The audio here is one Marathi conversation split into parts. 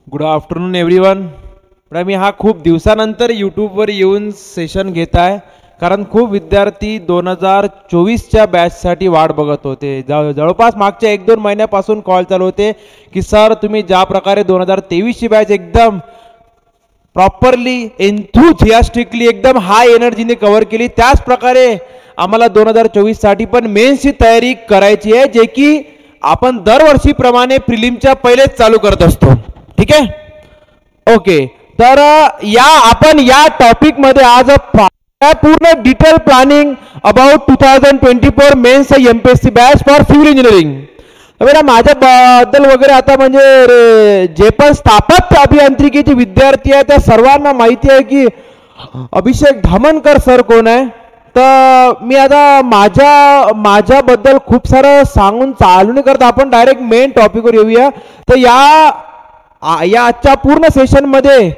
Good afternoon everyone. मी हा खूप दिवसानंतर यूट्यूबवर येऊन सेशन घेत आहे, कारण खूप विद्यार्थी 2024च्या बॅचसाठी वाट बघत होते. जवळपास मागच्या 1-2 महिन्यापासून कॉल चालू होते की सर तुम्ही ज्या प्रकारे 2023ची बॅच एकदम प्रॉपरली एन्थुसियास्टिकली एकदम हाय एनर्जीने कव्हर केली, त्याच प्रकारे आम्हाला 2024साठी पण मेन्सची तयारी करायची आहे, जे की आपण दरवर्षीप्रमाणे प्रिलिमच्या पहिलेच चालू करत असतो. ठीक आहे, ओके. तर आपण या टॉपिक मध्ये आज पूर्ण detail planning about 2024 mains MPSC batch for civil engineering. बेटा माझ्याबद्दल वगैरे आता म्हणजे जे पण स्थापत्य अभियांत्रिकीचे विद्यार्थी आहेत त्या सर्वांना माहिती आहे की अभिषेक धामणकर सर कोण आहे. तर मी आता माझ्याबद्दल खूप सारं सांगून चालू नाही करत, आपण डायरेक्ट मेन टॉपिकवर येऊया. तर या आजच्या पूर्ण सेशन मध्ये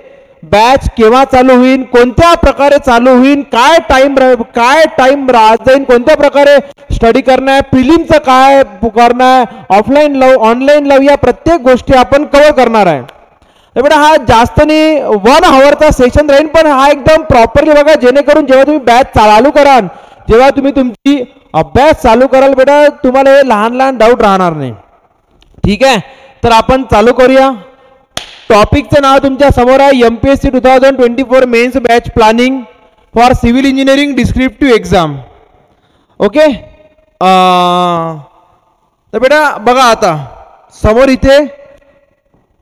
बॅच केव्हा चालू होईल, कोणत्या प्रकारे चालू होईल, काय टाइम जाईल, कोणत्या प्रकारे स्टडी करणार, प्रिलिमचं काय करणार, ऑफलाईन ऑनलाईन लव, या प्रत्येक गोष्टी आपण कव्हर करणार आहे. बेटा हा जास्त नाही 1 आवरचा सेशन राहील, पण हा एकदम प्रॉपरली बघा, जेणेकरून जेव्हा तुम्ही बॅच चालू कराल, जेव्हा तुम्ही तुमची अभ्यास चालू कराल बेटा, तुम्हाला हे लहान डाऊट राहणार नाही. ठीक आहे, तर आपण चालू करूया. टॉपिकचं नाव तुमच्या समोर आहे MPSC 2024 mains batch planning for civil engineering descriptive exam. Okay, तर बेटा बघा आता समोर इथे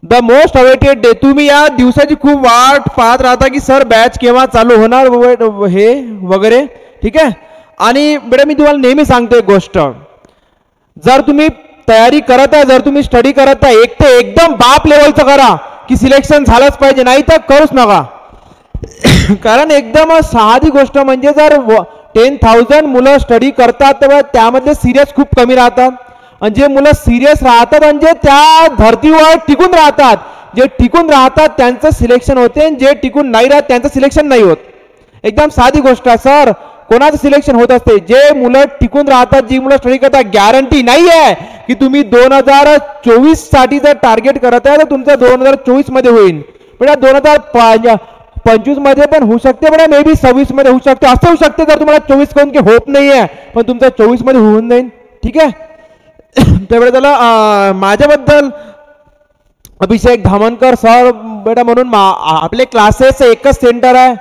द मोस्ट अवेटेड डे. तुम्ही या दिवसाची खूप वाट पाहत राहता की सर बॅच केव्हा चालू होणार हे वगैरे. ठीक आहे, आणि बेटा मी तुम्हाला नेहमी सांगतो एक गोष्ट, जर तुम्ही तयारी करत आहे, जर तुम्ही स्टडी करत आहे, एक ते एकदम बाप लेवलचं करा की सिलेक्शन झालंच पाहिजे, नाही तर करूच नका. कारण एकदम साधी गोष्ट म्हणजे जर 10,000 मुलं स्टडी करतात तर त्यामध्ये सिरियस खूप कमी राहतात, आणि जे मुलं सिरियस राहतात म्हणजे त्या धर्तीवर टिकून राहतात, जे टिकून राहतात त्यांचं सिलेक्शन होते, जे टिकून नाही राहत त्यांचं सिलेक्शन नाही होत. एकदम साधी गोष्ट आहे. सर कोणाचं सिलेक्शन होत असते? जे मुलं टिकून राहतात, जी मुलं स्टडी करतात. गॅरंटी नाही आहे की तुम्ही 2024 साठी जर टार्गेट करत आहे तर तुमचं 2024 मध्ये होईल. बेटा 2025 मध्ये पण होऊ शकते, बेटा मे बी 26 मध्ये होऊ शकते, असं होऊ शकते. जर तुम्हाला 24 करून की होप नाही आहे, पण तुमचं 24 मध्ये होऊन जाईल. ठीक आहे, त्यावेळेस त्याला माझ्याबद्दल अभिषेक धामणकर सर बेटा म्हणून आपले क्लासेस एकच सेंटर आहे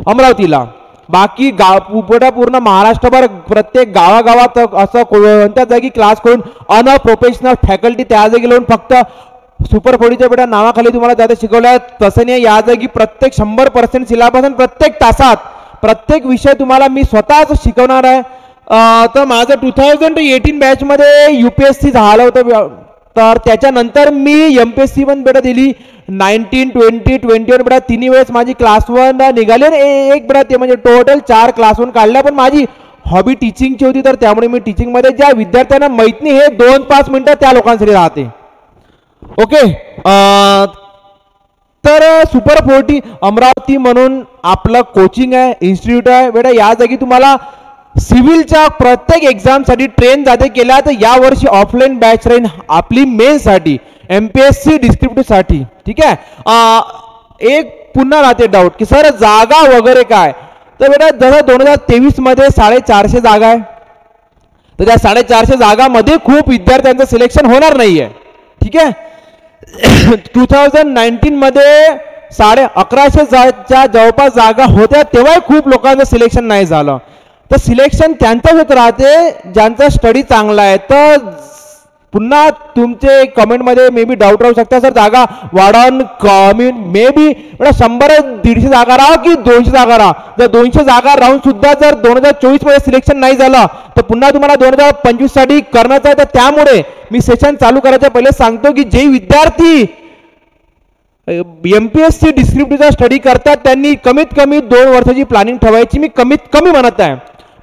अमरावतीला. बाकी पूर्ण महाराष्ट्रभर प्रत्येक गावागावात असं कोणत्या जागी क्लास करून अनप्रोफेशनल फॅकल्टी त्या जागी लावून फक्त सुपर फोडीच्या बेटा नावाखाली तुम्हाला जाते शिकवल्या. तसं नाही, या जागी प्रत्येक 100% सिलेबस आणि प्रत्येक तासात प्रत्येक विषय तुम्हाला मी स्वतःच शिकवणार आहे. तर माझं 2018 बॅचमध्ये UPSC झालं होतं, तर त्याच्यानंतर मी एमपीएससी पण बेटा दिली. 19, 20, 21 बेटा तिन्ही वेळेस माझी क्लास 1 निघाली, एक बेटा ते म्हणजे टोटल 4 क्लास 1 काढल्या. पण माझी हॉबी टीचिंगची होती, तर त्यामुळे मी टीचिंगमध्ये ज्या विद्यार्थ्यांना माहीत नाही हे 2-5 मिनिटं त्या लोकांसाठी राहते. ओके, तर सुपर 40 अमरावती म्हणून आपलं कोचिंग आहे, इन्स्टिट्यूट आहे बेटा. या जागी तुम्हाला सिव्हिलच्या प्रत्येक एक्झामसाठी ट्रेन जाते केल्या. तर यावर्षी ऑफलाईन बॅच राहील आपली मेन्ससाठी, एमपीएससी डिस्क्रिप्टिव्ह साठी. ठीक आहे, एक पुन्हा राहते डाऊट की सर जागा वगैरे काय. तर बेटा जसं 2023 मध्ये 450 जागा आहे, तर त्या 450 जागामध्ये खूप विद्यार्थ्यांचं सिलेक्शन होणार नाहीये. ठीक आहे, 2019 मध्ये 1150च्या जवळपास जागा होत्या, तेव्हाही खूप लोकांचं सिलेक्शन नाही झालं. तर सिलेक्शन त्यांचं होत राहते ज्यांचा स्टडी चांगला आहे. तर पुन्हा तुमचे कमेंटमध्ये मे बी डाऊट राहू शकता सर जागा वाढवून कमी, मे बी 100-150 जागा राहा की 200 जागा राहा. जर 200 जागा राहून सुद्धा जर 2024 मध्ये सिलेक्शन नाही झालं तर पुन्हा तुम्हाला 2025 साठी करण्याचं आहे. तर त्यामुळे मी सेशन चालू करायच्या पहिले सांगतो की जे विद्यार्थी एमपीएससी डिस्क्रिप्टिव्हचा स्टडी करतात त्यांनी कमीत कमी 2 वर्षाची प्लॅनिंग ठेवायची, मी कमीत कमी म्हणत आहे.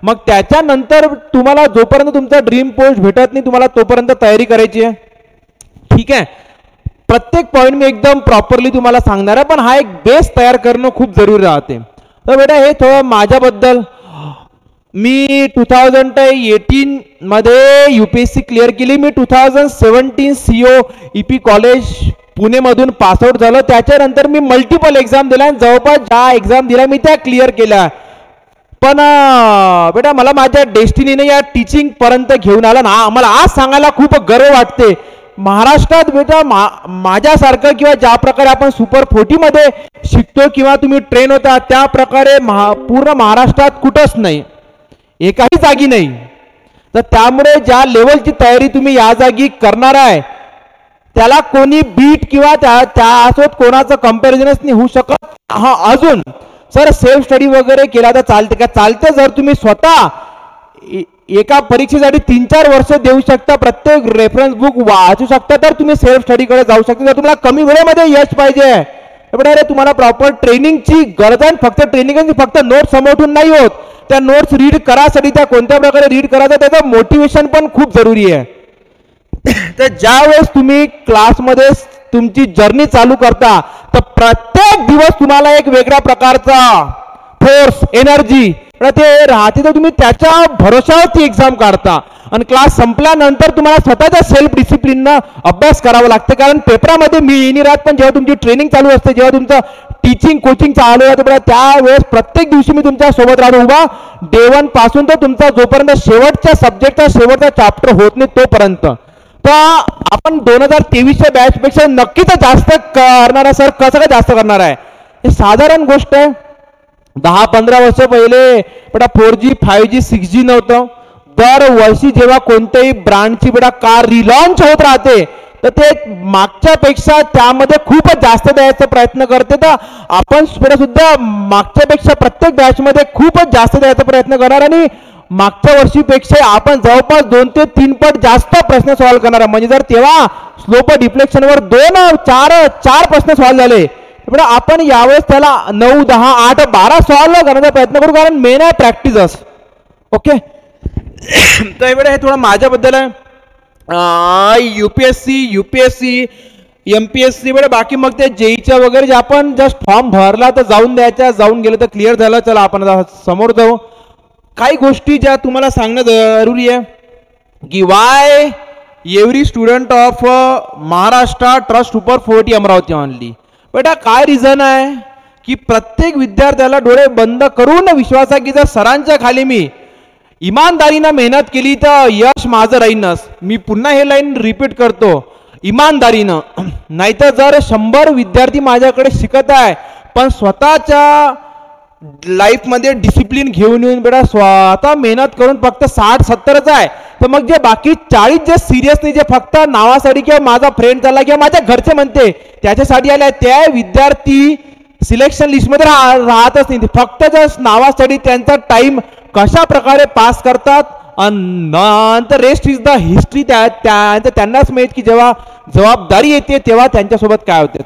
मग त्याच्यानंतर तुम्हाला जोपर्यंत तुमचा ड्रीम पोस्ट भेटत नाही तुम्हाला तोपर्यंत तयारी करायची आहे. ठीक आहे, प्रत्येक पॉईंट मी एकदम प्रॉपरली तुम्हाला सांगणार आहे, पण हा एक बेस तयार करणं खूप जरुरी राहते. तर बेटा हे थोडं माझ्याबद्दल, मी 2018 मध्ये UPSC क्लिअर केली. मी 2017 CO EP कॉलेज पुणेमधून पासआउट झालो. त्याच्यानंतर मी मल्टिपल एक्झाम दिल्या आणि जवळपास ज्या एक्झाम दिल्या मी त्या क्लिअर केल्या. पण बेटा मला माझ्या डेस्टिनीने या टीचिंग पर्यंत घेऊन आला ना, मला आज सांगायला खूप गर्व वाटते. महाराष्ट्रात बेटा माझ्यासारखं किंवा ज्या प्रकारे आपण सुपर 40 मध्ये शिकतो किंवा तुम्ही ट्रेन होता त्या प्रकारे पूर्ण महाराष्ट्रात कुठंच नाही, एकाही जागी नाही. तर त्यामुळे ज्या लेवलची तयारी तुम्ही या जागी करणार आहे त्याला कोणी बीट किंवा त्यासोबत कोणाचं कंपॅरिझनच नाही होऊ शकत. हा अजून सर सेल्फ स्टडी वगैरे केला तर चालते का? चालते जर तुम्ही स्वतः एका परीक्षेसाठी 3-4 वर्ष देऊ शकता, प्रत्येक रेफरन्स बुक वाचू शकता, तर तुम्ही सेल्फ स्टडीकडे जाऊ शकता. जर तुम्हाला कमी वेळेमध्ये यश पाहिजे अरे तुम्हाला प्रॉपर ट्रेनिंगची गरज आहे. फक्त ट्रेनिंग फक्त नोट्स समोरून नाही होत, त्या नोट्स रीड करासाठी त्या कोणत्या प्रकारे रीड करायचं त्याचं मोटिवेशन पण खूप जरुरी आहे. तर ज्या वेळेस तुम्ही क्लासमध्ये तुमची जर्नी चालू करता तर प्रत्येक दिवस तुम्हाला एक वेगळ्या प्रकारचा फोर्स एनर्जी ते राहते, तर तुम्ही त्याच्या भरोशावर ती एक्झाम काढता. आणि क्लास संपल्यानंतर तुम्हाला स्वतःच्या सेल्फ डिसिप्लिननं अभ्यास करावा लागते. कारण पेपरामध्ये मी नाही राहत, पण जेव्हा तुमची ट्रेनिंग चालू असते, जेव्हा तुमचं टीचिंग कोचिंग चालू होतं त्यावेळेस प्रत्येक दिवशी मी तुमच्या सोबत राहतो उभा, डे 1 पासून तर तुमचा जोपर्यंत शेवटच्या सब्जेक्टचा शेवटचा चॅप्टर होत नाही तोपर्यंत. तर आपण 2023च्या बॅचपेक्षा नक्कीच जास्त करणार आहे. सर कसं काय जास्त करणार आहे? हे साधारण गोष्ट आहे. 10-15 वर्ष पहिले बेटा 4G 5G 6G नव्हतं. दरवर्षी जेव्हा कोणत्याही ब्रँडची बेटा कार रिलॉन्च होत राहते तर ते मागच्या पेक्षा त्यामध्ये खूपच जास्त द्यायचा प्रयत्न करते. तर आपण सुद्धा मागच्या पेक्षा प्रत्येक बॅचमध्ये खूपच जास्त द्यायचा प्रयत्न करणार आणि मागच्या वर्षीपेक्षा आपण जवळपास 2 ते 3 पट जास्त प्रश्न सॉल्व्ह करणार आहे. म्हणजे जर तेव्हा स्लोप डिफ्लेक्शनवर 4 प्रश्न सॉल्व्ह झाले तर आपण यावेळेस त्याला 9, 10, 8, 12 सॉल्व्ह करण्याचा प्रयत्न करू, कारण मेन आहे प्रॅक्टिस. ओके. तर एवढं हे थोडं माझ्याबद्दल आहे. UPSC MPSC बेटा बाकी मग ते जेईच्या वगैरे जे आपण जस्ट फॉर्म भरला तर जाऊन द्यायचा, जाऊन गेलं तर क्लिअर झालं. चला आपण समोर जाऊ. काही गोष्टी ज्या तुम्हाला सांगणं जरुरी आहे की Y every student of Maharashtra trust super 40 Amravati only. बेटा काय रिझन आहे की प्रत्येक विद्यार्थ्याला डोळे बंद करून विश्वास आहे की जर सरांच्या खाली मी इमानदारीनं मेहनत केली तर यश माझं राहीनच. मी पुन्हा हे लाईन रिपीट करतो, इमानदारीनं. नाहीतर जर 100 विद्यार्थी माझ्याकडे शिकत आहे पण स्वतःच्या लाईफमध्ये डिसिप्लिन घेऊन येऊन बेटा स्वतः मेहनत करून फक्त 60-70च आहे, तर मग जे बाकी 40 जे सिरियस नाही, जे फक्त नावासाठी किंवा माझा फ्रेंड झाला किंवा माझ्या घरचे म्हणते त्याच्यासाठी आले, त्या विद्यार्थी सिलेक्शन लिस्टमध्ये राहतच नाही. फक्त जस्ट नावासाठी त्यांचा टाइम कशा प्रकारे पास करतात नंतर रेस्ट इज द हिस्ट्री. त्यांनाच माहित की जेव्हा जबाबदारी येते तेव्हा त्यांच्यासोबत काय होते.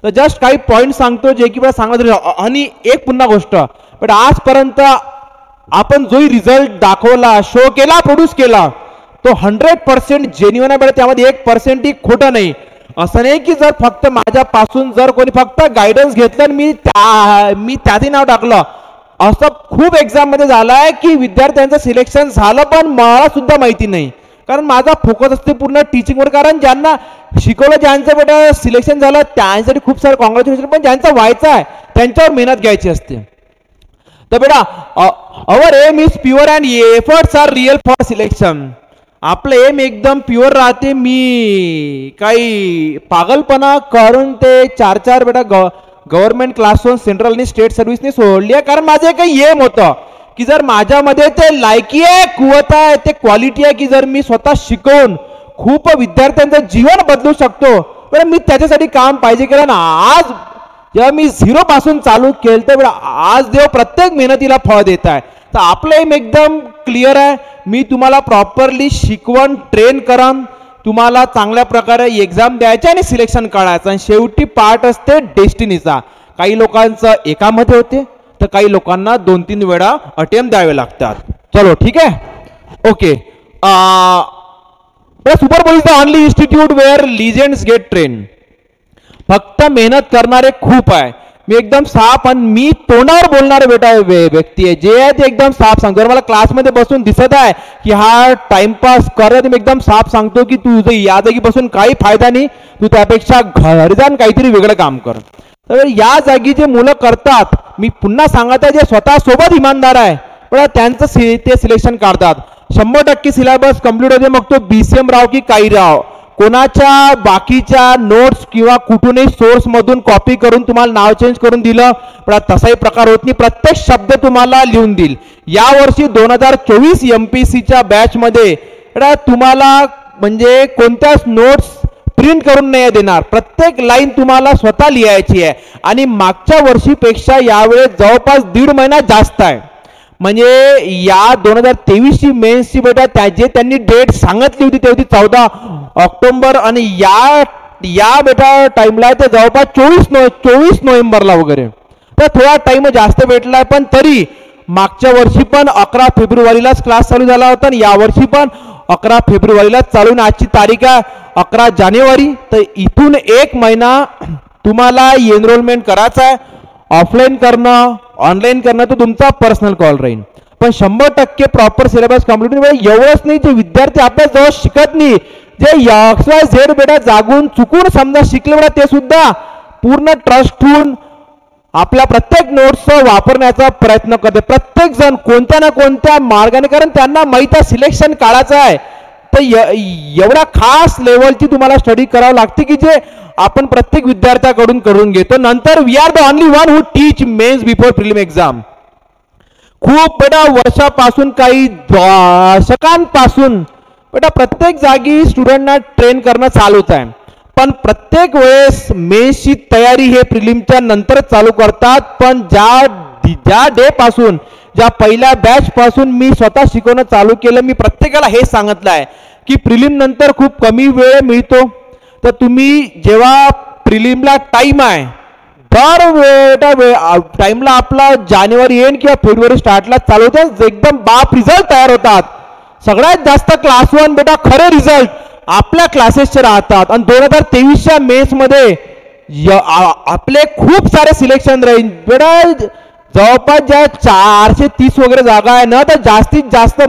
तर जस्ट काही पॉईंट सांगतो जे की सांगत. आणि एक पुन्हा गोष्ट बट आजपर्यंत आपण जो रिझल्ट दाखवला, शो केला, प्रोड्यूस केला तो 100% जेन्युइन आहे. त्यामध्ये 1% खोटं नाही. असं नाही की जर फक्त माझ्यापासून जर कोणी फक्त गायडन्स घेतलं आणि मी त्याचे नाव टाकलं, असं खूप एक्झाम मध्ये झालं आहे की विद्यार्थ्यांचं सिलेक्शन झालं पण मला सुद्धा माहिती नाही. कारण माझा फोकस असते पूर्ण टीचिंगवर. कारण ज्यांना शिकवलं, ज्यांचं बेटा सिलेक्शन झालं त्यांच्यासाठी खूप सारे कॉंग्रॅच्युलेशन, पण ज्यांचं व्हायचं आहे त्यांच्यावर मेहनत घ्यायची असते. तर बेटा our aim is pure and efforts are real for selection. आपलं एम एकदम प्युअर राहते. मी काही पागलपणा करून ते 4 बेटा गव्हर्नमेंट क्लासवर सेंट्रल आणि स्टेट सर्व्हिसने सोडली आहे. कारण माझं काही एम होतं की जर माझ्यामध्ये ते लायकी आहे, कुवत आहे, ते क्वालिटी आहे की जर मी स्वतः शिकवून खूप विद्यार्थ्यांचं जीवन बदलू शकतो, तर मी त्याच्यासाठी काम पाहिजे केलं ना. आज जेव्हा मी 0 पासून चालू केलं तर आज देव प्रत्येक मेहनतीला फळ देत आहे. तर आपलं एम एकदम क्लिअर आहे. मी तुम्हाला प्रॉपरली शिकवण ट्रेन करन, तुम्हाला चांगल्या प्रकारे एक्झाम द्यायचे आणि सिलेक्शन काढायचं. आणि शेवटी पार्ट असते डेस्टिनीचा. काही लोकांचं एकामध्ये होते तर काही लोकांना 2-3 वेळा अटेम्प्ट द्यावे लागतात. चलो ठीक आहे. Okay. Super 40 the only institute where legends get train. फक्त मेहनत करणारे खूप आहे. मी एकदम साफ आणि मी तोंडावर बोलणारे बेटा व्यक्ती आहे, जे आहे ते एकदम साफ सांगतो. जर मला क्लासमध्ये बसून दिसत आहे की हा टाइमपास करत, मी एकदम साफ सांगतो की तुझं या जागी बसून काही फायदा नाही, तू त्यापेक्षा घरी जाऊन काहीतरी वेगळं काम कर. तर या जागी जे मुलं करतात, मी पुन्हा सांगत आहे, जे स्वतः सोबत इमानदार आहे पण त्यांचं ते सिलेक्शन काढतात. 100% सिलेबस कंप्लीट होते, मग तो BCM राव की काही राव, कोणाच्या बाकीच्या नोट्स किंवा कुठूनही सोर्स मधून कॉपी करून तुम्हाला नाव चेंज करून दिलं पण तसाही प्रकार होत नाही. प्रत्येक शब्द तुम्हाला लिहून देईल. यावर्षी 2024 MPSCच्या बॅच मध्ये तुम्हाला म्हणजे कोणत्याच नोट्स प्रिंट करून नाही देणार, प्रत्येक लाईन तुम्हाला स्वतः लिहायची आहे. आणि मागच्या वर्षीपेक्षा यावेळेस जवळपास 1.5 महिना जास्त आहे. म्हणजे या 2023ची मेन्सची बेटा जे त्यांनी डेट सांगितली होती ते होती 14 ऑक्टोबर आणि या बेटा टाइमला ते जवळपास 24 नोव्हेंबरला वगैरे, तर थोडा टाइम जास्त भेटलाय. पण तरी मागच्या वर्षी पण 11 फेब्रुवारीलाच क्लास चालू झाला होता आणि यावर्षी पण 11 फेब्रुवारीलाच चालू. आजची तारीख आहे 11 जानेवारी. तर इथून 1 महिना तुम्हाला एनरोलमेंट करायचं आहे. ऑफलाईन करणं ऑनलाईन करणं तो तुमचा पर्सनल कॉल राहील, पण 100% प्रॉपर सिलेबस कंप्लीट. एवढंच नाही, जे विद्यार्थी आपल्या जवळ शिकत नाही, जे XYZ बेटा जागून चुकून समजा शिकले बेटा, ते सुद्धा पूर्ण ट्रस्ट ठेवून आपल्या प्रत्येक नोट्स वापरण्याचा प्रयत्न करते. प्रत्येक जण कोणत्या ना कोणत्या मार्गाने, कारण त्यांना माहित आहे सिलेक्शन काढायचं आहे. तर एवढा खास लेवलची तुम्हाला स्टडी करावं लागते की जे आपण प्रत्येक विद्यार्थ्याकडून करून घेतो. नंतर we are the only one who teach mains before prelim exam. खूप बेटा वर्षापासून काही दशकांपासून बेटा प्रत्येक जागी स्टुडंटना ट्रेन करणं चालूच आहे, पण प्रत्येक वेळेस मेन्सची तयारी हे प्रिलिमच्या नंतर चालू करतात. पण ज्या डे पासून, ज्या पहिल्या बॅच पासून मी स्वतः शिकवणं चालू केलं, मी प्रत्येकाला हे सांगितलं आहे की प्रिलिम नंतर खूप कमी वेळ मिळतो. तर तुम्ही जेव्हा प्रिलिमला टाइम आहे, दर टाइमला आपला जानेवारी एंड किंवा फेब्रुवारी स्टार्टला चालू होतं, एकदम बाप रिझल्ट तयार होतात. सगळ्यात जास्त क्लास 1 बेटा खरे रिझल्ट आपल्या क्लासेसचे राहतात. आणि 2023च्या मेन्समध्ये आपले खूप सारे सिलेक्शन राहील बेटा. जवळपास ज्या 430 वगैरे जागा आहे ना, तर जास्तीत जास्त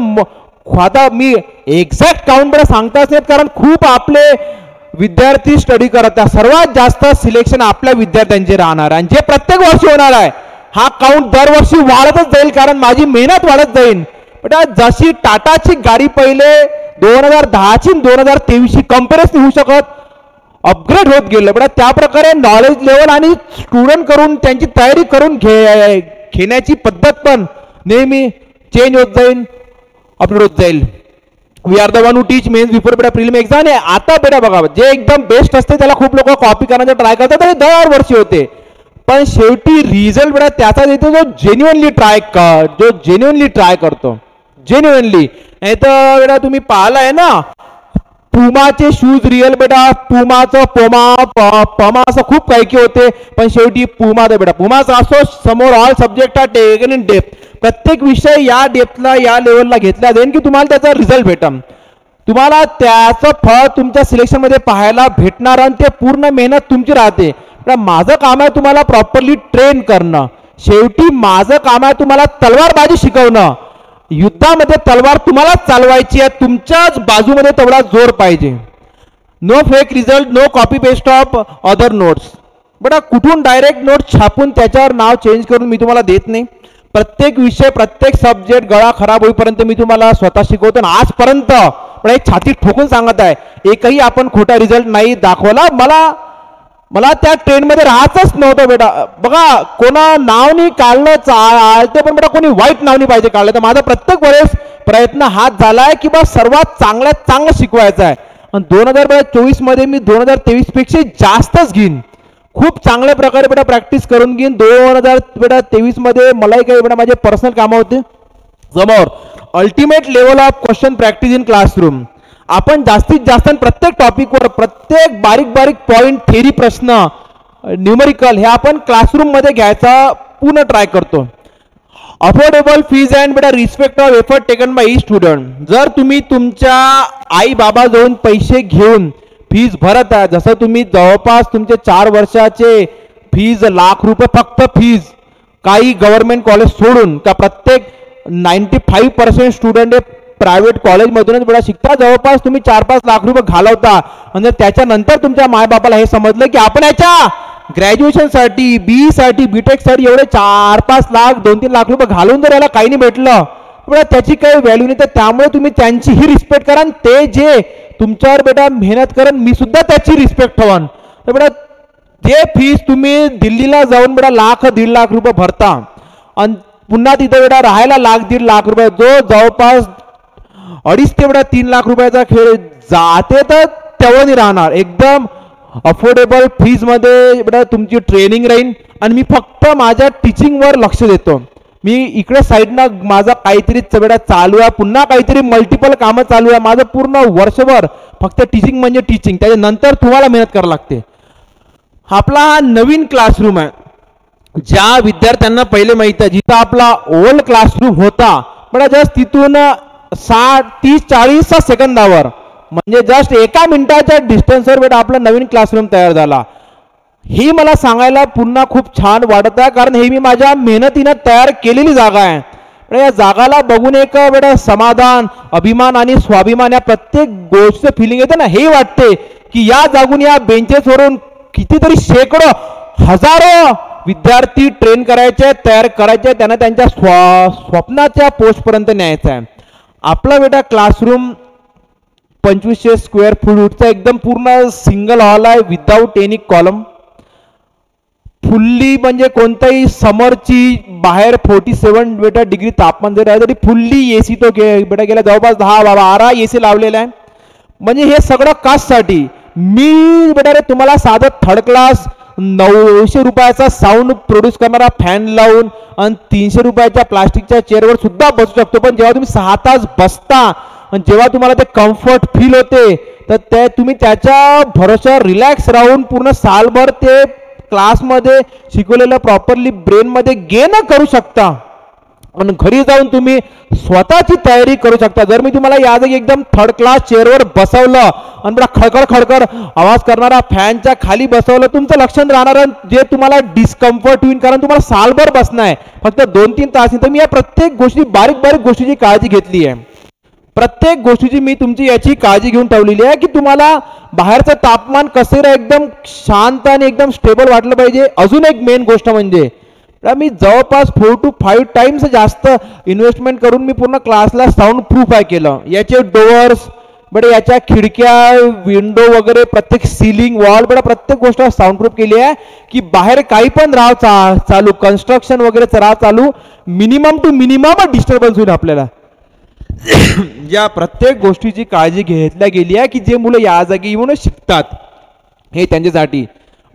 आता मी एक्झॅक्ट काउंट बेटा सांगताच नाहीत, कारण खूप आपले विद्यार्थी स्टडी करत आहे. सर्वात जास्त सिलेक्शन आपल्या विद्यार्थ्यांचे राहणार आणि जे प्रत्येक वर्षी होणार आहे. हा काउंट दरवर्षी वाढतच जाईल, कारण माझी मेहनत वाढत जाईल. बेटा जशी टाटाची गाडी पहिले 2010ची 2023ची कंपॅरिझन होऊ शकत, अपग्रेड होत गेलं बेटा, त्या प्रकारे नॉलेज लेवल आणि स्टुडंट करून त्यांची तयारी करून घेण्याची पद्धत पण नेहमी चेंज होत जाईल, अपग्रेड होत जाईल. We are the one who teach mains before बेटा प्रिलिम एक्झाम. आता बेटा बघा, जे एकदम बेस्ट असते त्याला खूप लोक कॉपी करण्याचा ट्राय करतात आणि दरवर्षी होते, पण शेवटी रिझल्ट बेटा त्याचाच येतो जो जेन्युइनली ट्राय करतो. जेन्युइनली नाही तर बेटा तुम्ही पाहिलाय ना, पुमाचे शूज रिअल बेटा, पुमाचं पमा असं खूप काही की होते, पण शेवटी पुमा तर बेटा पुमाचा असो. समोर all subject are taken in depth. प्रत्येक विषय या डेप्थला या लेवलला घेतला जाईल की तुम्हाला त्याचा रिझल्ट भेटल, तुम्हाला त्याचं फळ तुमच्या सिलेक्शन मध्ये पाहायला भेटणार आणि ते पूर्ण मेहनत तुमची राहते. माझं काम आहे तुम्हाला प्रॉपरली ट्रेन करणं. शेवटी माझं काम आहे तुम्हाला तलवारबाजी शिकवणं. युद्धामध्ये तलवार तुम्हालाच चालवायची आहे, तुमच्याच बाजूमध्ये तेवढा जोर पाहिजे. No fake result, no copy paste of other notes. बेटा कुठून डायरेक्ट नोट छापून त्याच्यावर नाव चेंज करून मी तुम्हाला देत नाही. प्रत्येक विषय प्रत्येक सब्जेक्ट गळा खराब होईपर्यंत मी तुम्हाला स्वतः शिकवतो. आजपर्यंत एक छाती ठोकून सांगत आहे, एकही आपण खोटा रिझल्ट नाही दाखवला. मला त्या ट्रेनमध्ये राहायचंच नव्हतं बेटा. बघा कोणा नाव नाही काढलं चालतं, पण बेटा कोणी वाईट नाव नाही पाहिजे काढलं. तर माझा प्रत्येक वेळेस प्रयत्न हाच झालाय की बा सर्वात चांगल्यात चांगलं शिकवायचं आहे. आणि 2024 मध्ये मी 2023 पेक्षा जास्तच घेईन, खूप चांगल्या प्रकारे बेटा प्रॅक्टिस करून घेईन. 2023 मध्ये मलाही काही बेटा माझे पर्सनल कामं होते समोर. Ultimate level of question practice in classroom. आपण जास्तीत जास्त प्रत्येक टॉपिकवर प्रत्येक बारीक बारीक पॉइंट, थेरी, प्रश्न, न्यूमेरिकल हे आपण क्लासरूम मध्ये घ्यायचा पूर्ण ट्राय करतो. अफोर्डेबल फीज अँड बेटा respect of effort taken by each student. जर तुम्ही तुमच्या आई बाबा पैसे घेऊन फीज भरत आहे, जसं तुम्ही जवळपास तुमचे 4 वर्षाचे फीज लाख रुपये फक्त फीज, काही गव्हर्नमेंट कॉलेज सोडून का प्रत्येक 95% स्टुडंट हे प्रायव्हेट कॉलेजमधूनच बेटा शिकता. जवळपास तुम्ही 4-5 लाख रुपये घालवता आणि त्याच्यानंतर तुमच्या मायबापाला हे समजलं की आपण याच्या ग्रॅज्युएशनसाठी, बीईसाठी, बीटेकसाठी एवढे 4-5 लाख 2-3 लाख रुपये घालून जर याला काही नाही भेटलं बेटा त्याची काही व्हॅल्यू नाही. तर त्यामुळे तुम्ही त्यांचीही रिस्पेक्ट करा, ते जे तुमच्यावर बेटा मेहनत करण मी सुद्धा त्याची रिस्पेक्ट ठेवन. तर बेटा जे फीस तुम्ही दिल्लीला जाऊन बेटा 1-1.5 लाख रुपये भरता आणि पुन्हा तिथे बेटा राहायला 1-1.5 लाख रुपये, जो जवळपास 2.5 ते बेटा 3 लाख रुपयाचा खेळ जाते, तर तेवढं नाही राहणार. एकदम अफोर्डेबल फीजमध्ये बेटा तुमची ट्रेनिंग राहील आणि मी फक्त माझ्या टीचिंगवर लक्ष देतो. मी इकडे साईडनं माझा काहीतरी बेटा चालू आहे, पुन्हा काहीतरी मल्टिपल कामं चालू आहे. माझं पूर्ण वर्षभर फक्त टीचिंग म्हणजे टीचिंग, त्याच्यानंतर तुम्हाला मेहनत करावी लागते. आपला हा नवीन क्लासरूम आहे, ज्या विद्यार्थ्यांना पहिले माहित आहे जिथं आपला ओल्ड क्लासरूम होता बेटा जस्ट तिथून 30-40 सेकंदावर म्हणजे जस्ट 1 मिनिटाच्या डिस्टन्सवर बेटा आपला नवीन क्लासरूम तयार झाला. ही मला सांगायला पुन्हा खूप छान वाटत आहे, कारण हे मी माझ्या मेहनतीनं तयार केलेली जागा आहे. या जागाला बघून एक बेटा समाधान, अभिमान आणि स्वाभिमान या प्रत्येक गोष्ट फिलिंग येते ना. हे वाटते की या जागून या बेंचेसवरून कितीतरी शेकडो हजारो विद्यार्थी ट्रेन करायचे, तयार करायचे, त्यांना त्यांच्या स्वप्नाच्या पोस्टपर्यंत न्यायचं आहे. आपला बेटा क्लासरूम 2500 स्क्वेअर फूटचा एकदम पूर्ण सिंगल हॉल आहे, विदाऊट एनी कॉलम. फुल्ली म्हणजे कोणत्याही समरची बाहेर 47 बेटा डिग्री तापमान जर आहे तरी फुल्ली एसी तो बेटा गेला जवळपास 10-12 एसी लावलेला आहे. म्हणजे हे सगळं कास्टसाठी मी बेटा रे तुम्हाला साधं थर्ड क्लास 900 रुपयाचा साऊंड प्रोड्यूस करणारा फॅन लावून आणि 300 रुपयाच्या प्लास्टिकच्या चेअरवर सुद्धा बसू शकतो. पण जेव्हा तुम्ही 6 तास बसता आणि जेव्हा तुम्हाला ते कम्फर्ट फील होते तर ते तुम्ही त्याच्या भरोश्यावर रिलॅक्स राहून पूर्ण सालभर ते क्लासमध्ये शिकवलेलं प्रॉपरली ब्रेनमध्ये गेन करू शकता आणि घरी जाऊन तुम्ही स्वतःची तयारी करू शकता. जर मी तुम्हाला या जागी एकदम थर्ड क्लास चेअरवर बसवलं आणि बघा खडखड खडखड आवाज करणारा फॅनच्या खाली बसवलं, तुमचं लक्ष राहणार जे तुम्हाला डिस्कम्फर्ट होईल, कारण तुम्हाला सालभर बसणं आहे फक्त 2-3 तास. तर मी या प्रत्येक गोष्टी बारीक बारीक गोष्टीची काळजी घेतली आहे. प्रत्येक गोष्टीची मी तुमची याची काळजी घेऊन ठेवलेली आहे की तुम्हाला बाहेरचं तापमान कसं एकदम शांत आणि एकदम स्टेबल वाटलं पाहिजे. अजून एक मेन गोष्ट म्हणजे मी जवळपास 4 to 5 टाइम्स जास्त इन्व्हेस्टमेंट करून मी पूर्ण क्लासला साऊंड प्रूफ आहे केलं. याचे डोअर्स बेटा, याच्या खिडक्या, विंडो वगैरे, प्रत्येक सीलिंग, वॉल बेटा प्रत्येक गोष्ट साऊंड प्रूफ केली आहे की बाहेर काही पण राव चालू, कन्स्ट्रक्शन वगैरे राव चालू, मिनिमम टू मिनिमम डिस्टर्बन्स होईल आपल्याला. या प्रत्येक गोष्टीची काळजी घेतल्या गेली आहे की जे मुलं या जागी येऊन शिकतात हे त्यांच्यासाठी.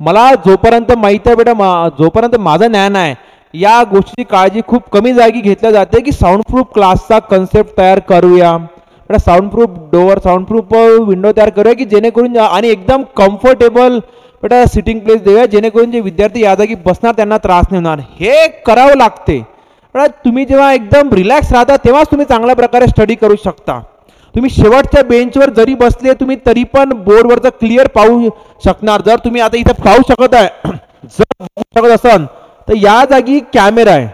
मला जोपर्यंत माहिती आहे बेटा, जोपर्यंत माझं ज्ञान आहे या गोष्टीची काळजी खूप कमी जागी घेतल्या जाते की साऊंड प्रूफ क्लासचा कन्सेप्ट तयार करूया बेटा, sound proof door, sound proof window तयार करूया की जेणेकरून आणि एकदम कम्फर्टेबल बेटा सिटिंग प्लेस देऊया जेणेकरून जे विद्यार्थी या जागी बसणार त्यांना त्रास नाही होणार. हे करावं लागते. तुम्ही जेव्हा एकदम रिलॅक्स राहता तेव्हाच तुम्ही चांगल्या प्रकारे स्टडी करू शकता. तुम्ही शेवटच्या बेंचवर जरी बसले तुम्ही तरी पण बोर्डवरचं क्लिअर पाहू शकणार. जर तुम्ही आता इथे पाहू शकत आहे, जर पाहू शकत असाल तर या जागी कॅमेरा आहे,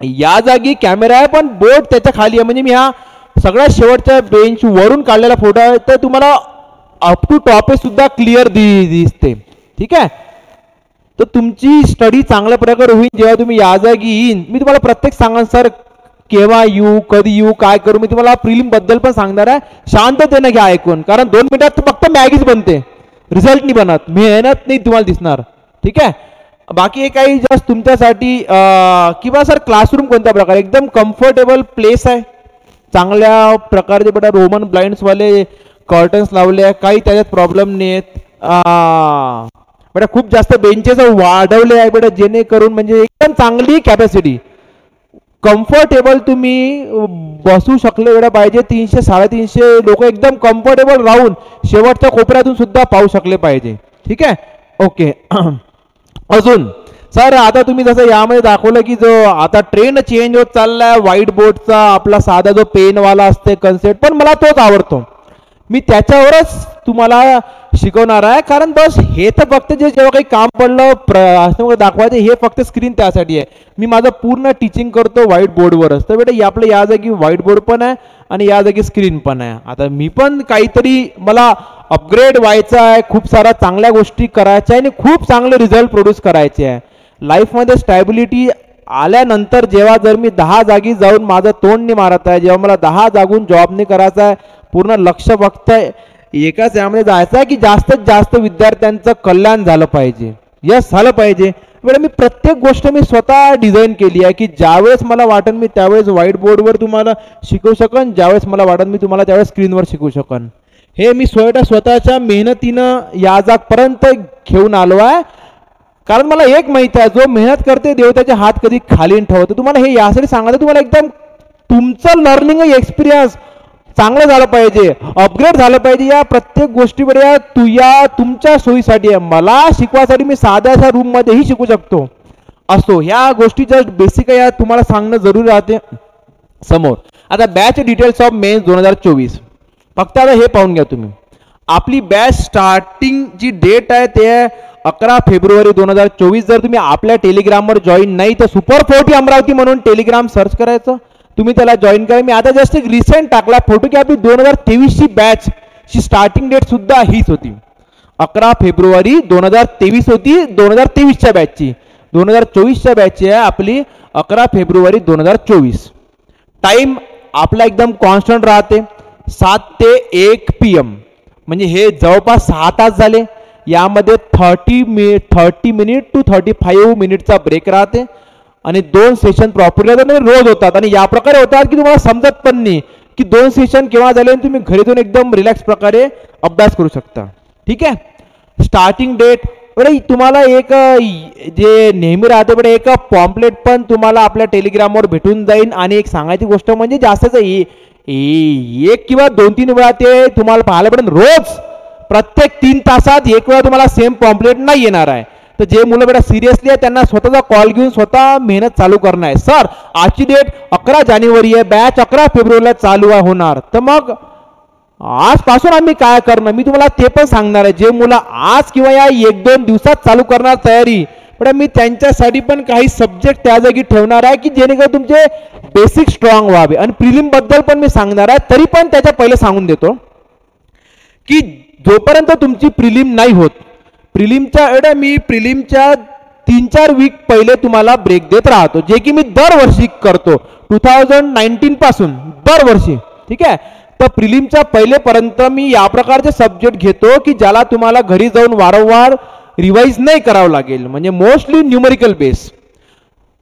या जागी कॅमेरा आहे पण बोर्ड त्याच्या खाली आहे. म्हणजे मी हा सगळ्यात शेवटच्या बेंच वरून काढलेला फोटो आहे तर तुम्हाला अप टू टॉप सुद्धा क्लिअर दिसते. ठीक आहे, तर तुमची स्टडी चांगल्या प्रकारे होईल जेव्हा तुम्ही या जागी येईन. मी तुम्हाला प्रत्येक सांगा सर केव्हा येऊ, कधी येऊ, काय करू. मी तुम्हाला प्रिलिम बद्दल पण सांगणार आहे. शांततेने घ्या ऐकून, कारण 2 मिनिटात फक्त मॅगीच बनते, रिझल्ट नाही बनत, मेहनत नाही तुम्हाला दिसणार. ठीक आहे, बाकी हे काही जास्त तुमच्यासाठी किंवा सर क्लासरूम कोणत्या प्रकारे एकदम कम्फर्टेबल प्लेस आहे, चांगल्या प्रकारचे बेटा रोमन ब्लाइंड्सवाले कर्टन्स लावले आहे, काही त्याच्यात प्रॉब्लेम नाही आहेत. बेटा खूप जास्त बेंचेस वाढवले आहे बेटा जेणेकरून म्हणजे एकदम चांगली कॅपॅसिटी, कम्फर्टेबल तुम्ही बसू शकले बेटा पाहिजे. 300-350 लोक एकदम कम्फर्टेबल राहून शेवटच्या कोपऱ्यातून सुद्धा पाहू शकले पाहिजे. ठीक आहे, ओके. अजून सर आता तुम्ही जसं यामध्ये दाखवलं की जो आता ट्रेंड चेंज होत चाललाय व्हाईट बोर्डचा, आपला साधा जो पेनवाला असते कन्सेप्ट, पण मला तोच आवडतो. मी त्याच्यावरच तुम्हाला शिकवणार आहे. कारण बस हे तर फक्त जे जेव्हा काही काम पडलं दाखवायचं हे फक्त स्क्रीन त्यासाठी आहे. मी माझं पूर्ण टीचिंग करतो व्हाईट बोर्डवरच. तर बेटा आपलं या जागी व्हाईट बोर्ड पण आहे आणि या जागी स्क्रीन पण आहे. आता मी पण काहीतरी मला अपग्रेड व्हायचं आहे, खूप साऱ्या चांगल्या गोष्टी करायच्या आहे आणि खूप चांगले रिझल्ट प्रोड्यूस करायचे आहे. लाईफमध्ये स्टॅबिलिटी आल्यानंतर जेव्हा जर मी 10 जागी जाऊन माझं तोंड नाही मारत आहे, जेव्हा मला 10 जागून जॉब नाही करायचा आहे, पूर्ण लक्ष फक्त एकाच यामध्ये जायचं आहे की जास्तीत जास्त विद्यार्थ्यांचं कल्याण झालं पाहिजे, यश झालं पाहिजे. वेळा मी प्रत्येक गोष्ट मी स्वतः डिझाईन केली आहे की ज्यावेळेस मला वाटेल मी त्यावेळेस व्हाईट बोर्डवर तुम्हाला शिकवू शकन, ज्यावेळेस मला वाटेल मी तुम्हाला त्यावेळेस स्क्रीनवर शिकवू शकन. हे मी स्वतःच्या मेहनतीनं या जागपर्यंत घेऊन आलो आहे. कारण मला एक माहिती आहे, जो मेहनत करते देव त्याचे हात कधी खाली ठेवतो. तुम्हाला हे यासाठी सांगायचं, तुम्हाला एकदम तुमचं लर्निंग एक्सपिरियन्स चांगलं झालं पाहिजे, अपग्रेड झालं पाहिजे. या प्रत्येक गोष्टीवर तुमच्या सोयीसाठी आहे. मला शिकवासाठी मी साध्याशा रूममध्येही शिकू शकतो असतो. ह्या गोष्टी जस्ट बेसिक आहे, तुम्हाला सांगणं जरूरी राहते समोर. आता बॅच डिटेल्स ऑफ मेन्स 2024 फक्त आता हे पाहून घ्या तुम्ही. आपली बॅच स्टार्टिंग जी डेट आहे ते 11 फेब्रुवारी 2024. जर तुम्ही आपल्या टेलिग्रामवर जॉईन नाही तर सुपर 40 अमरावती म्हणून टेलिग्राम सर्च करायचं, तुम्ही त्याला जॉईन करा. मी आता जस्ट एक रिसेंट टाकला फोटो की आपली 2023ची बॅच ची स्टार्टिंग डेट सुद्धा हीच होती, 11 फेब्रुवारी 2023 होती. 2023च्या बॅचची 2024च्या बॅचची आहे आपली 11 फेब्रुवारी 2024. टाइम आपला एकदम कॉन्स्टंट राहते 7 ते 1 PM, म्हणजे हे जवळपास 6 तास झाले. यामध्ये 30 मिनिट टू 35 मिनिटचा ब्रेक राहते आणि 2 सेशन प्रॉपरली रोज होतात. आणि या प्रकारे होतात की तुम्हाला समजत पण नाही की 2 सेशन केव्हा झाले, आणि तुम्ही घरी जाऊन एकदम रिलॅक्स प्रकारे अभ्यास करू शकता. ठीक आहे. स्टार्टिंग डेट बरं, तुम्हाला एक जे नेहमी राहते बरं एक पॉम्पलेट पण तुम्हाला आपल्या टेलिग्रामवर भेटून जाईल. आणि एक सांगायची गोष्ट म्हणजे जास्तच 1 किंवा 2-3 वेळा ते तुम्हाला पाहायला पडेल. रोज प्रत्येक 3 तासात 1 वेळा तुम्हाला सेम पॉम्पलेट नाही येणार आहे. तर जे मुलं बेटा सिरियसली आहे त्यांना स्वतःचा कॉल घेऊन स्वतः मेहनत चालू करणं आहे. सर आजची डेट 11 जानेवारी आहे, बॅच 11 फेब्रुवारीला चालू होणार, तर मग आजपासून आम्ही काय करणं मी तुम्हाला ते पण सांगणार आहे. जे मुलं आज किंवा या 1-2 दिवसात चालू करणार तयारी, पण मी त्यांच्यासाठी पण काही सब्जेक्ट त्या जागी ठेवणार आहे की जेणेकरून तुमचे बेसिक स्ट्रॉंग व्हावे. आणि प्रिलिम बद्दल पण मी सांगणार आहे. तरी पण त्याच्या पहिले सांगून देतो की जोपर्यंत तुमची प्रिलिम नाही होत, प्रिलिमच्या मी प्रिलिमच्या 3-4 वीक पहिले तुम्हाला ब्रेक देत राहतो, जे की मी दरवर्षी करतो 2019 पासून दरवर्षी. ठीक आहे. तर प्रिलिमच्या पहिलेपर्यंत मी या प्रकारचे सब्जेक्ट घेतो की ज्याला तुम्हाला घरी जाऊन वारंवार रिवाइज नाही करावं लागेल, म्हणजे मोस्टली न्यूमेरिकल बेस.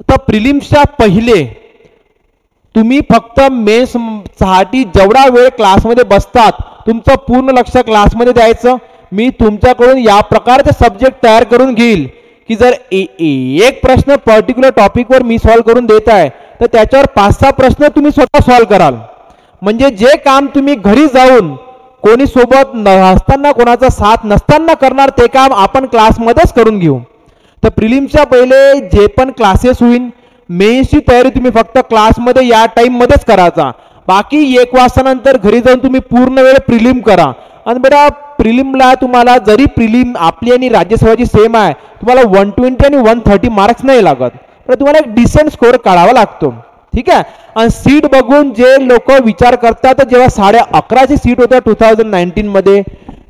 तर प्रिलिम्सच्या पहिले तुम्ही फक्त मेन्ससाठी जेवढा वेळ क्लासमध्ये बसतात तुमचं पूर्ण लक्ष क्लासमध्ये द्यायचं. मी तुमच्याकडून या प्रकारचे सब्जेक्ट तयार करून घेईल की जर एक प्रश्न पर्टिक्युलर टॉपिकवर मी सॉल्व्ह करून देत आहे तर त्याच्यावर 5-6 प्रश्न तुम्ही स्वतः सॉल्व्ह कराल. म्हणजे जे काम तुम्ही घरी जाऊन कोणी सोबत नसताना, कोणाचा साथ नसताना करणार, ते काम आपण क्लासमध्येच करून घेऊ. तर प्रिलिम्सच्या पहिले जे पण क्लासेस होईल, मेन्सची तयारी तुम्ही फक्त क्लासमध्ये या टाईममध्येच करायचा. बाकी 1 वाजतानंतर घरी जाऊन तुम्ही पूर्ण वेळ प्रिलिम करा. आणि बेटा प्रिलिमला तुम्हाला जरी प्रिलिम आपली आणि राज्यसेवाची सेम आहे, तुम्हाला 120 आणि 130 मार्क्स नाही लागत, पण तुम्हाला एक डिसेंट स्कोअर काढावा लागतो. ठीक आहे. आणि सीट बघून जे लोक विचार करतात, जेव्हा 11.5ची सीट होत्या 2019 मध्ये,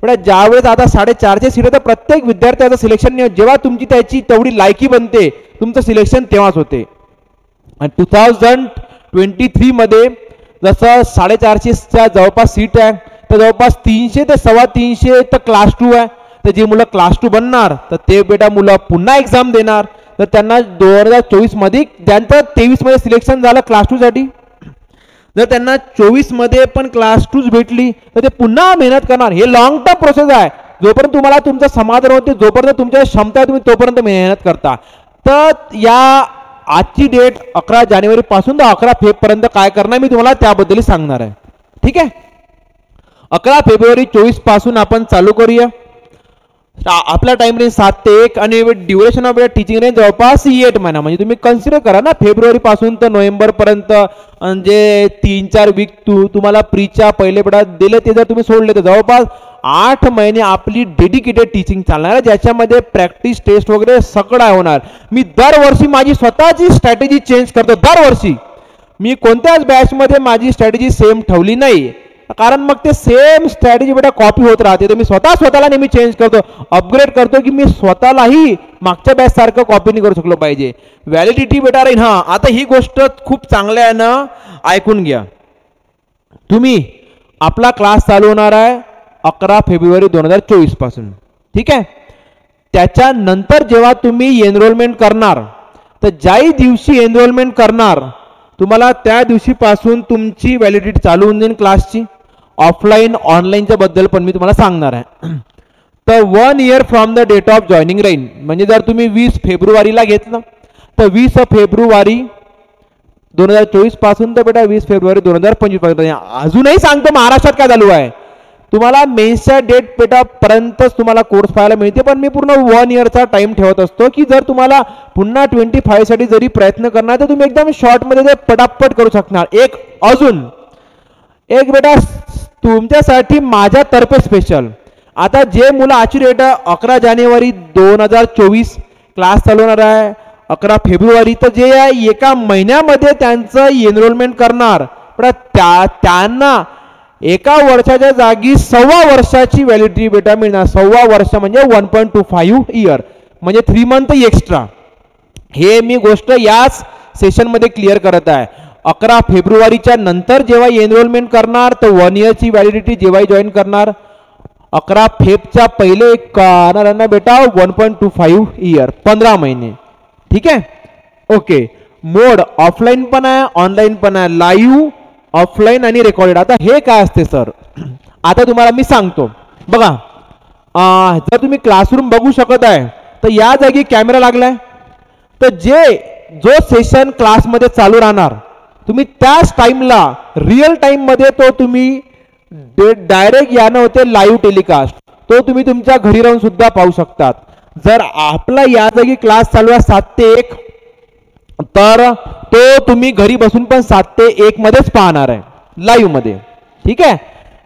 पण ज्यावेळेस आता 4.5ची सीट होतं, प्रत्येक विद्यार्थ्याचं सिलेक्शन नाही. जेव्हा तुमची त्याची तेवढी लायकी बनते तुमचं सिलेक्शन तेव्हाच होते. आणि 2023 मध्ये जसं 4.5च्या जवळपास सीट आहे, तर जवळपास 300 ते 350 तर क्लास 2 आहे. तर जे मुलं क्लास 2 बनणार तर ते बेटा मुलं पुन्हा एक्झाम देणार. तर त्यांना 2024 मध्ये ज्यांचं 23 मध्ये सिलेक्शन झालं क्लास 2 साठी, जर त्यांना 24 मध्ये पण क्लास 2 भेटली तर ते पुन्हा मेहनत करणार. हे लॉंग टर्म प्रोसेस आहे. जोपर्यंत तुम्हाला तुमचं समाधान होते, जोपर्यंत तुमच्या क्षमता आहे, तुम्ही तोपर्यंत मेहनत करता. तर या आजची डेट 11 जानेवारी पासून तर 11 फेब्रुवारी पर्यंत काय करणार मी तुम्हाला त्याबद्दल सांगणार आहे. ठीक आहे. 11 फेब्रुवारी 24 पासून आपण चालू करूया. आपला टाइम रेंज 7 ते 1 आणि ड्युरेशन ऑफ टीचिंग रेंज जवळपास 8 महिना. म्हणजे तुम्ही कन्सिडर करा ना फेब्रुवारी पासून तर नोव्हेंबर पर्यंत म्हणजे 3-4 वीक तुम्हाला प्रीच्या पहिले बेटात दिले, ते जर तुम्ही सोडले तर जवळपास 8 महिने आपली डेडिकेटेड टीचिंग चालणार आहे, ज्याच्यामध्ये प्रॅक्टिस टेस्ट वगैरे सगळं होणार. मी दरवर्षी माझी स्वतःची स्ट्रॅटेजी चेंज करतो. दरवर्षी मी कोणत्याच बॅचमध्ये माझी स्ट्रॅटेजी सेम ठेवली नाही, कारण मग ते सेम स्ट्रॅटेजी बेटा कॉपी होत राहते. तर मी स्वतःला नेहमी चेंज करतो, अपग्रेड करतो, की मी स्वतःलाही मागच्या बॅच सारखं कॉपी नाही करू शकलो पाहिजे. व्हॅलिडिटी बेटा राहील. हां, आता ही गोष्ट खूप चांगल्यानं ऐकून घ्या तुम्ही. आपला क्लास चालू होणार आहे 11 फेब्रुवारी 2024 पासून, ठीक आहे. त्याच्यानंतर जेव्हा तुम्ही एनरोलमेंट करणार, तर ज्याही दिवशी एनरोलमेंट करणार तुम्हाला त्या दिवशीपासून तुमची व्हॅलिडिटी चालू होऊन जाईल क्लासची. ऑफलाईन ऑनलाईनच्या बद्दल पण मी तुम्हाला सांगणार आहे. तर 1 year from the date of joining राहील. म्हणजे जर तुम्ही 20 फेब्रुवारीला घेतलं तर 20 फेब्रुवारी 2024 पासून तर बेटा 20 फेब्रुवारी 2025 पर्यंत. अजूनही सांगतो महाराष्ट्रात काय चालू आहे. तुम्हाला मेन्सच्या डेट पर्यंतच तुम्हाला कोर्स पाहायला मिळते, पण मी पूर्ण 1 इयरचा टाइम ठेवत असतो, की जर तुम्हाला पुन्हा 25 साठी जरी प्रयत्न करणार तर तुम्ही एकदम शॉर्टमध्ये ते पटापट करू शकणार. अजून एक बेटा तुमच्यासाठी माझ्यातर्फे स्पेशल. आता जे मुलं आजची डेट 11 जानेवारी 2024 क्लास चालवणार आहे 11 फेब्रुवारी, तर जे एका महिन्यामध्ये त्यांचं एनरोलमेंट करणार, पण त्यांना एका वर्षाच्या जागी 1.25 वर्षाची व्हॅलिडिटी बेटा मिळणार. 1.25 वर्ष म्हणजे 1.25 इयर, म्हणजे 3 मंथ एक्स्ट्रा. हे मी गोष्ट याच सेशनमध्ये क्लिअर करत आहे. 11 फेब्रुवारीच्या नंतर जेव्हा एनरोलमेंट करणार तर 1 इयरची व्हॅलिडिटी, जेव्हाही जॉईन करणार 11 फेब्रुवारीच्या पहिले करणाऱ्यांना बेटा 1.25 इयर, 15 महिने, ठीक आहे. ओके. मोड ऑफलाईन पण आहे, ऑनलाईन पण आहे, लाईव्ह, ऑफलाईन आणि रेकॉर्डेड. आता हे काय असते सर, आता तुम्हाला मी सांगतो बघा. जर तुम्ही क्लासरूम बघू शकत आहे तर या जागी कॅमेरा लागलाय, तर जो सेशन क्लासमध्ये चालू राहणार तुम्ही त्याच टाइमला रिअल टाइम मध्ये तो तुम्ही डायरेक्ट यानं होते लाईव्ह टेलिकास्ट, तो तुम्ही तुमच्या घरी राहून सुद्धा पाहू शकतात. जर आपला या जागी क्लास चालू आहे 7 ते 1, तर तो तुम्ही घरी बसून पण 7 ते 1 मध्येच पाहणार आहे लाईव्ह मध्ये, ठीक आहे.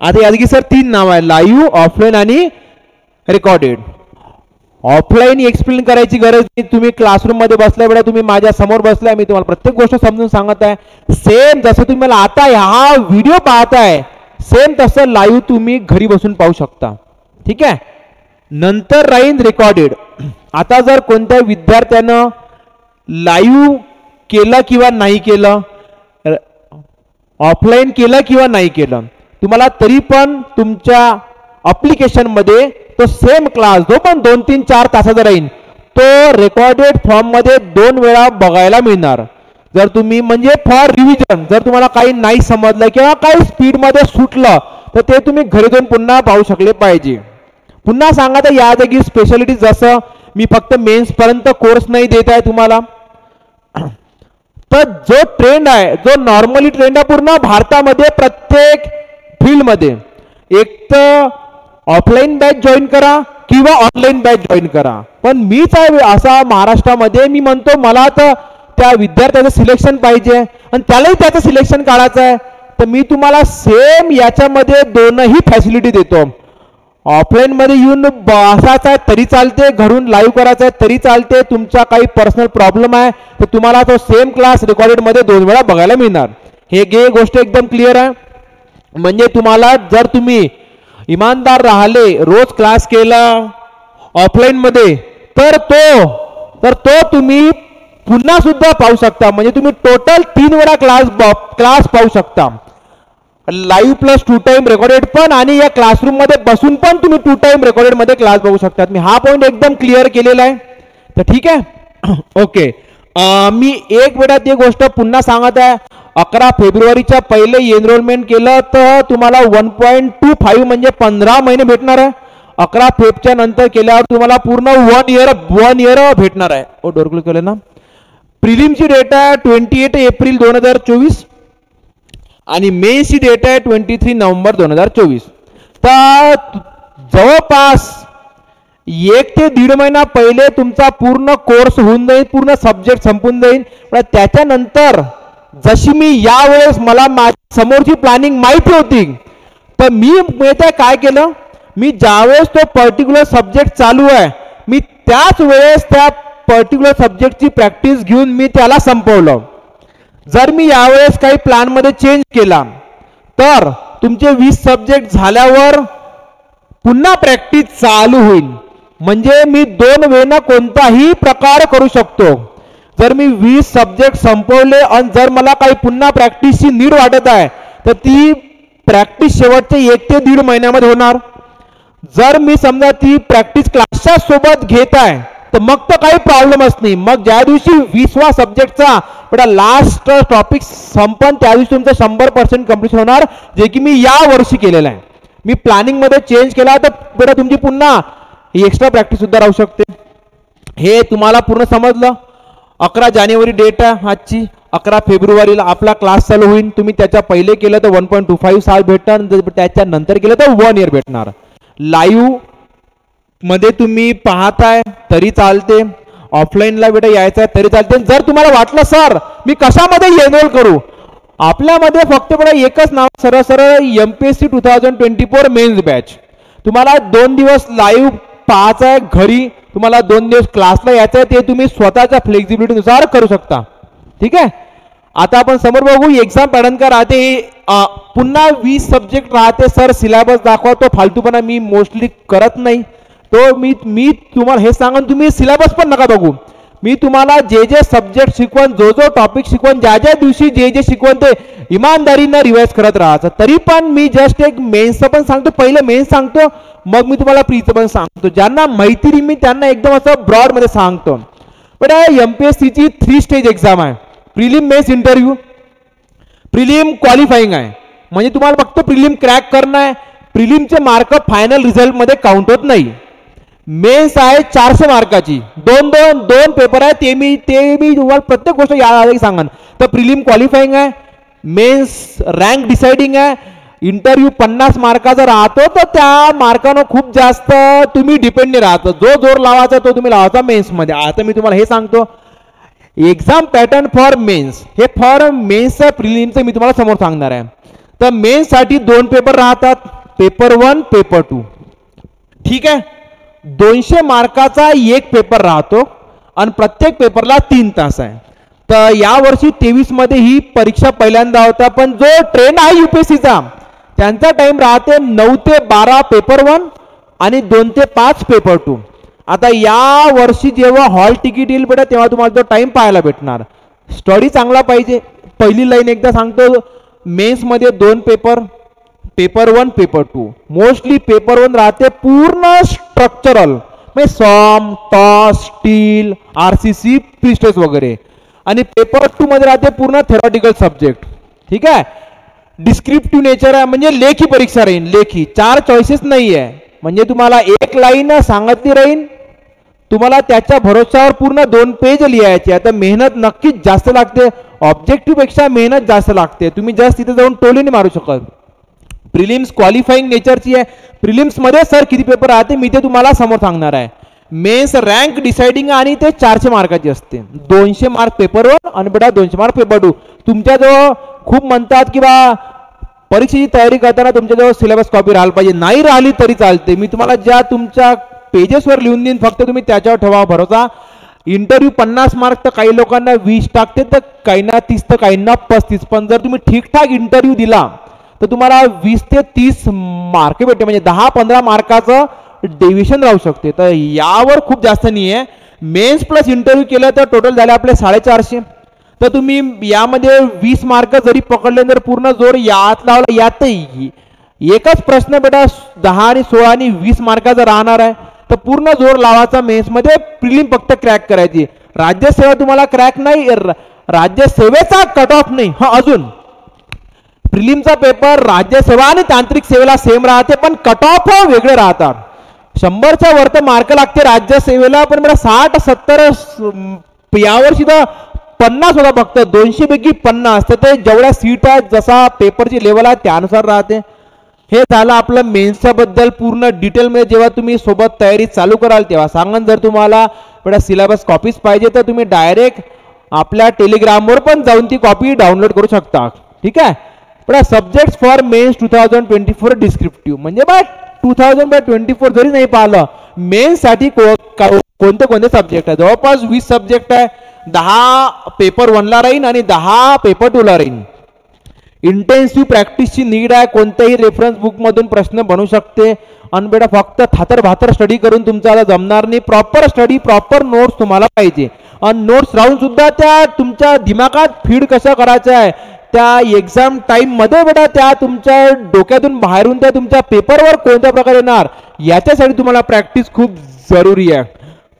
आता यादगी सर 3 नाव आहे, लाईव्ह, ऑफलाईन आणि रेकॉर्डेड. ऑफलाईन एक्सप्लेन करायची गरज नाही, तुम्ही क्लासरूम मध्ये बसलाय बेटा, तुम्ही माझ्या समोर बसलाय, मी तुम्हाला प्रत्येक गोष्ट समजून सांगत आहे. सेम जसं तुम्ही मला आता हा व्हिडिओ पाहताय सेम तसं लाईव्ह तुम्ही घरी बसून पाहू शकता, ठीक आहे. नंतर राहील रेकॉर्डेड. आता जर कोणत्या विद्यार्थ्यानं लाईव्ह केलं किंवा नाही केलं, ऑफलाईन केलं किंवा नाही केलं, तुम्हाला तरी पण तुमच्या ॲप्लिकेशन मध्ये तो सेम क्लास जो पण 2, 3, 4 तासाचा राहील तो रेकॉर्डेड फॉर्म मध्ये 2 वेळा बघायला मिळणार. जर तुम्ही म्हणजे फॉर रिव्हिजन, जर तुम्हाला काही नाही समजलं किंवा काही स्पीड मध्ये सुटलं तर ते तुम्ही घरी जाऊन पुन्हा पाहू शकले पाहिजे. पुन्हा सांगा तर या जागी स्पेशालिटी, जसं मी फक्त मेन्स पर्यंत कोर्स नाही देत आहे तुम्हाला, तर जो ट्रेंड आहे, जो नॉर्मली ट्रेंड आहे पूर्ण भारतामध्ये प्रत्येक फील्डमध्ये, एक तर ऑफलाईन बॅच जॉईन करा किंवा ऑनलाईन बॅच जॉईन करा. पण मीच आहे असा महाराष्ट्रामध्ये, मी म्हणतो मला तर त्या विद्यार्थ्याचं सिलेक्शन पाहिजे आणि त्यालाही त्याचं सिलेक्शन काढायचं आहे, तर मी तुम्हाला सेम याच्यामध्ये दोनही फॅसिलिटी देतो. ऑफलाईन मध्ये येऊन बसायचं आहे तरी चालते, घरून लाईव्ह करायचं आहे तरी चालते. तुमचा काही पर्सनल प्रॉब्लेम आहे तर तुम्हाला तो सेम क्लास रेकॉर्डेड मध्ये 2 वेळा बघायला मिळणार. हे गोष्ट एकदम क्लिअर आहे. म्हणजे तुम्हाला जर तुम्ही इमानदार राहिले, रोज क्लास केला ऑफलाईन मध्ये, तर तो तुम्ही पुन्हा सुद्धा पाहू शकता. म्हणजे तुम्ही टोटल 3 वेळा क्लास पाहू शकता, लाईव्ह प्लस 2 टाइम रेकॉर्डेड पण, आणि या क्लासरूम मध्ये बसून पण तुम्ही 2 टाइम रेकॉर्डेड मध्ये क्लास बघू शकता. मी हा पॉईंट एकदम क्लिअर केलेला आहे, तर ठीक आहे. ओके. मी एक वेळा ती गोष्ट पुन्हा सांगत आहे. 11 फेब्रुवारीच्या पहिले एनरोलमेंट केलं तर तुम्हाला 1.25 म्हणजे 15 महिने भेटणार आहे. 11 फेब्रुवारीच्या नंतर केल्यावर तुम्हाला पूर्ण 1 इयर भेटणार आहे. डोरक्लिक केलं ना. प्रिलिमची डेट आहे 28 एप्रिल 2024 आणि मेन्सची डेट आहे 23 नोव्हेंबर 2024. तर जवळपास 1 ते 1.5 महिना पहिले तुमचा पूर्ण कोर्स होऊन जाईल, पूर्ण सब्जेक्ट संपून जाईल. पण त्याच्यानंतर जशी मी यावेळेस मला समोरची प्लॅनिंग माहिती होती, तर मी माहिती काय केलं, मी ज्यावेळेस तो पर्टिक्युलर सब्जेक्ट चालू आहे मी त्याच वेळेस त्या पर्टिक्युलर सब्जेक्टची प्रॅक्टिस घेऊन मी त्याला संपवलं. जर मी यावेळेस काही प्लॅनमध्ये चेंज केला तर तुमचे 20 सब्जेक्ट झाल्यावर पुन्हा प्रॅक्टिस चालू होईल. म्हणजे मी 2 वेळेनं कोणताही प्रकार करू शकतो. जर मी 20 सब्जेक्ट संपवले आणि जर मला काही पुन्हा प्रॅक्टिसची नीड वाटत आहे तर ती प्रॅक्टिस शेवटचे 1 ते 1.5 महिन्यामध्ये होणार. जर मी समजा ती प्रॅक्टिस क्लासच्या सोबत घेत आहे तर मग तर काही प्रॉब्लेमच नाही. मग ज्या दिवशी 20वा सब्जेक्टचा बेटा लास्ट टॉपिक संपन त्या दिवशी तुमचं 100% कम्प्लीशन होणार, जे की मी या वर्षी केलेलं आहे. मी प्लॅनिंग मध्ये चेंज केला तर बेटा तुमची पुन्हा एक्स्ट्रा प्रॅक्टिस सुद्धा राहू शकते. हे तुम्हाला पूर्ण समजलं. 11 जानेवारी डेट आहे आजची. 11 फेब्रुवारीला आपला क्लास चालू होईल. तुम्ही त्याच्या पहिले केलं तर 1.25 साल भेटणार, त्याच्या नंतर केलं तर 1 इयर भेटणार. लाईव्ह मध्ये तुम्ही पाहताय तरी चालते, ऑफलाईनला बेटा यायचं आहे तरी चालते. जर तुम्हाला वाटलं सर मी कशामध्ये एनरोल करू, आपल्यामध्ये फक्त बेटा एकच नाव, सरळ सरळ MPSC 2024 मेन्स बॅच. तुम्हाला 2 दिवस लाईव्ह पाहायचं आहे घरी, तुम्हाला 2 दिवस क्लासला यायचं आहे, ते तुम्ही स्वतःच्या फ्लेक्झिबिलिटीनुसार करू शकता. ठीक आहे. आता आपण समोर बघू एक्झाम पॅटर्न का राहते. पुन्हा 20 सब्जेक्ट राहते. सर सिलेबस दाखवा, तो फालतूपणा मी मोस्टली करत नाही. तो मी तुम्हाला हे सांगा, तुम्ही सिलेबस पण नका बघू. मी तुम्हाला जे जे सब्जेक्ट शिकवण, जो जो टॉपिक शिकवण, ज्या ज्या दिवशी जे जे शिकवण ते इमानदारीनं रिवाइज करत राहायचं. तरी पण मी जस्ट एक मेन्सचं पण सांगतो, पहिलं मेन्स सांगतो, मग मी तुम्हाला प्रीचं पण सांगतो. ज्यांना माहिती नाही मी त्यांना एकदम असं ब्रॉड मध्ये सांगतो. पण MPSC ची 3 स्टेज एक्झाम आहे. Prelim, mains, interview. Prelim qualifying आहे, म्हणजे तुम्हाला फक्त प्रिलिम क्रॅक करणं आहे. प्रिलिमचे मार्क फायनल रिझल्ट मध्ये काउंट होत नाही. मेन्स आहे 400 मार्काची, दोन पेपर आहे. ते मी तुम्हाला प्रत्येक गोष्ट याद सांगा. तर प्रिलिम क्वालिफाईंग आहे, मेन्स रँक डिसाइडिंग आहे, इंटरव्ह्यू 50 मार्काचा राहतो. तर त्या मार्कानं खूप जास्त तुम्ही डिपेंड नाही राहतो. जो जोर लावायचा तो तुम्ही लावायचा मेन्समध्ये. आता मी तुम्हाला हे सांगतो एक्झाम पॅटर्न फॉर मेन्स. हे फॉर मेन्सचं प्रिलिमचं मी तुम्हाला समोर सांगणार आहे. तर मेन्ससाठी 2 पेपर राहतात, पेपर 1, पेपर 2. ठीक आहे. 200 मार्काचा एक पेपर राहतो आणि प्रत्येक पेपरला 3 तास आहे. तर यावर्षी 23 मध्ये ही परीक्षा पहिल्यांदा होता. पण जो ट्रेंड आहे UPSCचा त्यांचा टाइम राहते 9 ते 12 पेपर 1 आणि 2 ते 5 पेपर 2. आता या वर्षी जेव्हा हॉल तिकीट येईल बेटा तेव्हा तुम्हाला तो टाइम पाहायला भेटणार. स्टडी चांगला पाहिजे. पहिली लाईन एकदा सांगतो, मेन्स मध्ये 2 paper, paper 1, paper 2. Mostly paper 1 राहते पूर्ण स्ट्रक्चरल, म्हणजे सॉम, टॉस, स्टील, RCC, प्रिस्टेस वगैरे. आणि पेपर 2 मध्ये राहते पूर्ण थेरॉटिकल सब्जेक्ट. ठीक आहे. डिस्क्रिप्टिव्ह नेचर आहे, म्हणजे लेखी परीक्षा राहील. लेखी 4 चॉईसेस नाही आहे, म्हणजे तुम्हाला एक लाईन सांगितली राहील, तुम्हाला त्याच्या भरोश्यावर पूर्ण 2 पेज लिहायचे. आता मेहनत नक्कीच जास्त लागते, ऑब्जेक्टिव्ह पेक्षा मेहनत जास्त लागते. तुम्ही जस्ट तिथे जाऊन टोलीने मारू शकत. प्रिलिम्स क्वालिफाईंग नेचरची आहे. प्रिलिम्स मध्ये सर किती पेपर राहते मी ते तुम्हाला समोर सांगणार आहे. मेन्स रँक डिसाइडिंग आणि ते 400 मार्काची असते. 200 मार्क पेपर 1 आणि बेटा 200 मार्क पेपर 2. तुमच्याजवळ खूप म्हणतात की बा परीक्षेची तयारी करताना तुमच्याजवळ सिलेबस कॉपी राहायला पाहिजे. नाही राहिली तरी चालते, मी तुम्हाला ज्या तुमच्या पेजेसवर लिहून देईन, फक्त तुम्ही त्याच्यावर ठेवा भरोसा. इंटरव्ह्यू 50 मार्क तर काही लोकांना 20 टाकते, तर काहींना 30 तर काहींना 35. पण जर तुम्ही ठीकठाक इंटरव्ह्यू दिला तर तुम्हाला 20 ते 30 मार्क भेटते, म्हणजे 10-15 मार्काचं डेव्हिएशन राहू शकते. तर यावर खूप जास्त नाही आहे. मेन्स प्लस इंटरव्ह्यू केलं तर टोटल झाले आपले 450. तर तुम्ही यामध्ये 20 मार्क जरी पकडले तर पूर्ण जोर यात लावला, यातही एकच प्रश्न बेटा 10 आणि 16 आणि 20 मार्काचा राहणार आहे. तर पूर्ण जोर लावायचा मेन्समध्ये. प्रिलिम फक्त क्रॅक करायची. राज्यसेवा तुम्हाला क्रॅक नाही, राज्यसेवेचा कट ऑफ नाही. हा अजून प्रिलिमचा पेपर राज्यसेवा आणि तांत्रिक सेवेला सेम राहते, पण कट ऑफ वेगळे राहतात. 100च्या वर तर मार्क लागते राज्यसेवेला, पण मला 60-70 यावर्षी तर 50 होता फक्त. 200 पैकी 50. तर ते जेवढ्या सीट आहेत जसा पेपरची लेवल आहे त्यानुसार राहते. हे झालं आपलं मेन्सच्या बद्दल पूर्ण डिटेलमध्ये. जेव्हा तुम्ही सोबत तयारी चालू कराल तेव्हा सांगा. जर तुम्हाला बेटा सिलेबस कॉपीज पाहिजे तर तुम्ही डायरेक्ट आपल्या टेलिग्रामवर पण जाऊन ती कॉपी डाउनलोड करू शकता. ठीक आहे बेटा. सब्जेक्ट्स फॉर मेन्स 2024 डिस्क्रिप्टिव्ह म्हणजे बा 2024 जरी नाही पाहिलं मेन्ससाठी कोणते कोणते सब्जेक्ट आहे. जवळपास 20 सब्जेक्ट आहे. 10 पेपर 1ला राहीन आणि 10 पेपर 2ला राहीन. इंटेन्सिव्ह प्रॅक्टिसची नीड आहे. कोणत्याही रेफरन्स बुकमधून प्रश्न बनू शकते. आणि बेटा फक्त थातर भातर स्टडी करून तुमचा जमणार नाही. प्रॉपर स्टडी प्रॉपर नोट्स तुम्हाला पाहिजे. आणि नोट्स राहून सुद्धा त्या तुमच्या दिमागात फीड कसं करायचं आहे त्या एक्झाम टाइम मध्ये बेटा त्या तुमच्या डोक्यातून बाहेरून त्या तुमच्या पेपरवर कोणत्या प्रकारे येणार याच्यासाठी तुम्हाला प्रॅक्टिस खूप जरुरी आहे.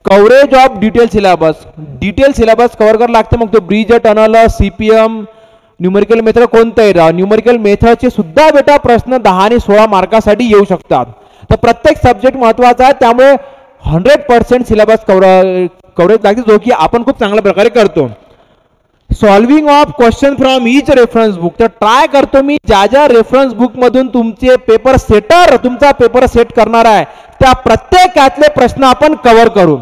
Coverage of detail syllabus. Detail syllabus cover करायला लागते. मग तो bridge tunnel CPM numerical method कोणताही राहा. न्यूमेरिकल मेथडचे सुद्धा बेटा प्रश्न 10 आणि 16 मार्कासाठी येऊ शकतात. तर प्रत्येक सब्जेक्ट महत्वाचा आहे. त्यामुळे 100% सिलेबस कव्हरेज लागते जो की आपण खूप चांगल्या प्रकारे करतो. Solving of question from each reference book. तर ट्राय करतो मी ज्या ज्या रेफरन्स बुक मधून तुमचे पेपर सेटर तुमचा पेपर सेट करणार आहे त्या प्रत्येकातले प्रश्न आपण कव्हर करू.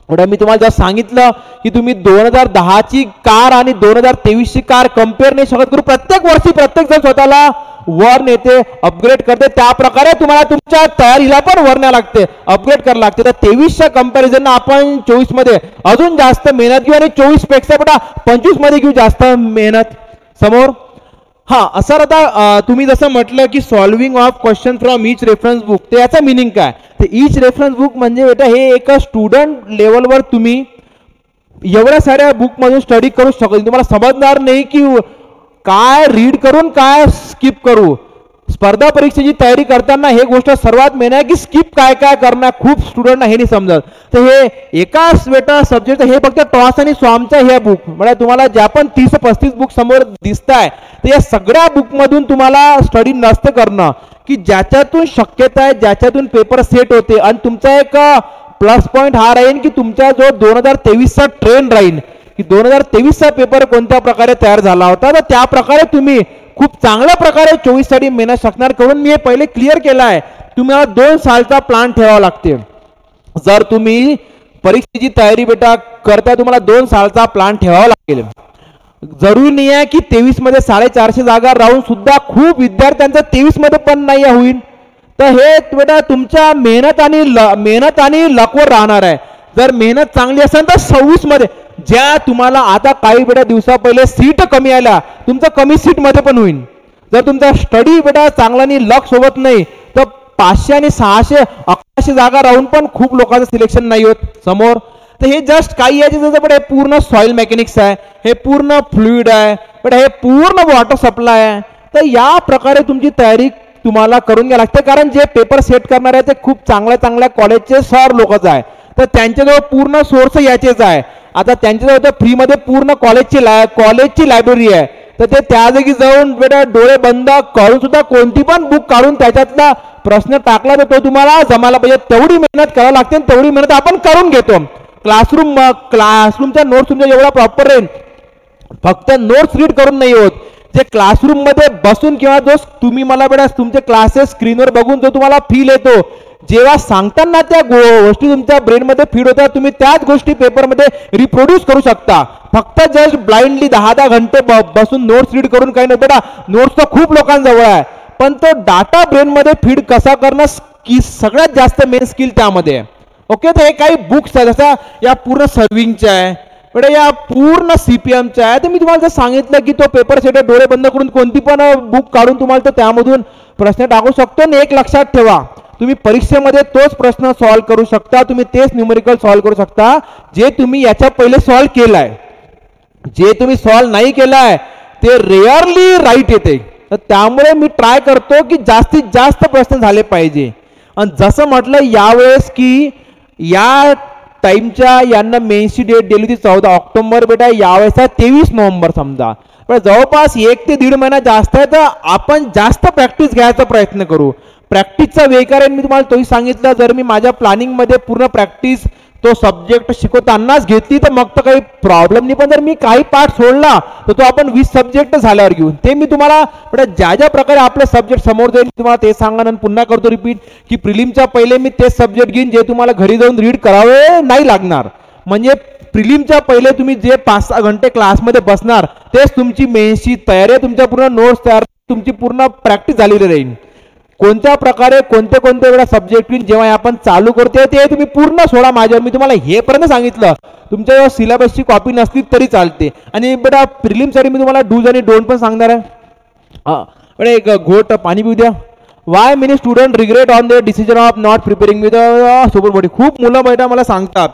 एवढं मी तुम्हाला जर सांगितलं की तुम्ही 2010ची कार आणि 2023ची कार कम्पेअर नाही शकत करू. प्रत्येक वर्षी प्रत्येक जण स्वतःला वर नेते अपग्रेड करते. त्या प्रकारे तुम्हाला तुमच्या तयारीला पण वर न्यावं लागते अपग्रेड करावं लागते. तर 23च्या कंपॅरिझन आपण 24 मध्ये अजून जास्त मेहनत घेऊ आणि 24 पेक्षा बेटा 25 मध्ये घेऊ जास्त मेहनत समोर. हा असं आता तुम्ही जसं म्हटलं की solving of question from each reference book. तर याचा मिनिंग काय. तर ईच रेफरन्स बुक म्हणजे बेटा हे एका स्टुडंट लेवलवर तुम्ही एवढ्या साऱ्या बुक मधून स्टडी करू शकता. तुम्हाला समजणार नाही की काय रीड करून काय स्किप करू. स्पर्धा परीक्षेची तयारी करताना हे गोष्ट सर्वात मेन आहे की स्किप काय काय करणार. खूप स्टुडंटना हे नाही समजत. तर हे एकाच बेटा सब्जेक्ट हे फक्त टॉस आणि स्वामच्या ह्या बुक म्हणजे तुम्हाला ज्या पण 30-35 बुक समोर दिसत आहे तर या सगळ्या बुक मधून तुम्हाला स्टडी नसतं करणं की ज्याच्यातून शक्यता आहे ज्याच्यातून पेपर सेट होते. आणि तुमचा एक प्लस पॉईंट हा राहील की तुमचा जो 2023चा ट्रेंड राहील की 2023चा पेपर कोणत्या प्रकारे तयार झाला होता. तर त्या प्रकारे तुम्ही खूप चांगल्या प्रकारे 24 साठी मेहनत शकणार. करून मी हे पहिले क्लिअर केलं आहे. तुम्हाला 2 सालचा प्लॅन ठेवावा लागते. जर तुम्ही परीक्षेची तयारी बेटा करता तुम्हाला 2 सालचा प्लॅन ठेवावा लागेल. जरूरी नाही आहे की 23 मध्ये 450 जागा राहून सुद्धा खूप विद्यार्थ्यांचा 23 मध्ये पण नाही होईल. तर हे बेटा तुमच्या मेहनत आणि लकवर राहणार आहे. जर मेहनत चांगली असेल तर 26 मध्ये ज्या तुम्हाला आता काही बेटा दिवसा पहिले सीट कमी आल्या तुमचं कमी सीट मध्ये पण होईल. जर तुमचा स्टडी बेटा चांगला आणि लक सोबत नाही तर 500 आणि 600 1100 जागा राहून पण खूप लोकांचं सिलेक्शन नाही होत समोर. तर हे जस्ट काही आहे जसं बेटा हे पूर्ण सॉइल मेकॅनिक्स आहे. हे पूर्ण फ्लुइड आहे बेटा. हे पूर्ण वॉटर सप्लाय आहे. तर या प्रकारे तुमची तयारी तुम्हाला करून घ्यावी लागते. कारण जे पेपर सेट करणार आहे ते खूप चांगल्या कॉलेजचे सर लोकच आहे. तर त्यांच्याजवळ पूर्ण सोर्स याचेच आहे. आता त्यांच्याजवळ फ्रीमध्ये पूर्ण कॉलेजची लायब्ररी आहे. तर ते त्या जागी जाऊन बेटा डोळे बंद करून सुद्धा कोणती पण बुक काढून त्याच्यातला प्रश्न टाकला तर तो तुम्हाला जमायला पाहिजे. तेवढी मेहनत करावी लागते. तेवढी मेहनत आपण करून घेतो. क्लासरूमच्या नोट्स तुमच्या एवढा प्रॉपर राहील. फक्त नोट्स रीड करून नाही होत. जे क्लासरूम मध्ये बसून किंवा जो तुम्ही मला बेटा तुमचे क्लासेस स्क्रीनवर बघून जो तुम्हाला फील येतो जेव्हा सांगताना त्या गोष्टी तुमच्या ब्रेन मध्ये फीड होतात तुम्ही त्याच गोष्टी पेपरमध्ये रिप्रोड्यूस करू शकता. फक्त जस्ट ब्लाइंडली 10 घंटे बसून नोट्स रीड करून काही नाही बेटा. नोट्स तर खूप लोकांजवळ आहे पण तो डाटा ब्रेन मध्ये फीड कसा करणं की सगळ्यात जास्त मेन स्किल त्यामध्ये आहे. ओके. तर हे काही बुक्स आहेत जसं या पूर्ण सर्विंगच्या आहे बेटा या पूर्ण CPMच्या आहे. तर मी तुम्हाला जर सांगितलं की तो पेपर सेट डोळे बंद करून कोणती पण बुक काढून तुम्हाला तर त्यामधून प्रश्न टाकू शकतो. आणि एक लक्षात ठेवा तुम्ही परीक्षेमध्ये तोच प्रश्न सॉल्व्ह करू शकता. तुम्ही तेच न्यूमेरिकल सॉल्व्ह करू शकता जे तुम्ही याच्या पहिले सॉल्व्ह केलाय. जे तुम्ही सॉल्व्ह नाही केलाय ते रेअरली राईट येते. तर त्यामुळे मी ट्राय करतो की जास्तीत जास्त प्रश्न झाले पाहिजे. आणि जसं म्हटलं यावेळेस की या टाइमच्या यांना मेन्सची डेट दिली होती 14 ऑक्टोबर बेटा. यावेळेस 23 नोव्हेंबर समजा. पण जवळपास 1 ते 1.5 महिना जास्त आहे. तर आपण जास्त प्रॅक्टिस घ्यायचा प्रयत्न करू. प्रॅक्टिसचा वे कारण मी तुम्हाला तोही सांगितलं. जर मी माझ्या प्लॅनिंगमध्ये पूर्ण प्रॅक्टिस तो सब्जेक्ट शिकवतानाच घेतली तर मग तर काही प्रॉब्लेम नाही, पण जर मी काही पार्ट सोडला तर तो आपण 20 सब्जेक्ट झाल्यावर घेऊ. ते मी तुम्हाला ज्या ज्या प्रकारे आपले सब्जेक्ट समोर जाईल तुम्हाला ते सांगा आणि पुन्हा करतो रिपीट की प्रिलिमच्या पहिले मी तेच सब्जेक्ट घेईन जे तुम्हाला घरी जाऊन रीड करावे नाही लागणार. म्हणजे प्रिलिमच्या पहिले तुम्ही जे 5-6 घंटे क्लासमध्ये बसणार तेच तुमची मेन्सची तयारी, तुमच्या पूर्ण नोट्स तयार, तुमची पूर्ण प्रॅक्टिस झालेली राहील. कोणत्या प्रकारे कोणते कोणते वेळा सब्जेक्ट जेव्हा आपण चालू करते ते तुम्ही पूर्ण सोडा माझ्यावर. मी तुम्हाला हे पर्यंत सांगितलं तुमच्या सिलेबसची कॉपी नसली तरी चालते. आणि बेटा प्रिलिमसाठी मी तुम्हाला डूज आणि डोंट पण सांगणार आहे. एक घोट पाणी पिऊ द्या. Y many student regret on the decision of not preparing with super body. खूप मुलं बेटा मला सांगतात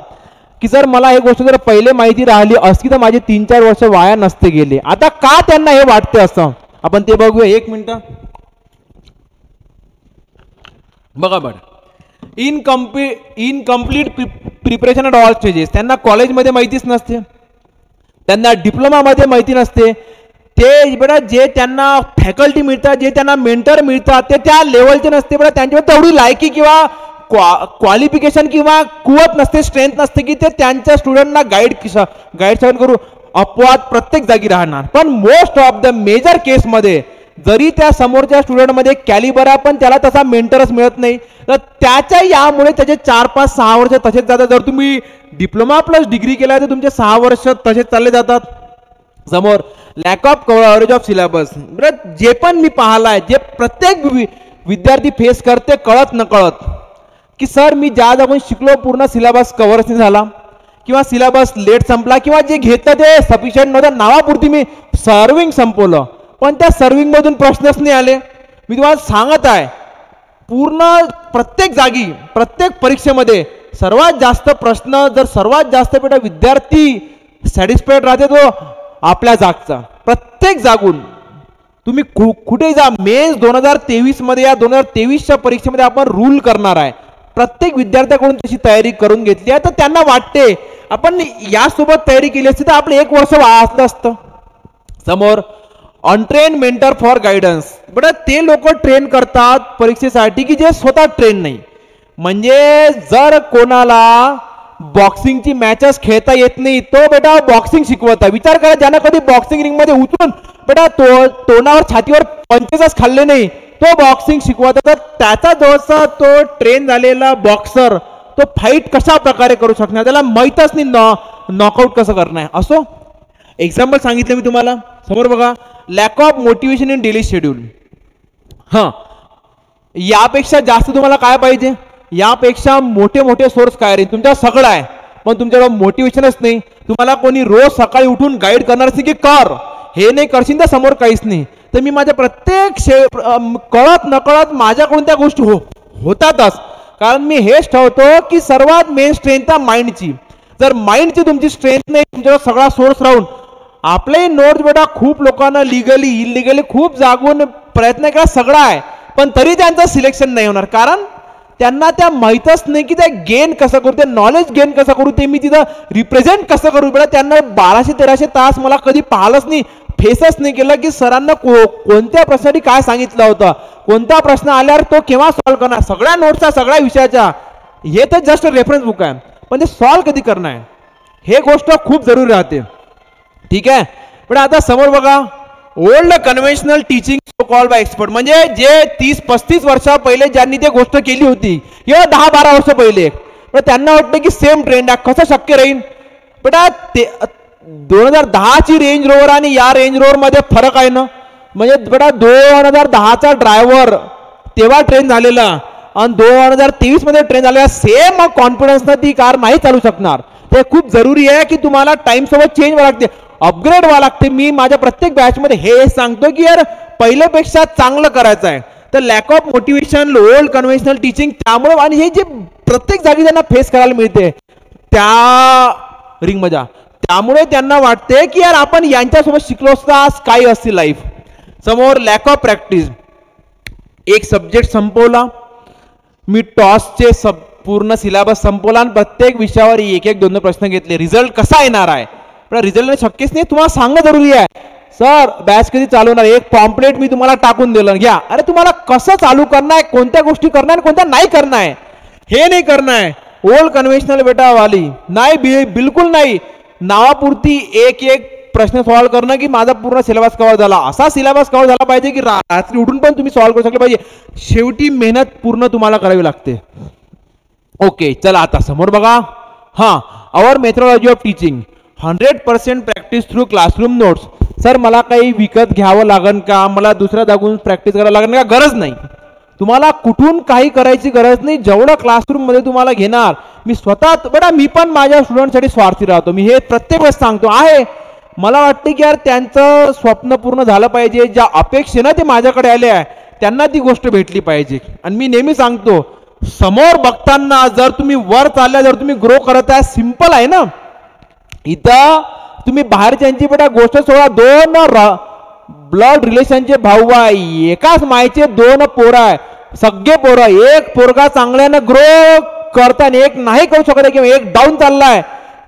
की सर मला हे गोष्ट जर पहिले माहिती राहिली असती तर माझे 3-4 वर्ष वाया नसते गेले. आता का त्यांना हे वाटते असं आपण ते बघूया. 1 मिनिट बघा बरं. Incomplete preparation at all stages. त्यांना कॉलेजमध्ये माहितीच नसते, त्यांना डिप्लोमामध्ये माहिती नसते. ते बेटा जे त्यांना फॅकल्टी मिळतात, जे त्यांना मेंटर मिळतात ते त्या लेवलचे नसते बेटा. त्यांच्यावर तेवढी लायकी किंवा क्वालिफिकेशन किंवा कुवत नसते, स्ट्रेंथ नसते की ते त्यांच्या स्टुडंटना गाईड करू. अपवाद प्रत्येक जागी राहणार, पण मोस्ट ऑफ द मेजर केसमध्ये जरी त्या समोरच्या स्टुडंटमध्ये कॅलिबर आहे पण त्याला तसा मेंटरच मिळत नाही, तर त्याच्या यामुळे त्याचे 4-5-6 वर्ष तसेच जातात. जर तुम्ही डिप्लोमा प्लस डिग्री केला तर तुमचे 6 वर्ष तसेच चालले जातात. समोर lack of coverage of syllabus. जे पण मी पाहिलाय, जे प्रत्येक विद्यार्थी फेस करते कळत न कळत की सर मी ज्या जागून शिकलो पूर्ण सिलेबस कव्हरच नाही झाला किंवा सिलेबस लेट संपला किंवा जे घेतलं ते सफिशियंट नव्हतं, नावापुरती मी सर्विंग संपवलं पण त्या सर्विंग मधून प्रश्नच नाही आले. मी तुम्हाला सांगत आहे पूर्ण प्रत्येक जागी प्रत्येक परीक्षेमध्ये सर्वात जास्त प्रश्न जर सर्वात जास्त बेटा विद्यार्थी सॅटिस्फाईड राहते तो आपल्या जागचा. प्रत्येक जागून तुम्ही कुठे जा. मेन्स 2023 मध्ये या 2023च्या परीक्षेमध्ये आपण रूल करणार आहे. प्रत्येक विद्यार्थ्याकडून तशी तयारी करून घेतली आहे तर त्यांना वाटते आपण यासोबत तयारी केली असती तर आपलं 1 वर्ष वाचलं असतं. समोर अनट्रेन मेंटर फॉर गायडन्स. बरं ते लोक ट्रेन करतात परीक्षेसाठी की जे स्वतः ट्रेन नाही. म्हणजे जर कोणाला बॉक्सिंगची मॅचेस खेळता येत नाही तो बेटा बॉक्सिंग शिकवता. विचार करा ज्यानं कधी बॉक्सिंग रिंग मध्ये उतरून बेटा तोंडावर छातीवर पंचेस खाल्ले नाही तो बॉक्सिंग शिकवता. तर त्याचा जवळचा तो ट्रेन झालेला बॉक्सर तो फाईट कशा प्रकारे करू शकणार त्याला माहीतच नाही नॉकआउट कसं करणार. असो एक्झाम्पल सांगितलं मी तुम्हाला. समोर बघा lack of motivation in daily schedule. हां यापेक्षा जास्त तुम्हाला काय पाहिजे, यापेक्षा मोठे मोठे सोर्स काय राहील. तुमच्या सगळं आहे पण तुमच्याकडे मोटिवेशनच नाही. तुम्हाला कोणी रोज सकाळी उठून गाईड करणार असेल की कर हे नाही करशील तर समोर काहीच नाही. तर मी माझ्या प्रत्येक कळत नकळत माझ्याकडून त्या गोष्टी होतातच. कारण मी हेच ठेवतो की सर्वात मेन स्ट्रेंथ आहे माइंडची. जर माइंडची तुमची स्ट्रेंथ नाही तुमच्याकडे सगळा सोर्स राहून आपले नोट्स बेटा खूप लोकांना लिगली इलिगली खूप जागून प्रयत्न करा सगळा आहे पण तरी त्यांचं सिलेक्शन नाही होणार. कारण त्यांना त्या माहीतच नाही की ते गेन कसं करू, ते नॉलेज गेन कसं करू, ते मी तिथं रिप्रेझेंट कसं करू. बेटा त्यांना 1200-1300 तास मला कधी पाहिलंच नाही, फेसच नाही केलं की सरांना कोणत्या प्रश्नासाठी काय सांगितलं होतं, कोणता प्रश्न आल्यावर तो केव्हा सॉल्व्ह करणार. सगळ्या नोट्सचा सगळ्या विषयाचा हे तर जस्ट रेफरन्स बुक आहे पण ते सॉल्व्ह कधी करणार हे गोष्ट खूप जरुरी राहते. ठीक आहे. पण आता समोर बघा old conventional teaching so called by expert. म्हणजे जे 30-35 वर्षा पहिले ज्यांनी ते गोष्ट केली होती किंवा 10-12 वर्ष पहिले पण त्यांना वाटतं की सेम ट्रेंड आहे कसं शक्य राहील. बेटा ते 2010ची रेंज रोवर आणि या रेंज रोवर मध्ये फरक आहे ना. म्हणजे बेटा 2010चा ड्रायव्हर तेव्हा ट्रेन झालेला आणि 2023 मध्ये ट्रेन झालेला सेम कॉन्फिडन्सनं ती कार नाही चालू शकणार. ते खूप जरुरी आहे की तुम्हाला टाइम सोबत चेंज व्हावं लागते, अपग्रेड व्हावं लागते. मी माझ्या प्रत्येक बॅचमध्ये हे सांगतो की यार पहिल्यापेक्षा चांगलं करायचं आहे. तर lack of motivation old conventional teaching त्यामुळे आणि हे जे प्रत्येक जागी त्यांना फेस करायला मिळते त्या रिंगमध्ये त्यामुळे त्यांना वाटते की यार आपण यांच्यासोबत शिकलो असतो आज काय असते लाईफ. समोर लॅक ऑफ प्रॅक्टिस. एक सब्जेक्ट संपवला मी टॉसचे पूर्ण सिलेबस संपवला आणि प्रत्येक विषयावर 1-2 प्रश्न घेतले. रिझल्ट कसा येणार आहे पण रिझल्ट शक्यच नाही. तुम्हाला सांगणं जरुरी आहे. सर बॅच कधी चालू होणार, एक पॉम्पलेट मी तुम्हाला टाकून दिलं घ्या. अरे तुम्हाला कसं चालू करणार आहे, कोणत्या गोष्टी करणार कोणत्या नाही करणार हे नाही करणार. ओल्ड कन्व्हेन्शनल बेटा वाली नाही, बिलकुल नाही. नावापुरती एक एक प्रश्न सॉल्व्ह करणं की माझा पूर्ण सिलेबस कव्हर झाला, असा सिलेबस कव्हर झाला पाहिजे की रात्री उठून पण तुम्ही सॉल्व्ह करू शकले पाहिजे. शेवटी मेहनत पूर्ण तुम्हाला करावी लागते. ओके, चला आता समोर बघा. हां, our methodology of teaching 100% practice through classroom notes. Sir मला काही विकत घ्यावं लागेल का, मला दुसऱ्या जागून प्रॅक्टिस करावं लागेल का? गरज नाही. तुम्हाला कुठून काही करायची गरज नाही. जेवढं क्लासरूम मध्ये तुम्हाला घेणार, मी स्वतः बेटा मी पण माझ्या स्टुडंटसाठी स्वार्थी राहतो. मी हे प्रत्येक वेळेस सांगतो आहे. मला वाटतं की यार त्यांचं स्वप्न पूर्ण झालं पाहिजे, ज्या अपेक्षेनं ते माझ्याकडे आले आहे त्यांना ती गोष्ट भेटली पाहिजे. आणि मी नेहमी सांगतो, समोर बघताना जर तुम्ही वर चालल्या, जर तुम्ही ग्रो करत आहे, सिंपल आहे ना. इथं तुम्ही बाहेरच्यांची बेटा गोष्ट सोडा, दोन ब्लड रिलेशनचे भाऊ आहे, एकाच मायचे दोन पोरं आहे, सगळे पोरं. एक पोरगा चांगल्यानं ग्रो करताना एक नाही करू शकत किंवा एक डाऊन चाललाय.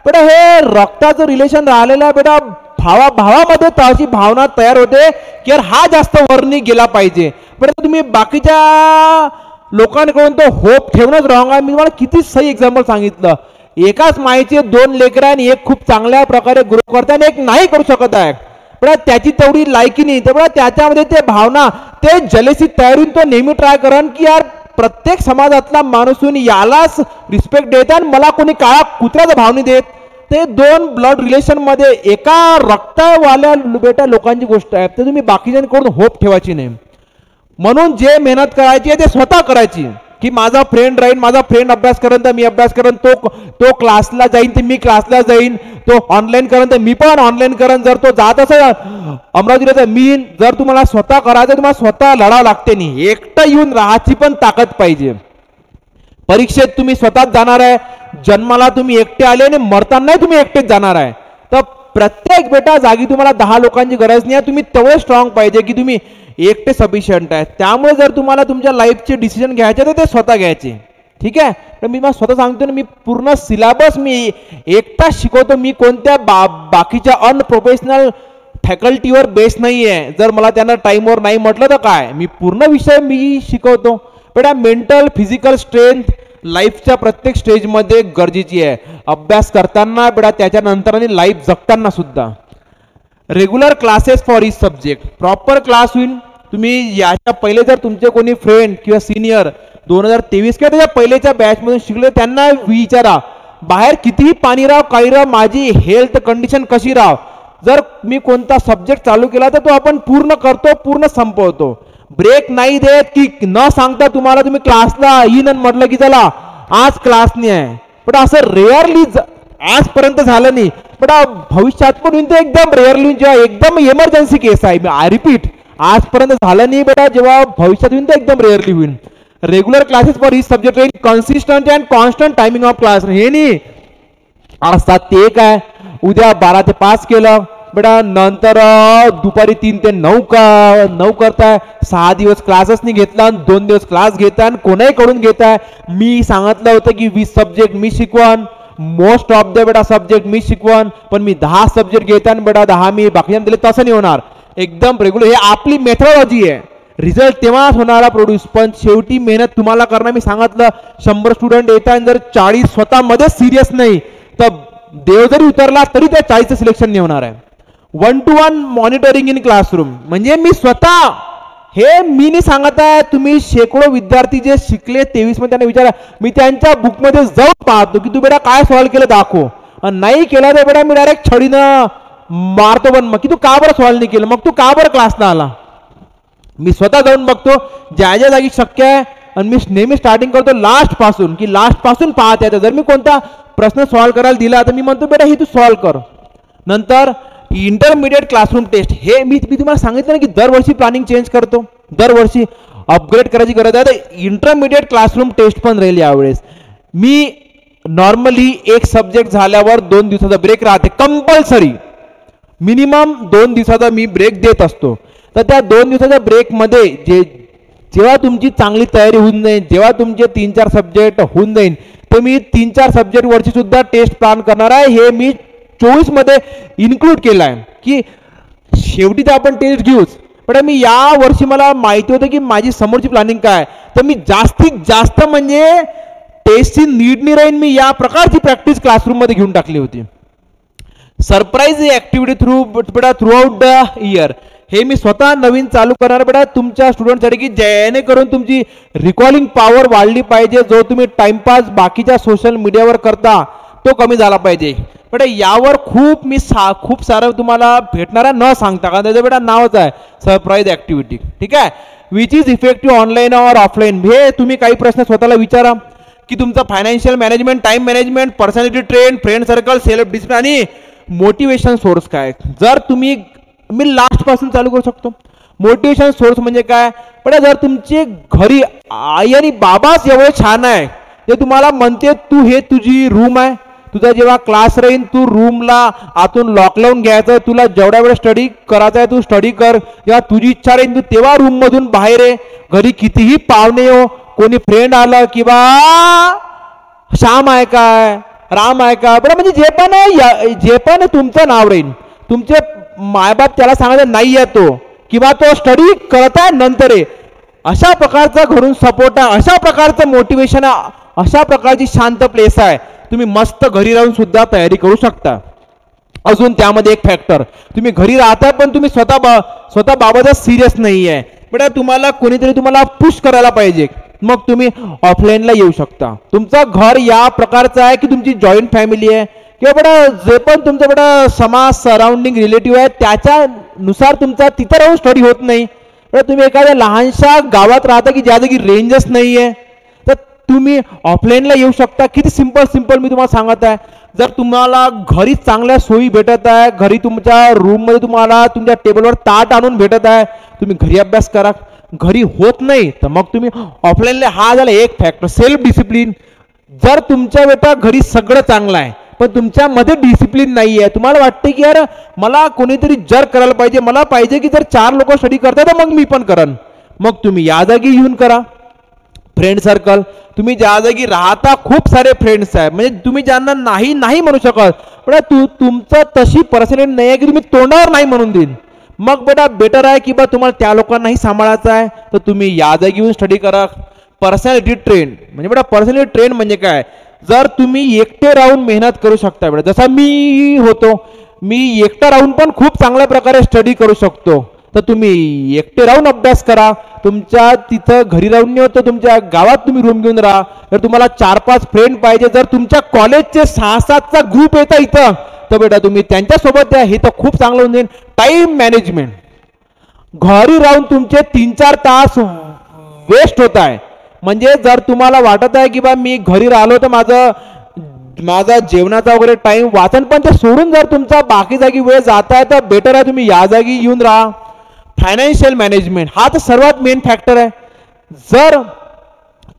बेटा हे रक्ताचं रिलेशन राहिलेलं आहे बेटा. भावामध्ये अशी भावना तयार होते की यार हा जास्त वरनी गेला पाहिजे. बेटा तुम्ही बाकीच्या लोकांकडून तो होप ठेवणंच रॉंग आहे. मी तुम्हाला किती सही एक्झाम्पल सांगितलं. एकाच मायेचे दोन लेकरं आणि एक खूप चांगल्या प्रकारे ग्रो करते आणि एक नाही करू शकत आहे. पण त्याची तेवढी लायकी नाही, त्यामुळे त्याच्यामध्ये ते भावना, ते जलेसी तयार होऊन तो नेहमी ट्राय करण की यार प्रत्येक समाजातला माणूस यालाच रिस्पेक्ट देत आणि मला कोणी काळा कुत्र्याचा भाव नाही देत. ते दोन ब्लड रिलेशन मध्ये एका रक्तवाल्या बेटा लोकांची गोष्ट आहे. तर तुम्ही बाकीच्यांकडून होप ठेवायची नाही. म्हणून जे मेहनत करायची आहे ते स्वतः करायची. की माझा फ्रेंड राहील, माझा फ्रेंड अभ्यास करेन तर मी अभ्यास करेन, तो क्लासला जाईन तर मी क्लासला जाईन, तो ऑनलाईन करेन तर मी पण ऑनलाईन करेन. जर तो जात असेल अमरावतीला तर मी. जर तुम्हाला स्वतः करायचं तुम्हाला स्वतः लढावं लागते. नाही एकटं येऊन राहायची पण ताकद पाहिजे. परीक्षेत तुम्ही स्वतःच जाणार आहे, जन्माला तुम्ही एकटे आले आणि मरतानाही तुम्ही एकटेच जाणार आहे. तर प्रत्येक बेटा जागी तुम्हाला 10 लोकांची गरज नाही आहे. तुम्ही तेवढे स्ट्रॉंग पाहिजे की तुम्ही एकटे सफिशियंट आहे. त्यामुळे जर तुम्हाला तुमच्या लाईफचे डिसिजन घ्यायचे तर ते स्वतः घ्यायचे. ठीक आहे. तर मी मला स्वतः सांगतो ना, मी पूर्ण सिलेबस मी एकटा शिकवतो. मी कोणत्या बाकीच्या अनप्रोफेशनल फॅकल्टीवर बेस नाही आहे. जर मला त्यांना टाईमवर नाही म्हटलं तर काय, मी पूर्ण विषय मी शिकवतो. बेटा मेंटल फिजिकल स्ट्रेंथ लाईफच्या प्रत्येक स्टेजमध्ये गरजेची आहे. अभ्यास करताना बेटा, त्याच्यानंतर आणि लाईफ जगताना सुद्धा. Regular classes for each subject, proper class होईल. तुम्ही याच्या पहिले जर तुमचे कोणी फ्रेंड किंवा सिनियर 2023 किंवा त्याच्या पहिलेच्या बॅचमधून शिकले, त्यांना विचारा बाहेर कितीही पाणी राव काही राव, माझी हेल्थ कंडिशन कशी राव, जर मी कोणता सब्जेक्ट चालू केला तर तो आपण पूर्ण करतो, पूर्ण संपवतो. ब्रेक नाही देत की न सांगता तुम्हाला तुम्ही क्लासला येईन म्हटलं की चला आज क्लास नाही आहे. पण असं रेअरली आजपर्यंत झालं नाही. पण भविष्यात पण होईल ते एकदम रेअरली, जेव्हा एकदम इमर्जन्सी केस आहे. मी आय रिपीट, आजपर्यंत झालं नाही बेटा, जेव्हा भविष्यात होईल ते एकदम रेअरली होईल. Regular classes for each subject राहील. Consistent and constant timing of class. हे नाही आज 7 ते 1 आहे, उद्या 12 ते 5 केलं बेटा, नंतर दुपारी 3 ते 9 करताय. 6 दिवस क्लासच नाही घेतला, 2 दिवस क्लास घेताय, कोणाही कडून घेताय. मी सांगितलं होतं की 20 सब्जेक्ट मी शिकवण, मोस्ट ऑफ द बेटा सब्जेक्ट मी शिकवण, पण मी 10 सब्जेक्ट घेताना बेटा 10 मी बाकीच्या दिले. तसं नाही होणार. एकदम रेग्युलर, हे आपली मेथोडॉलॉजी आहे. रिझल्ट तेव्हाच होणारा प्रोड्यूस, पण शेवटी मेहनत तुम्हाला करणं. मी सांगितलं 100 स्टुडंट येतात, जर 40 स्वतःमध्ये सिरियस नाही तर देव जरी उतरला तरी त्या 40चं सिलेक्शन नाही होणार आहे. 1-to-1 मॉनिटरिंग इन क्लासरूम म्हणजे मी स्वतः, हे मी नाही सांगत आहे. तुम्ही शेकडो विद्यार्थी जे शिकले 23 मध्ये त्यांना विचारा, मी त्यांच्या बुकमध्ये जाऊन पाहतो की तू बेटा काय सॉल्व्ह केलं दाखव, नाही केलं तर बेटा मी डायरेक्ट छडीनं मारतो. पण मग की तू का बरं सॉल्व्ह नाही केलं, मग तू का बरं क्लासला आला. मी स्वतः जाऊन बघतो ज्या ज्या जागी शक्य आहे. आणि मी नेहमी स्टार्टिंग करतो लास्ट पासून, की लास्ट पासून पाहत येतं. जर मी कोणता प्रश्न सॉल्व्ह करायला दिला तर मी म्हणतो बेटा हे तू सॉल्व्ह कर. नंतर इंटरमिडिएट क्लासरूम टेस्ट, हे मी तुम्हाला सांगितलं ना की दरवर्षी प्लॅनिंग चेंज करतो, दरवर्षी अपग्रेड करायची गरज आहे. तर इंटरमिडिएट क्लासरूम टेस्ट पण राहील यावेळेस. मी नॉर्मली एक सब्जेक्ट झाल्यावर 2 दिवसाचा ब्रेक राहते कंपल्सरी. मिनिमम 2 दिवसाचा मी ब्रेक देत असतो. तर त्या 2 दिवसाच्या ब्रेकमध्ये जेव्हा तुमची चांगली तयारी होऊन जाईल, जेव्हा तुमचे 3-4 सब्जेक्ट होऊन जाईल, तर मी 3-4 सब्जेक्ट वरची सुद्धा टेस्ट प्लॅन करणार आहे. हे मी 24 मध्ये इन्क्लूड केलं आहे की शेवटी तर आपण टेस्ट घेऊच, पण मी या वर्षी मला माहिती होतं की माझी समोरची प्लॅनिंग काय. तर मी जास्तीत जास्त म्हणजे टेस्टची नीड नाही राहील, मी या प्रकारची प्रॅक्टिस क्लासरूममध्ये घेऊन टाकली होती. Surprise activity through out the year, हे मी स्वतः नवीन चालू करणार बेटा तुमच्या स्टुडंटसाठी, की जेणेकरून तुमची रिकॉलिंग पॉवर वाढली पाहिजे. जो तुम्ही टाइमपास बाकीच्या सोशल मीडियावर करता तो कमी झाला पाहिजे. बेटा यावर खूप सारं तुम्हाला भेटणारा न सांगता, कारण त्याचं बेटा नावच आहे सरप्राईज ॲक्टिव्हिटी. ठीक आहे. Which is effective online or offline, हे तुम्ही काही प्रश्न स्वतःला विचारा की तुमचा financial management, time management, personality train, friend circle, self discipline आणि मोटिवेशन सोर्स काय. जर तुम्ही, मी लास्ट पासून चालू करू शकतो. मोटिवेशन सोर्स म्हणजे काय, पण जर तुमचे घरी आई आणि बाबाच एवढे छान आहे ते तुम्हाला म्हणते तू हे तुझी रूम आहे, तुझा जेव्हा क्लास राहील तू रूमला आतून लॉक लावून घ्यायचं, तुला जेवढ्या वेळ स्टडी करायचा आहे तू स्टडी कर, जेव्हा तुझी इच्छा राहील तू तेव्हा रूम मधून बाहेर आहे. घरी कितीही पाहुणे हो, कोणी फ्रेंड आलं किंवा श्याम आहे काय, राम आहे का, बरं म्हणजे जे पण तुमचं नाव राहील, तुमचे मायबाप त्याला सांगायचं नाही आहे तो, किंवा तो स्टडी करत आहे नंतर आहे, अशा प्रकारचा घरून सपोर्ट आहे, अशा प्रकारचं मोटिवेशन आहे, अशा प्रकारची शांत प्लेस आहे. तुम्ही मस्त घरी राहून सुद्धा तयारी करू शकता. अजून त्यामध्ये एक फॅक्टर, तुम्ही घरी राहता पण तुम्ही स्वतः बाबाचा सिरियस नाही आहे बेटा, तुम्हाला कोणीतरी तुम्हाला पुश करायला पाहिजे, मग तुम्ही ऑफलाईनला येऊ शकता. तुमचं घर या प्रकारचं आहे की तुमची जॉईंट फॅमिली आहे किंवा बेटा जे पण तुमचं बेटा समाज सराउंडिंग रिलेटिव्ह आहे त्याच्यानुसार तुमचा तिथं राहून स्टडी होत नाही. बेटा तुम्ही एखाद्या लहानशा गावात राहता की ज्या जागी रेंजच नाही आहे, तर तुम्ही ऑफलाईनला येऊ शकता. किती सिंपल मी तुम्हाला सांगत आहे. जर तुम्हाला घरी चांगल्या सोयी भेटत आहे, घरी तुमच्या रूममध्ये तुम्हाला तुमच्या टेबलवर ताट आणून भेटत आहे, तुम्ही घरी अभ्यास करा. घरी होत नाही तर मग तुम्ही ऑफलाईनला, हा झाला एक फॅक्टर. सेल्फ डिसिप्लिन, जर तुमच्या बेटा घरी सगळं चांगलं आहे पण तुमच्यामध्ये डिसिप्लिन नाही आहे, तुम्हाला वाटते की यार मला कोणीतरी जर करायला पाहिजे, मला पाहिजे की जर 4 लोक स्टडी करतात तर मग मी पण करन, मग तुम्ही या जागी येऊन करा. फ्रेंड सर्कल, तुम्ही ज्या जागी राहता खूप सारे फ्रेंड्स आहे, म्हणजे तुम्ही ज्यांना नाही म्हणू शकत, पण तुमचं तशी पर्सनॅलिटी नाही आहे की तुम्ही तोंडावर नाही म्हणून देईन, मग बेटा बेटर आहे की बा तुम्हाला त्या लोकांनाही सांभाळायचं आहे तर तुम्ही या जागी येऊन स्टडी करा. पर्सनॅलिटी ट्रेन म्हणजे बेटा, पर्सनॅलिटी ट्रेन म्हणजे काय, जर तुम्ही एकटे राहून मेहनत करू शकता बेटा, जसा मी होतो, मी एकटा राहून पण खूप चांगल्या प्रकारे स्टडी करू शकतो, तर तुम्ही एकटे राहून अभ्यास करा. तुमच्या तिथं घरी राहून नाही होतं, तुमच्या गावात तुम्ही रूम घेऊन राहा. जर तुम्हाला 4-5 फ्रेंड पाहिजे, जर तुमच्या कॉलेजचे 6-7चा ग्रुप येतं इथं, तर बेटा तुम्ही त्यांच्यासोबत द्या, हे तर खूप चांगलं होऊन जाईल. टाइम मॅनेजमेंट, घरी राहून तुमचे 3-4 तास वेस्ट होत आहे, म्हणजे जर तुम्हाला वाटत आहे की बा मी घरी राहिलो तर माझा जेवणाचा वगैरे टाइम वाचन, पण ते सोडून जर तुमचा बाकी जागी वेळ जात आहे तर बेटर आहे तुम्ही या जागी येऊन राहा. फायनान्शियल मॅनेजमेंट हा तर सर्वात मेन फॅक्टर आहे. जर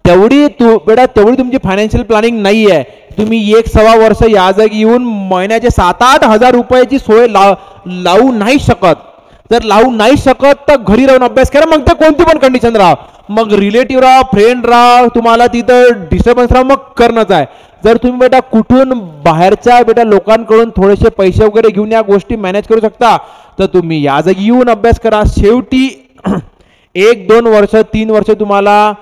तेवढी तुमची फायनान्शियल प्लॅनिंग नाही आहे, तुम्ही 1-1.25 वर्ष या जागी येऊन महिन्याचे 7-8 हजार रुपयाची सोय लावू नाही शकत. जर लावू नाही शकत तर घरी राहून अभ्यास करा, मग ते कोणती पण कंडिशन राहा, मग रिलेटिव्ह राहा, फ्रेंड राहा, तुम्हाला तिथं डिस्टर्बन्स राहा, मग करणंच आहे. जर तुम्ही बेटा कुठून बाहेरच्या बेटा लोकांकडून थोडेसे पैसे वगैरे घेऊन या गोष्टी मॅनेज करू शकता तर तुम्ही या जागी येऊन अभ्यास करा. शेवटी 1-2 वर्ष 3 वर्ष तुम्हाला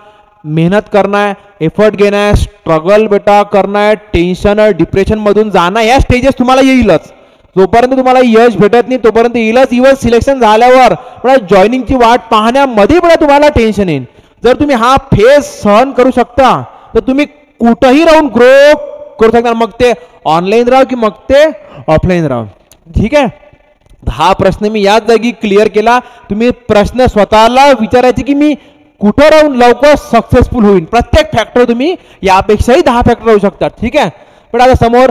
मेहनत करणं आहे, एफर्ट घेणं आहे, स्ट्रगल बेटा करणं आहे, टेन्शन डिप्रेशन मधून जाणं, या स्टेजेस तुम्हाला येईलच. जोपर्यंत तुम्हाला यश भेटत नाही तोपर्यंत येईलच. इव्हन सिलेक्शन झाल्यावर जॉईनिंगची वाट पाहण्यामध्ये पण तुम्हाला टेन्शन येईल. जर तुम्ही हा फेज सहन करू शकता तर तुम्ही कुठंही राहून ग्रो करू शकता, मग ते ऑनलाईन राहा की मग ते ऑफलाईन राहा. ठीक आहे. हा प्रश्न मी याच जागी क्लिअर केला. तुम्ही प्रश्न स्वतःला विचारायचे की मी कुठं राहून लवकर सक्सेसफुल होईल. प्रत्येक फॅक्टर तुम्ही यापेक्षाही 10 फॅक्टर राहू शकतात. ठीक आहे. पण आता समोर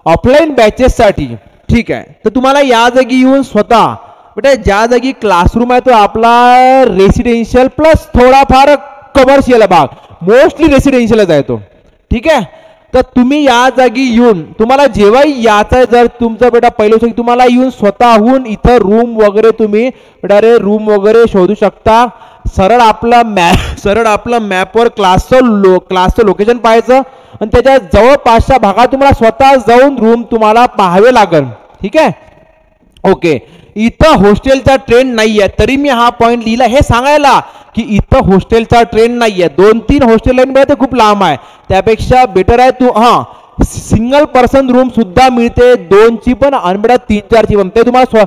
ऑफलाईन बॅचेससाठी ठीक आहे, तर तुम्हाला या जागी येऊन स्वतः बेटा ज्या जागी क्लासरूम आहे तो आपला रेसिडेन्शियल प्लस थोडाफार कमर्शियल भाग, मोस्टली रेसिडेन्शियलच आहे तो. ठीक आहे. तर तुम्ही या जागी येऊन तुम्हाला जेव्हाही यायचं आहे, जर तुमचं बेटा पहिलं तुम्हाला येऊन स्वतःहून इथं रूम वगैरे तुम्ही बेटा रूम वगैरे शोधू शकता. सरळ आपलं मॅपवर क्लासचं लोकेशन पाहायचं आणि त्याच्या जवळपासच्या भागात तुम्हाला स्वतः जाऊन रूम तुम्हाला पाहावे लागेल. ठीक आहे. ओके. इथं हॉस्टेलचा ट्रेंड नाही आहे, तरी मी हा पॉईंट लिहिला हे सांगायला की इथं हॉस्टेलचा ट्रेंड नाही आहे, 2-3 हॉस्टेल लाईन मिळते, खूप लांब आहे, त्यापेक्षा बेटर आहे तू सिंगल पर्सन रूम सुद्धा मिळते, 2ची पण आणि बेटा 3-4ची पण, ते तुम्हाला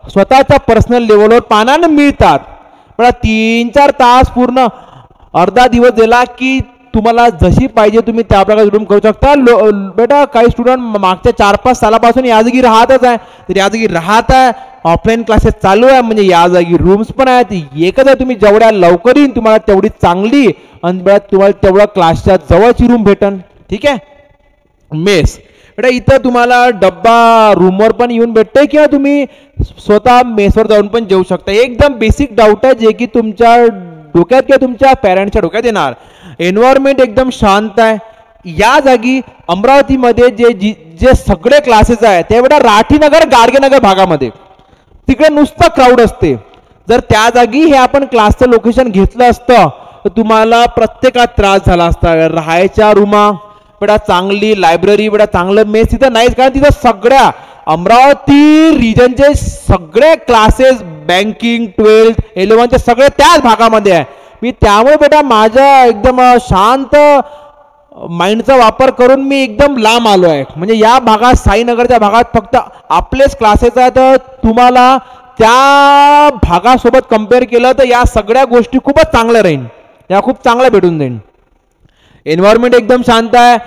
स्वतःच्या पर्सनल लेवलवर पानानं मिळतात. बेटा 3-4 तास पूर्ण अर्धा दिवस दिला की तुम्हाला जशी पाहिजे तुम्ही त्या प्रकारे रूम करू शकता. बेटा काही स्टुडंट मागच्या 4-5 सालापासून या जागी राहतच आहे, तर या जागी राहत आहे, ऑफलाईन क्लासेस चालू आहे, म्हणजे या जागी रूम्स पण आहेत. एकच आहे, तुम्ही जेवढ्या लवकर येईन तुम्हाला तेवढी चांगली आणि बेटा तुम्हाला तेवढा क्लासच्या जवळची रूम भेटन. ठीक आहे. मेस बेटा इथं तुम्हाला डब्बा रूमवर पण येऊन भेटते किंवा तुम्ही स्वतः मेसवर जाऊन पण जेवू शकता. एकदम बेसिक डाऊट आहे जे की तुमच्या डोक्यात किंवा तुमच्या पॅरेंट्सच्या डोक्यात येणार. एन्व्हायरमेंट एकदम शांत आहे. या जागी अमरावतीमध्ये जे सगळे क्लासेस आहेत ते बेटा राठीनगर गाडगेनगर भागामध्ये तिकडे नुसतं क्राऊड असते. जर त्या जागी हे आपण क्लासचं लोकेशन घेतलं असतं तर तुम्हाला प्रत्येकात त्रास झाला असता. राहायच्या रूमा बेटा चांगली लायब्ररी बेटा चांगलं मेस तिथं नाहीच, कारण तिथं सगळ्या अमरावती रिजनचे सगळे क्लासेस बँकिंग 12th 11th सगळे त्याच भागामध्ये आहे. मी त्यामुळे बेटा माझ्या एकदम शांत माइंडचा वापर करून मी एकदम लांब आलो आहे. म्हणजे या भागात साईनगरच्या भागात फक्त आपलेच क्लासेस आहेत, तर तुम्हाला त्या भागासोबत कम्पेअर केलं तर या सगळ्या गोष्टी खूपच चांगल्या राहील, या खूप चांगल्या भेटून जाईल. एन्व्हायरमेंट एकदम शांत आहे,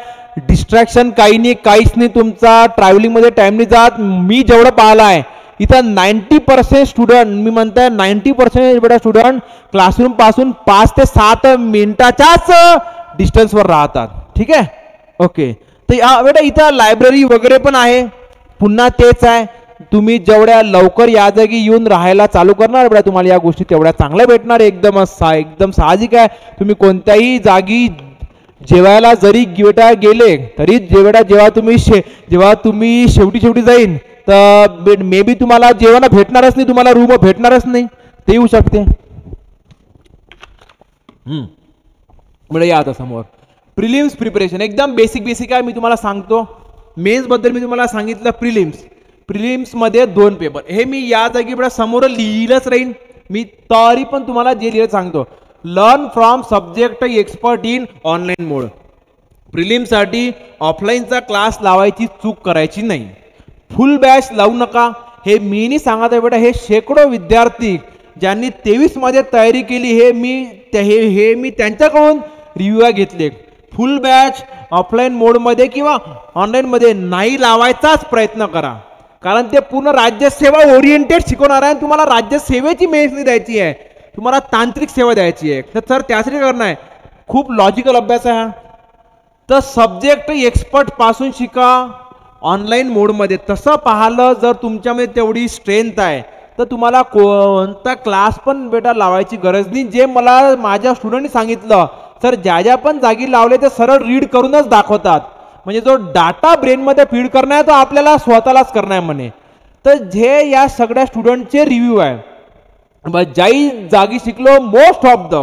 डिस्ट्रॅक्शन काही नाही, काहीच नाही. तुमचा ट्रॅव्हलिंगमध्ये टाइम नाही जात. मी जेवढं पाहिलं आहे इथं 90% स्टुडंट, मी म्हणताय 90% बेटा स्टुडंट क्लासरूम पासून 5 ते 7 मिनिटाच्याच डिस्टन्सवर राहतात. ठीक आहे. ओके. तर बेटा इथं लायब्ररी वगैरे पण आहे. पुन्हा तेच आहे, तुम्ही जेवढ्या लवकर या जागी येऊन राहायला चालू करणार बेटा तुम्हाला या गोष्टी तेवढ्या चांगल्या भेटणार. एकदम साहजिक आहे. तुम्ही कोणत्याही जागी जेवायला जरी बेटा गेले तरी जेव्हा तुम्ही शेवटी जाईन तर मे बी तुम्हाला जेवण भेटणारच नाही, तुम्हाला रूम भेटणारच नाही, ते येऊ शकते. म्हणजे या आता समोर प्रिलिम्स प्रिपरेशन एकदम बेसिक आहे. मी तुम्हाला सांगतो. मेन्स बद्दल मी तुम्हाला सांगितलं. प्रिलिम्स मध्ये 2 पेपर, हे मी या जागी बेटा समोर लिहिलंच राहीन. मी तरी पण तुम्हाला जे लिहिलं सांगतो. Learn from subject expert in online mode. प्रिलिम्ससाठी ऑफलाईनचा क्लास लावायची चूक करायची नाही. फुल बॅच लावू नका. हे मी नाही सांगत आहे बेटा, हे शेकडो विद्यार्थी ज्यांनी 23 मध्ये तयारी केली हे मी त्यांच्याकडून रिव्ह्यू घेतले. फुल बॅच ऑफलाईन मोडमध्ये किंवा ऑनलाईनमध्ये नाही लावायचाच प्रयत्न करा, कारण ते पूर्ण राज्यसेवा ओरिएंटेड शिकवणार आहे. तुम्हाला राज्यसेवेची मेहनत नाही द्यायची आहे, तुम्हाला तांत्रिक सेवा द्यायची आहे. तर सर त्यासाठी करणं आहे. खूप लॉजिकल अभ्यास आहे हा. तर सब्जेक्ट एक्सपर्ट पासून शिका ऑनलाईन मोडमध्ये. तसं पाहिलं जर तुमच्यामध्ये तेवढी स्ट्रेंथ आहे तर तुम्हाला कोणता क्लास पण बेटा लावायची गरज नाही. जे मला माझ्या स्टुडंटनी सांगितलं सर, ज्या पण जागी लावले ते सरळ रीड करूनच दाखवतात. म्हणजे जो डाटा ब्रेनमध्ये फीड करणं आहे तो आपल्याला स्वतःलाच करणं आहे म्हणे. तर जे या सगळ्या स्टुडंटचे रिव्ह्यू आहे. ज्याही जागी शिकलो मोस्ट ऑफ द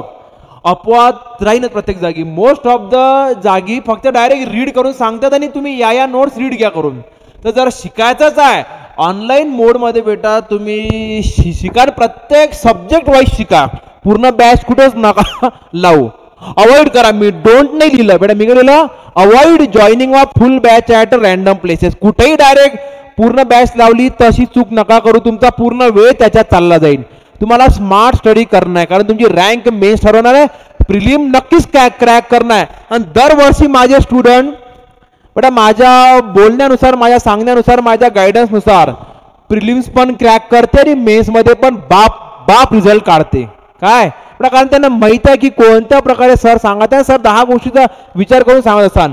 अपवाद राहीनच प्रत्येक जागी. मोस्ट ऑफ द जागी फक्त डायरेक्ट रीड करून सांगतात आणि तुम्ही या नोट्स रीड घ्या करून. तर जर शिकायचंच आहे ऑनलाईन मोडमध्ये बेटा तुम्ही शिका, प्रत्येक सब्जेक्ट वाईज शिका. पूर्ण बॅच कुठेच नका लावू, अवॉइड करा. मी डोंट नाही लिहिलं बेटा, मी काय लिहिलं avoid joining of full batch at random places. कुठेही डायरेक्ट पूर्ण बॅच लावली तशी चूक नका करू. तुमचा पूर्ण वेळ त्याच्यात चालला जाईल. तुम्हाला स्मार्ट स्टडी करणं आहे, कारण तुमची रँक मेन्स ठरवणार आहे. प्रिलिम नक्कीच क्रॅक करणं आहे. आणि दरवर्षी माझे स्टुडंट बेटा माझ्या बोलण्यानुसार, माझ्या सांगण्यानुसार, माझ्या गायडन्सनुसार प्रिलिम्स पण क्रॅक करते आणि मेन्समध्ये पण बाप रिझल्ट काढते. काय कारण त्यांना माहित आहे की कोणत्या प्रकारे सर सांगत आहे. सर 10 गोष्टीचा विचार करून सांगत असतात.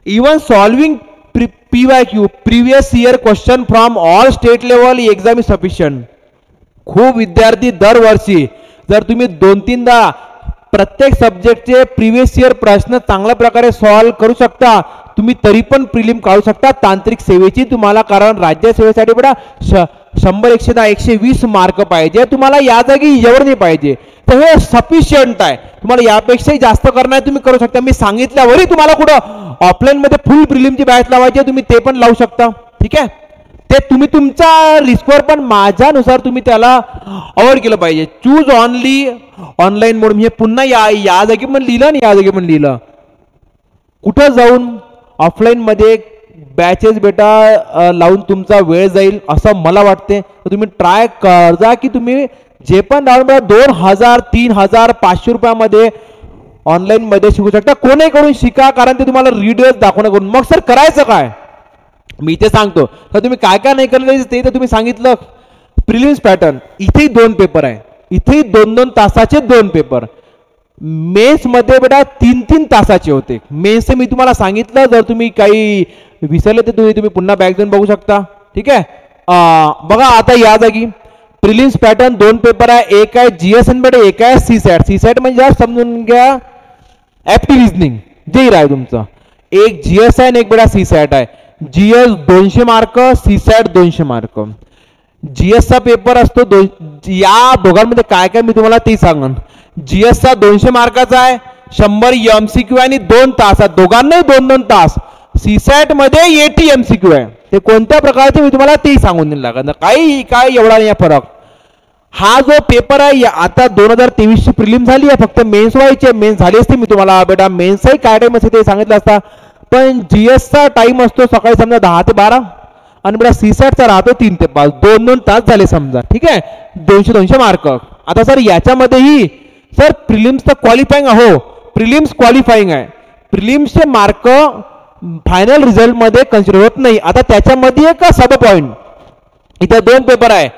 Even solving PYQ previous year question from all state level exam is sufficient. खूप विद्यार्थी दरवर्षी जर तुम्ही 2-3दा प्रत्येक सब्जेक्टचे प्रिव्हियस इयर प्रश्न चांगल्या प्रकारे सॉल्व्ह करू शकता, तुम्ही तरी पण प्रिलिम काढू शकता तांत्रिक सेवेची. तुम्हाला कारण राज्य सेवेसाठी बेटा 100, 110, 120 मार्क पाहिजे. तुम्हाला या जागी एवढं नाही पाहिजे, तर हे सफिशियंट आहे. तुम्हाला यापेक्षाही जास्त करणं तुम्ही करू शकता. मी सांगितल्यावरही तुम्हाला कुठं ऑफलाईन मध्ये फुल प्रिलिमची बॅच लावायची तुम्ही ते पण लावू शकता. ठीक आहे. ते तुम्ही तुमच्या रिस्कवर, पण माझ्यानुसार तुम्ही त्याला अवॉइड केलं पाहिजे. चूज ऑनली ऑनलाईन मोड. म्हणजे पुन्हा या जागी पण लिहिलं आणि या जागी पण लिहिलं. कुठं जाऊन ऑफलाईनमध्ये बॅचेस बेटा लावून तुमचा वेळ जाईल असं मला वाटते. तर तुम्ही ट्राय करजा की तुम्ही जे पण 2000, 3000, 500 रुपयामध्ये ऑनलाईनमध्ये शिकू शकता. कोणी कडून शिका, कारण ते तुम्हाला व्हिडिओज दाखवणं करून. मग सर करायचं काय मी इथे सांगतो. तर तुम्ही काय काय नाही केलं ते तर तुम्ही सांगितलं. प्रिलिम्स पॅटर्न इथेही 2 पेपर आहे, इथेही 2-2 तासाचे 2 पेपर. मेन्समध्ये बेटा 3-3 तासाचे होते. मेन्सचे मी तुम्हाला सांगितलं. जर तुम्ही काही विसरले तर तुम्ही पुन्हा बॅक जाऊन बघू शकता. ठीक आहे. बघा आता या जागी प्रिलिम्स पॅटर्न 2 पेपर आहे. एक आहे जीएस बेटा, एक आहे सीसॅट. सीसॅट म्हणजे समजून घ्या ॲप्टी रिझनिंग जे आहे तुमचं. एक जीएस आहे आणि एक बेटा सीसॅट आहे. GS 200 mark, CSAT 200 mark. जीएसचा पेपर असतो या दोघांमध्ये काय काय मी तुम्हाला ते सांगन. जीएसचा 200 मार्काचा आहे, 100 MCQ आणि 2 तास. दोघांनाही 2-2 तास. सीसॅट मध्ये 80 MCQ आहे. ते कोणत्या प्रकारचे मी तुम्हाला ते सांगून देईल लागत. काय एवढा नाही फरक. हा जो पेपर आहे आता 2023 ची प्रिलिम झाली आहे, फक्त मेन्स व्हायचे. मेन्स झाली असते मी तुम्हाला बेटा मेन्सही काय टाइम असते ते सांगितलं असता. पण जीएसचा टाइम असतो सकाळी समजा 10 ते 12 आणि बेटा सीसॅटचा राहतो 3 ते 5. 2-2 तास झाले समजा. ठीक आहे. 200 मार्क. आता सर याच्यामध्येही सर प्रिलिम्स तर क्वालिफाईंग हो, प्रिलिम्स क्वालिफाईंग आहे. प्रिलिम्सचे मार्क फायनल रिझल्ट मध्ये कन्सिडर होत नाही. आता त्याच्यामध्ये एक सब पॉइंट इथे 2 पेपर आहे,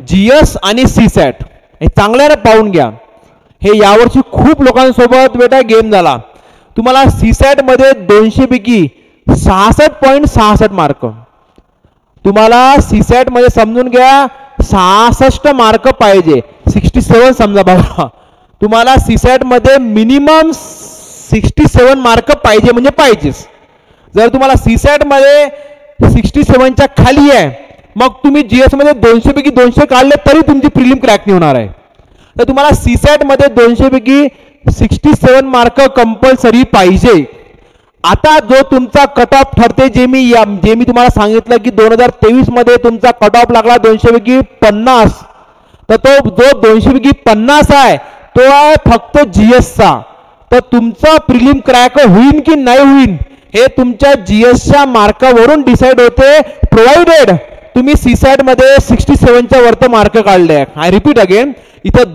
जीएस आणि सीसॅट. हे चांगल्याने पाहून घ्या. हे यावर्षी खूप लोकांसोबत बेटा गेम झाला. तुम्हाला सीसॅट मध्ये 200 पैकी 66.66 मार्क. तुम्हाला सीसॅट मध्ये समजून घ्या 66 मार्क पाहिजे. 67 समजा बाबा. तुम्हाला सीसॅट मध्ये मिनिमम 67 मार्क पाहिजे म्हणजे पाहिजेच. जर तुम्हाला सीसॅट मध्ये 67च्या खाली आहे, मग तुम्ही जीएस मध्ये 200 पैकी 200 काढले तरी तुमची प्रिलिम क्रॅक नाही होणार आहे. तर तुम्हाला सीसॅट मध्ये 200 पैकी 67 मार्क कंपल्सरी पाहिजे. आता जो तुमचा कट ऑफ ठरते, जे मी तुम्हाला सांगितलं की 2023 मध्ये तुमचा कट ऑफ लागला 200 पैकी 50. तर तो जो 200 पैकी 50 आहे तो आहे फक्त जीएसचा. तर तुमचा प्रिलिम क्रॅक होईल की नाही होईल हे तुमच्या जीएसच्या मार्कावरून डिसाइड होते, प्रोव्हाइडेड तुम्ही सीसॅट मध्ये 67च्या वरती मार्क काढले. आय रिपीट अगेन, इथं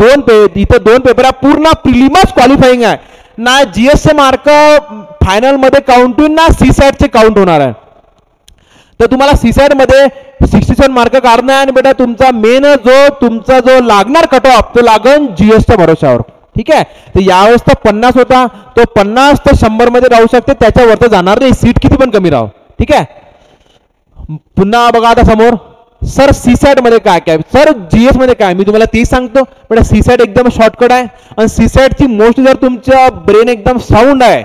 दोन पेपर पूर्ण प्रिलिमच क्वालिफाईंग आहे. ना जीएसचे मार्क फायनल मध्ये काउंट होईल ना सीसॅटचे काउंट होणार आहे. तर तुम्हाला सीसॅट मध्ये 67 मार्क काढणं आहे आणि बेटा तुमचा मेन तुमचा जो लागणार कट ऑफ तो लागन जीएसच्या भरोशावर. ठीक आहे. तर यावेळेस तर 50 होता, तो 50 तर 100 मध्ये राहू शकते, त्याच्यावरती जाणार नाही. सीट किती पण कमी राहू. ठीक आहे. पुन्हा बघा आता समोर सर सीसॅट मध्ये काय काय, सर जीएस मध्ये काय, मी तुम्हाला तेच सांगतो. पण सीसॅट एकदम शॉर्टकट आहे आणि सीसॅटची मोस्ट जर तुमचा ब्रेन एकदम साऊंड आहे,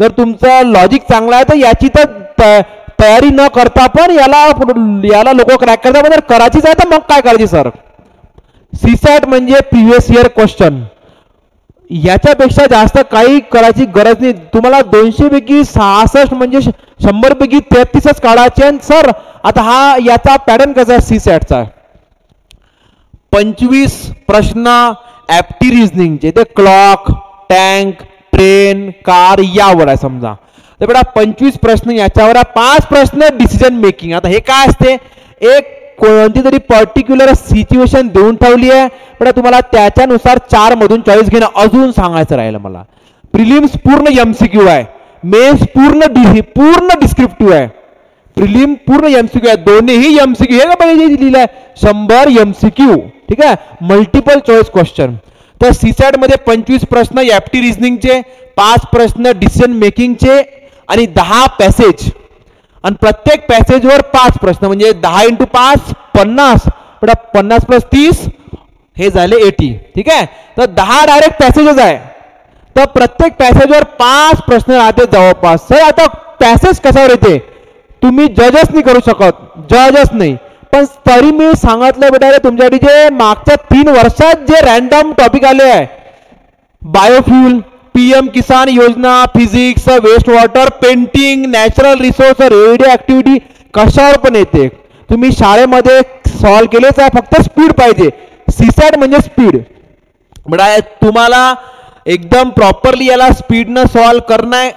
जर तुमचं लॉजिक चांगलं आहे, तर याची तर तयारी न करता पण याला लोक क्रॅक करतात. म्हणजे करायचीच आहे तर मग काय करायची सर. सीसॅट म्हणजे प्रिव्हियस इयर क्वेश्चन, याच्यापेक्षा जास्त काही करायची गरज नाही. तुम्हाला 200 पैकी 66 म्हणजे 100 पैकी 33च काढायचे. आणि सर आता हा याचा पॅटर्न कसा आहे सीसॅटचा, 25 प्रश्न ॲप्टी रिझनिंगचे, ते क्लॉक, टँक, ट्रेन, कार यावर आहे समजा. तर बेटा 25 प्रश्न याच्यावर आहे, 5 प्रश्न डिसिजन मेकिंग. आता हे काय असते, एक कोणती तरी पर्टिक्युलर सिच्युएशन देऊन ठेवली आहे, पण तुम्हाला त्याच्यानुसार 4 मधून चॉईस घेणं अजून सांगायचं राहिलं मला. प्रिलिम्स पूर्ण एमसीक्यू आहे, मेन्स पूर्ण डिस्क्रिप्टिव्ह आहे. प्रिलिम पूर्ण एमसीक्यू आहे, दोन्हीही एमसीक्यू. हे का पाहिजे लिहिलं आहे 100 एमसीक्यू. ठीक आहे. Multiple choice question. तर सीसॅट मध्ये 25 प्रश्न ॲप्टी रिझनिंगचे, 5 प्रश्न डिसिजन मेकिंगचे आणि 10 पॅसेज. आणि प्रत्येक पॅसेजवर 5 प्रश्न म्हणजे 10 × 5 50. 50 + 30 हे झाले 80. ठीक आहे. तर 10 डायरेक्ट पॅसेजेस आहे. तर प्रत्येक पॅसेजवर 5 प्रश्न राहते जवळपास. सर आता पॅसेज कशावर येते, तुम्ही जजच नाही करू शकत, जजच नाही. पण तरी मी सांगितलं बेटा तुमच्यासाठी जे मागच्या 3 वर्षात जे रॅन्डम टॉपिक आले आहे, biofuel, PM Kisan Yojana, physics, waste water, painting, natural resource, radio activity, कशावर पण येते. तुम्ही शाळेमध्ये सॉल्व केलेच आहे, फक्त स्पीड पाहिजे. सीसॅट म्हणजे स्पीड. म्हणजे तुम्हाला एकदम प्रॉपरली याला स्पीडनं सॉल्व करणं आहे.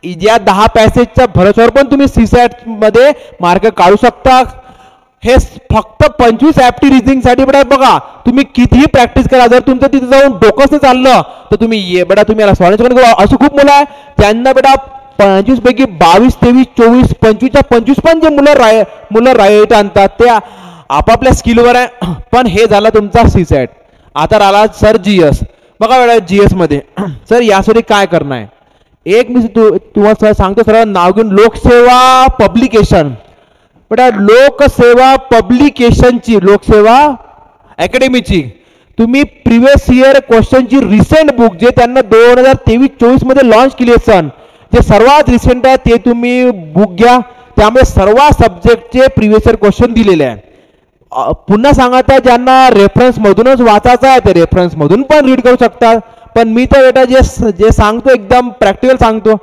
या 10 पॅसेजच्या भरोश्यावर पण तुम्ही सीसॅटमध्ये मार्क काढू शकता. हे फक्त 25 ॲप्टी रिझनिंगसाठी. बघा तुम्ही कितीही प्रॅक्टिस करा, जर तुमचं तिथे जाऊन डोकंच नाही चाललं तर तुम्ही तुम्ही याला सॉल्व अशी खूप मुलं आहे त्यांना 25 पैकी 22, 23, 24, 25च्या 25 पण जे मुलं राईट आणतात ते आपापल्या स्किलवर आहे. पण हे झालं तुमचा सीसॅट. आता राहिला सर GS. बघा GS मध्ये सर यासाठी काय करणं आहे. एक मी तुम्हाला सर सांगतो, सर नाव घेऊन लोकसेवा पब्लिकेशन. लोकसेवा पब्लिकेशनची, लोकसेवा अकॅडमीची तुम्ही प्रिव्हियस इयर क्वेश्चनची रिसेंट बुक जे त्यांना 2023-24 मध्ये लॉन्च केली असन, जे सर्वात रिसेंट आहे ते तुम्ही बुक घ्या. त्यामुळे सर्व सब्जेक्टचे प्रिव्हियस इयर क्वेश्चन दिलेले आहे. पुन्हा सांगत आहे ज्यांना रेफरन्स मधूनच वाचायचं आहे ते रेफरन्स मधून पण रीड करू शकतात. पण मी तर जे सांगतो एकदम प्रॅक्टिकल सांगतो.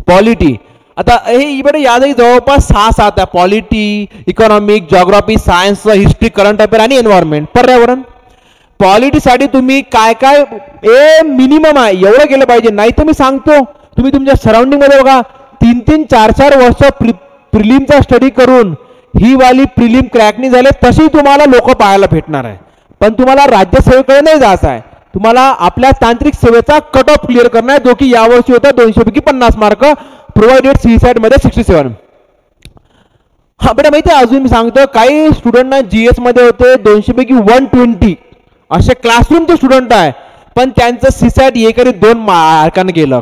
पॉलिटी आता हे यादही जवळपास 6-7 आहे. Polity, economic, geography, science, history, current affair आणि एन्व्हायरमेंट, पर्यावरण. पॉलिटीसाठी तुम्ही काय काय मिनिमम आहे एवढं केलं पाहिजे. नाही तर मी सांगतो तुम्ही तुमच्या सराउंडिंग मध्ये बघा 3-3, 4-4 वर्ष प्रिलिमचा स्टडी करून ही वाली प्रिलिम क्रॅक नाही झाले तशी तुम्हाला लोक पाहायला भेटणार आहे. पण तुम्हाला राज्यसेवेकडे नाही जायचं आहे, तुम्हाला आपल्या तांत्रिक सेवेचा कट ऑफ क्लिअर करणार आहे, जो की यावर्षी होता 200 पैकी 50 मार्क, प्रोव्हाइडेड सीसॅट मध्ये 67. हा माहिती आहे अजून मी सांगतो काही स्टुडंटना GS मध्ये होते 200 पैकी 120 असे क्लासरूमचे स्टुडंट आहे, पण त्यांचं सीसॅट 1 आणि 2 मार्काने गेलं.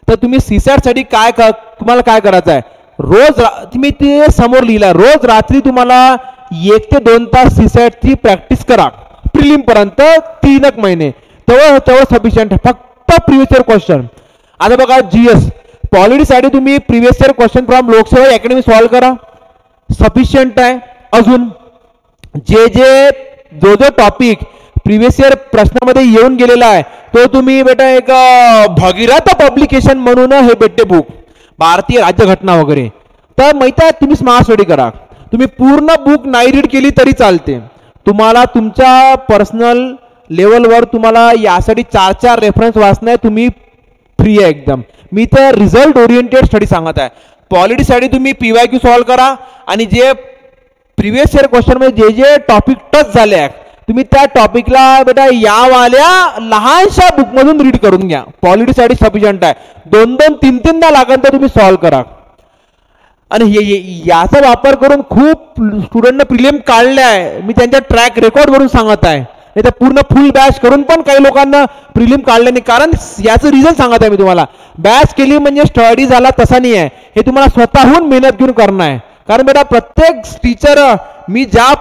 तर तुम्ही सीसॅट साठी तुम्हाला काय करायचं आहे, रोज तुम्ही ते समोर लिहिला, रोज रात्री तुम्हाला 1 ते 2 तास सीसॅटची प्रॅक्टिस करा प्रिलिम पर्यंत 3 महिने, तेवढं सफिशियंट आहे. फक्त प्रिव्हियस इयर क्वेश्चन. आता बघा GS पॉलिटीसाठी तुम्ही प्रिव्हियस इयर क्वेश्चन फ्रॉम लोकसेवा अकॅडमी सॉल्व करा, सफिशियंट आहे. अजून जो टॉपिक प्रिव्हियस इयर प्रश्नामध्ये येऊन गेलेला आहे तो तुम्ही एक भगीरथ पब्लिकेशन म्हणून हे भेटते बुक, भारतीय राज्यघटना वगैरे. तर माहिती आहे तुम्ही स्मार्ट स्टडी करा. तुम्ही पूर्ण बुक नाही रीड केली तरी चालते. तुम्हाला तुमच्या पर्सनल लेवलवर तुम्हाला यासाठी 4-4 रेफरन्स वाचणे तुम्ही फ्री आहे एकदम. मी तर रिझल्ट ओरिएंटेड स्टडी सांगत आहे. पॉलिटीसाठी तुम्ही PYQ सॉल्व करा आणि जे प्रिव्हियस इयर क्वेश्चन मध्ये जे टॉपिक टच झाले आहे तुम्ही त्या टॉपिकला यावाल्या लहानशा बुकमधून रीड करून घ्या. पॉलिटीसाठी सफिशियंट आहे. 2-2, 3-3दा लागेल तर तुम्ही सॉल्व करा. आणि याचा वापर करून खूप स्टुडंटने प्रिलिम काढले आहे. मी त्यांच्या ट्रॅक रेकॉर्ड वरून सांगत आहे. नाही तर पूर्ण फुल बॅच करून पण काही लोकांना प्रिलिम काढले नाही. कारण याचं रिझन सांगत आहे मी तुम्हाला. बॅच केली म्हणजे स्टडी झाला तसा नाही आहे, हे तुम्हाला स्वतःहून मेहनत घेऊन करणं आहे. कारण प्रत्येक टीचर मी ज्या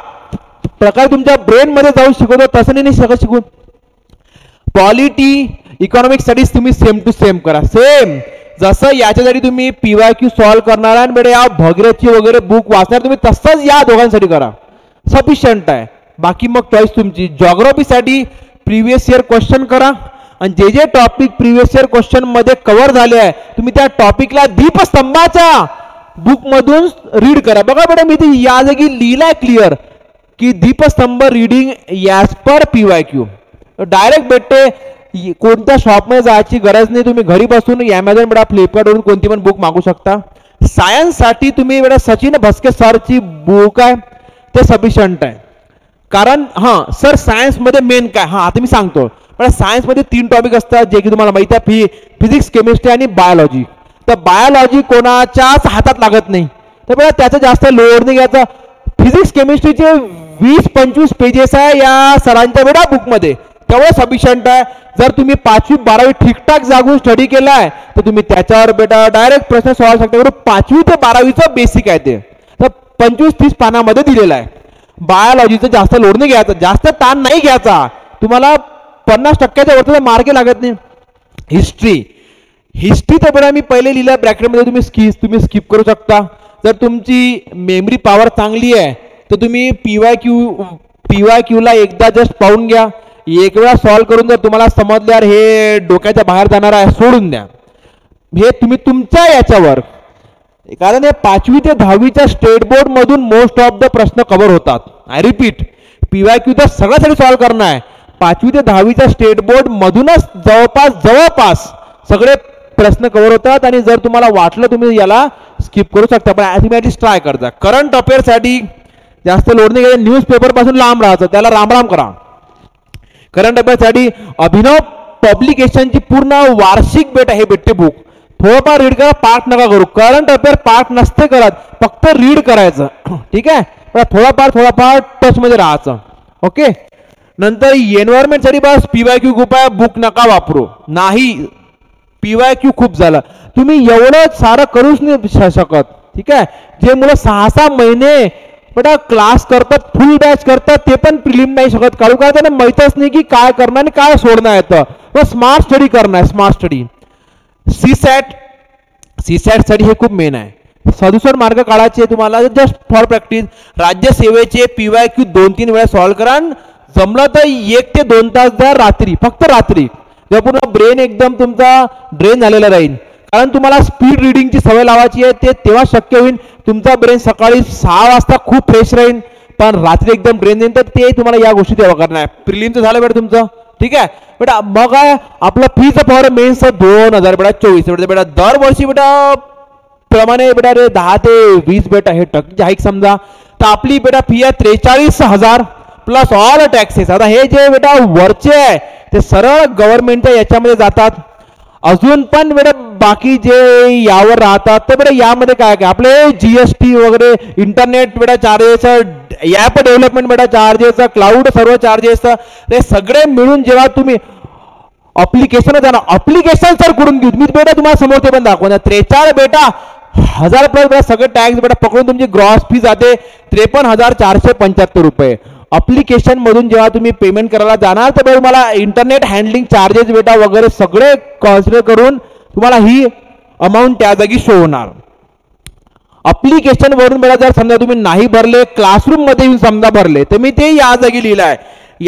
प्रकारे तुमच्या ब्रेन मध्ये जाऊन शिकवतो तसं नाही शिकून. पॉलिटी, इकॉनॉमिक स्टडीज तुम्ही सेम टू सेम करा. सेम जसं याच्यासाठी तुम्ही PYQ सॉल्व करणार आणि या भगीरथची वगैरे बुक वाचणार तुम्ही तसंच या दोघांसाठी करा, सफिशियंट आहे. बाकी मग चॉईस तुमची. जॉग्राफीसाठी प्रिव्हियस इयर क्वेश्चन करा आणि जे टॉपिक प्रिव्हियस इयर क्वेश्चन मध्ये कव्हर झाले आहे तुम्ही त्या टॉपिकला दीपस्तंभाच्या बुक मधून रीड करा. बघा मी या जागी लिहिलाय क्लिअर की दीपस्तंभ reading as per PYQ. Direct भेटते, कोणत्या शॉपमध्ये जायची गरज नाही. तुम्ही घरी बसून Amazon फ्लिपकार्टवरून कोणती पण बुक मागू शकता. सायन्ससाठी तुम्ही सचिन भस्के सरची बुक आहे ते सफिशियंट आहे. कारण सर सायन्समध्ये मेन काय, आता मी सांगतो. सायन्समध्ये 3 टॉपिक असतात जे की तुम्हाला माहिती आहे, फिजिक्स, केमिस्ट्री आणि बायोलॉजी. तर बायोलॉजी कोणाच्याच हातात लागत नाही, तर त्याचा जास्त लोड नाही घ्यायचा. फिजिक्स केमिस्ट्रीचे 20-25 पेजेस आहे या सरांच्या बुकमध्ये, तेवढं सफिशियंट आहे. जर तुम्ही 5वी 12वी ठीकठाक जागून स्टडी केलाय तर तुम्ही त्याच्यावर डायरेक्ट प्रश्न सॉल्व शकता. 5वी ते 12वीचं बेसिक आहे ते, तर 25-30 पानामध्ये दिलेलं आहे. बायोलॉजीचं जास्त लोड नाही घ्यायचा, जास्त ताण नाही घ्यायचा. तुम्हाला 50% वरती मार्क लागत नाही. हिस्ट्री तर मी पहिले लिहिल्या ब्रॅकेटमध्ये, तुम्ही स्किप करू शकता. जर तुमची मेमरी पॉवर चांगली आहे तर तुम्ही PYQला एकदा जस्ट पाहून घ्या, एक वेळा सॉल्व करून जर तुम्हाला समजल्यावर हे डोक्याच्या बाहेर जाणार आहे सोडून द्या. हे तुम्ही तुमच्या याच्यावर कारण हे 5वी ते 10वीच्या स्टेट बोर्ड मधून मोस्ट ऑफ द प्रश्न कव्हर होतात. आय रिपीट, PYQ तर सगळ्यासाठी सॉल्व्ह करणं आहे. 5वी ते 10वीच्या स्टेट बोर्ड मधूनच जवळपास सगळे प्रश्न कव्हर होतात. आणि जर तुम्हाला वाटलं तुम्ही याला स्किप करू शकता, पण तुम्ही ॲटलीस्ट ट्राय करता. करंट अफेअरसाठी जास्त लोड नाही घ्यायचं, न्यूजपेपर पासून लांब राहायचं, त्याला रामराम करा. करंट अफेअरसाठी अभिनव पब्लिकेशनची पूर्ण वार्षिक भेट आहे, भेटते बुक. थोडंफार रीड करा, पाठ नका करू. करंट अफेअर पाठ नसते करत, फक्त रीड करायचं. ठीक आहे, थोडाफार टच मध्ये राहायचं. ओके. नंतर एन्व्हायरमेंटसाठी बस PYQ खूप आहे, बुक नका वापरू. नाही, PYQ खूप झालं, तुम्ही एवढं सारं करूच नाही शकत. ठीक आहे, जे मुलं 6-6 महिने बेटा क्लास करतात, फुल बॅच करतात, ते पण प्रिलिम नाही शकत काढू, का त्यांना माहीतच नाही की काय करणार आणि काय सोडणं येतं. स्मार्ट स्टडी करणं आहे, स्मार्ट स्टडी. सीसॅट साठी हे खूप मेन आहे. 67 मार्क काढायचे तुम्हाला जस्ट फॉर प्रॅक्टिस. राज्यसेवेचे PYQ 2-3 वेळा सॉल्व्ह करा, जमलं तर 1 ते 2 तास द्या रात्री, फक्त रात्री, जेव्हा पूर्ण ब्रेन एकदम तुमचा ड्रेन झालेला राहील. कारण तुम्हाला स्पीड रिडिंगची सवय लावायची आहे, ते तेव्हा शक्य होईल. तुमचा ब्रेन सकाळी 6 वाजता खूप फ्रेश राहील, पण रात्री एकदम ब्रेन देईन, तर ते तुम्हाला या गोष्टी तेव्हा करणार आहे. प्रिलिमचं झालं बेटा तुमचं. ठीक आहे बेटा. मग काय आपलं फीचं फॉर मेन्सचं 2024 बेटा. दरवर्षी बेटा प्रमाणे बेटा रे 10 ते 20 बेटा हे टक्के हाईक समजा, तर आपली बेटा फी आहे 43,000 प्लस ऑल टॅक्सेस. आता हे जे बेटा वरचे आहे ते सरळ गव्हर्नमेंटच्या याच्यामध्ये जातात. अजून पण बेटा बाकी जे यावर राहतात तर बेटा यामध्ये काय काय आपले GST वगैरे, इंटरनेट बेटा चार्जेस, ॲप डेव्हलपमेंट बेटा चार्जेस, क्लाउड सर्व चार्जेस, हे सगळे मिळून जेव्हा तुम्ही अप्लिकेशन जाणार, अप्लिकेशन सर करून घेऊ मी बेटा तुम्हाला समोर ते पण दाखवणार. 43 बेटा 1000 प्लस बेटा सगळे टॅक्स बेटा पकडून तुमची ग्रॉस फी जाते 53,475 रुपये. अप्लिकेशन मधून जेव्हा तुम्ही पेमेंट करायला जाणार तर तुम्हाला इंटरनेट हँडलिंग चार्जेस बेटा वगैरे सगळे कन्सिडर करून तुम्हाला ही अमाऊंट त्या जागी शो होणार. अप्लिकेशन वरून बेटा जर समजा तुम्ही नाही भरले, क्लासरूम मध्ये येऊन समजा भरले, तर मी ते या जागी लिहिलं आहे.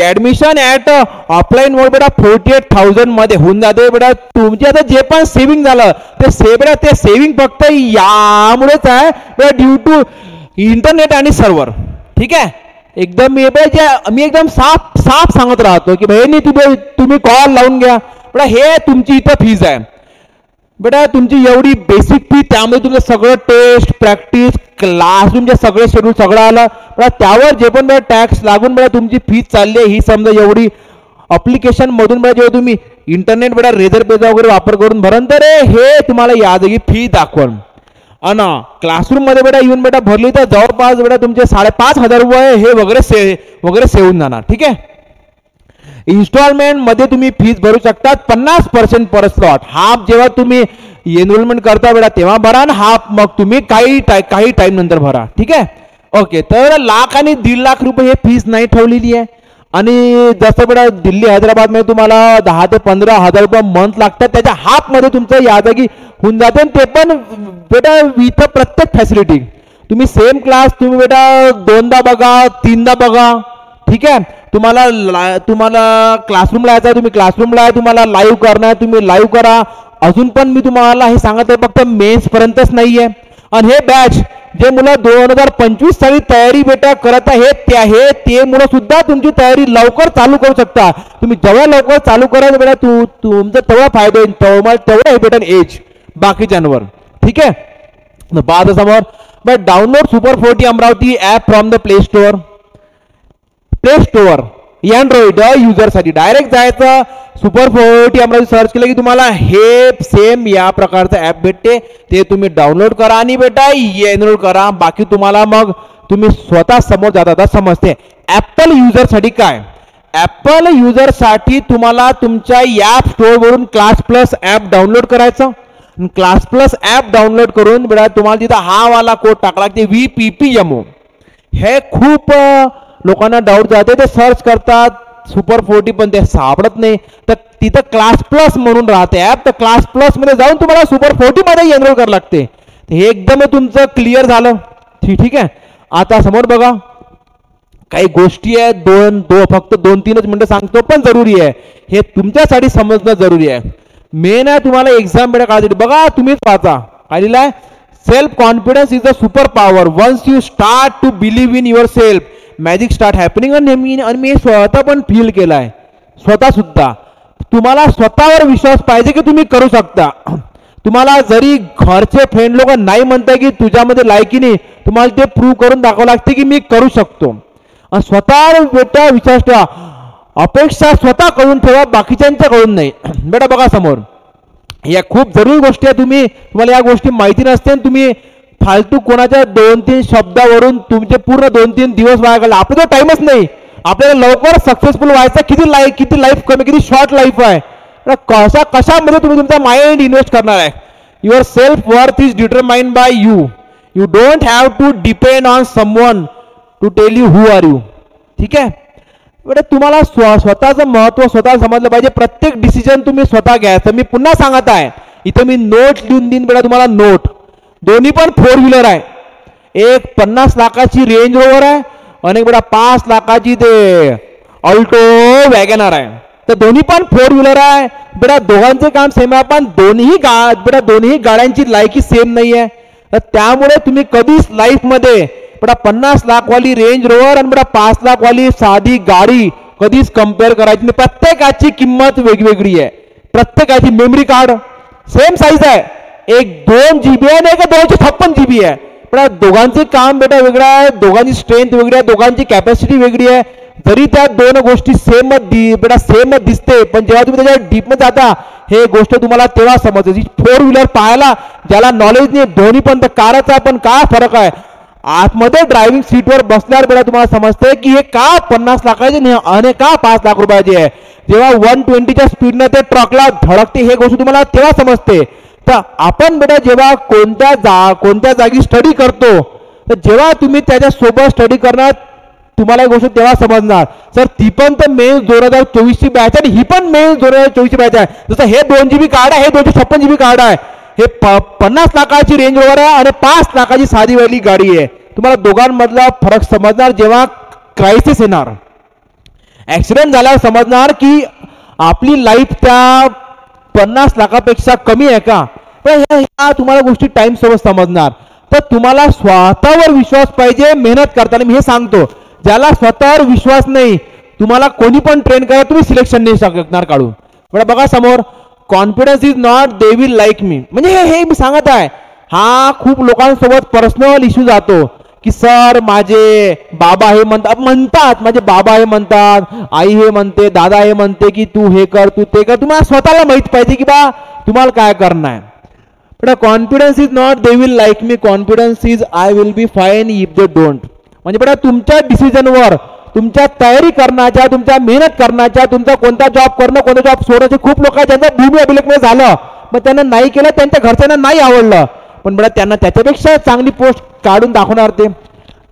ऍडमिशन ऍट ऑफलाईन मोड बेटा 48,000 मध्ये होऊन जाते बेटा. तुमचे आता जे पण सेव्हिंग झालं ते सेव्हिंग फक्त यामुळेच आहे बेटा, ड्यू टू इंटरनेट आणि सर्व्हर. ठीक आहे, एकदम मी एकदम साफ सांगत राहतो की बहिणी तुम्ही कॉल लावून घ्या बेटा. हे तुमची इथं फीज आहे बेटा, तुमची एवढी बेसिक फी, त्यामध्ये तुमचं सगळं टेस्ट प्रॅक्टिस क्लासरूमचे सगळे शेड्यूल सगळं आलं बेटा, त्यावर जे पण बेटा टॅक्स लागून बेटा तुमची फीज चालली आहे ही समजा एवढी. अप्लिकेशन मधून बेटा जेव्हा तुम्ही इंटरनेट बेटा रेझर पेजा वगैरे वापर करून भरण तर हे तुम्हाला या जागी फी दाखवण. अन क्लासरूम मध्ये बेटा येऊन बेटा भरली तर जवळपास बेटा तुमचे 5,500 रुपये हे वगैरे सेवून जाणार. ठीक आहे. इन्स्टॉलमेंट मध्ये तुम्ही फीज भरू शकता 50% पर स्लॉट. हाफ जेव्हा तुम्ही एनरोलमेंट करता बेटा तेव्हा भरा, आणि हाफ मग तुम्ही काही टाइम नंतर भरा. ठीक आहे. ओके. तर लाख आणि 1.5 लाख रुपये हे फीज नाही ठेवलेली आहे. आणि जसं बेटा दिल्ली हैदराबाद मध्ये तुम्हाला 10 ते 15,000 रुपये मंथ लागतात, त्याच्या हाफ मध्ये तुमचं या जागी होऊन जाते. ते पण बेटा विथ प्रत्येक फॅसिलिटी. तुम्ही सेम क्लास तुम्ही बेटा 2दा बघा 3दा बघा. ठीक आहे. तुम्हाला क्लासरूमला यायचं, तुम्ही क्लासरूमला आहे, तुम्हाला लाईव्ह करणार तुम्ही लाईव्ह करा. अजून पण मी तुम्हाला हे सांगत आहे फक्त मेन्स पर्यंतच नाहीये. आणि हे बॅच जे मुलं 2025 साली तयारी बेटा करत आहे ते मुलं सुद्धा तुमची तयारी लवकर चालू करू शकता. तुम्ही जेव्हा लवकर चालू कराल बेटा तुमचा तेवढा फायदा होईल, तेवढा हे भेटेल एज बाकीच्यांवर. ठीक आहे. बाद समोर but download super 40 Amravati app from the Play Store. Android युजरसाठी डायरेक्ट जायचं, सुपर 40 अमरावती सर्च केलं की तुम्हाला हे सेम या प्रकारचं ॲप भेटते. ते तुम्ही डाउनलोड करा आणि बेटा एनरोल करा. बाकी तुम्हाला मग तुम्ही स्वतः समोर जाता समजते. ॲपल युजरसाठी काय, ॲपल युजरसाठी तुम्हाला तुमच्या ॲप स्टोअरवरून क्लास प्लस ॲप डाउनलोड करायचं. क्लास प्लस ॲप डाउनलोड करून बेटा तुम्हाला तिथं हा वाला कोड टाकला की VPPMO. हे खूप लोकांना डाऊट जाते, ते सर्च करतात सुपर 40 पण ते सापडत नाही. तर तिथं क्लास प्लस म्हणून राहते ॲप, तर क्लास प्लस मध्ये जाऊन तुम्हाला सुपर 40 मध्ये एनरोल करावं लागते. हे एकदम तुमचं क्लिअर झालं. ठीक आहे. आता समोर बघा काही गोष्टी आहेत, फक्त 2-3 मिनिटं सांगतो पण जरुरी आहे. हे तुमच्यासाठी समजणं जरुरी आहे. मेन आहे तुम्हाला एक्झाम बेटा काढायसाठी. बघा तुम्हीच वाचा काय लिहिलंय, self confidence is a super power. Once you start to believe in your self magic start happening. आणि मी स्वतः पण फील केलं आहे, स्वतः सुद्धा. तुम्हाला स्वतःवर विश्वास पाहिजे की तुम्ही करू शकता. तुम्हाला जरी घरचे फ्रेंड लोक नाही म्हणताय की तुझ्यामध्ये लायकी नाही, तुम्हाला ते प्रूव्ह करून दाखवावं लागते की मी करू शकतो. आणि स्वतःवर बेटा विश्वास ठेवा. अपेक्षा स्वतः करून ठेवा, बाकीच्यांच्या करून नाही. बेटा बघा समोर, या खूप जरुरी गोष्टी आहे. तुम्हाला या गोष्टी माहिती नसते, तुम्ही फालतू कोणाच्या 2-3 शब्दावरून तुमचे पूर्ण 2-3 दिवस वाया घालला. आपल्याला टाइमच नाही. आपल्याला लवकर सक्सेसफुल व्हायचं. किती लाईफ कमी, किती शॉर्ट लाईफ आहे. कशामध्ये तुम्ही तुमचा माइंड इन्व्हेस्ट करणार आहे. Your self worth is determined by you. You don't have to depend on someone to tell you who are you. ठीक आहे बेटा, तुम्हाला स्वतःचं महत्त्व स्वतः समजलं पाहिजे. प्रत्येक डिसिजन तुम्ही स्वतः घ्यायचं. मी पुन्हा सांगत आहे, इथे मी नोट लिहून देईन बेटा तुम्हाला. नोट दोन्ही पण 4 व्हीलर आहे. एक 50 लाखाची रेंज रोवर आहे आणि एक बेटा 5 लाखाची ते ऑल्टो वॅगनर आहे. तर दोन्ही पण 4 व्हीलर आहे बेटा. दोघांचे काम सेम आहे, पण दोन्ही गाड्यांची लायकी सेम नाही आहे. तर त्यामुळे तुम्ही कधीच लाईफमध्ये बेटा 50 लाखवाली रेंज रोवर आणि बेटा 5 लाखवाली साधी गाडी कधीच कम्पेअर करायची नाही. प्रत्येकाची किंमत वेगवेगळी आहे. प्रत्येकाची मेमरी कार्ड सेम साईज आहे. एक 2 GB आहे आणि एक 256 GB आहे. बेटा दोघांचे काम बेटा वेगळं आहे, दोघांची स्ट्रेंथ वेगळी आहे, दोघांची कॅपॅसिटी वेगळी आहे. जरी त्या 2 गोष्टी सेम दिसते, पण जेव्हा तुम्ही त्याच्या डीपमध्ये जाता हे गोष्ट तुम्हाला तेव्हा समजते. 4 व्हीलर पाहायला ज्याला नॉलेज नाही, दोन्ही पण कारच आहे, पण काय फरक आहे. आतमध्ये ड्रायव्हिंग सीटवर बसल्यावर बेटा तुम्हाला समजते की हे का 50 लाखाचे आणि का 5 लाख रुपयाचे आहे. जेव्हा 120च्या स्पीडनं ते ट्रकला धडकते हे गोष्ट तुम्हाला तेव्हा समजते. तर आपण बेटा जेव्हा कोणत्या जागी स्टडी करतो, तर जेव्हा तुम्ही त्याच्यासोबत स्टडी करणार तुम्हाला एक गोष्ट तेव्हा समजणार. सर ती पण तर मेन्स 2024ची बॅच आहे आणि ही पण मेन्स 2024ची बॅच आहे. जसं हे 2 GB कार्ड आहे, हे 256 GB कार्ड आहे. हे 50 लाखाची रेंज रोवर आहे आणि 5 लाखाची साधी वाली गाडी आहे. तुम्हाला दोघांमधला फरक समजणार जेव्हा क्रायसिस येणार, ऍक्सिडेंट झाल्यावर समजणार की आपली लाईफ त्या 50 लाखापेक्षा कमी आहे का. पण ह्या तुम्हाला गोष्टी टाइम सोबत समजणार. तर तुम्हाला स्वतःवर विश्वास पाहिजे मेहनत करताना. मी हे सांगतो, ज्याला स्वतःवर विश्वास नाही तुम्हाला कोणी पण ट्रेन करा, तुम्ही सिलेक्शन नाही शकणार काढून. बघा समोर, confidence is not they will like me. म्हणजे हे मी सांगत आहे, हा खूप लोकांसोबत पर्सनल इश्यू जातो की सर माझे बाबा हे म्हणतात, माझे बाबा हे म्हणतात, आई हे म्हणते, दादा हे म्हणते की तू हे कर, तू ते कर. तुम्हाला स्वतःला माहित पाहिजे की बा तुम्हाला काय करणं आहे. पण confidence is not they will like me, confidence is I will be fine if they don't. म्हणजे बेटा तुमच्या डिसिजनवर, तुमच्या तयारी करण्याच्या, तुमच्या मेहनत करण्याच्या, तुमचा कोणता जॉब करणं, कोणता जॉब सोडायचे. खूप लोक आहेत ज्यांचं भूमी अभिलेखमध्ये झालं पण त्यांना नाही केलं, त्यांच्या घरच्यांना नाही आवडलं, पण बेटा त्यांना त्याच्यापेक्षा चांगली पोस्ट काढून दाखवणार ते.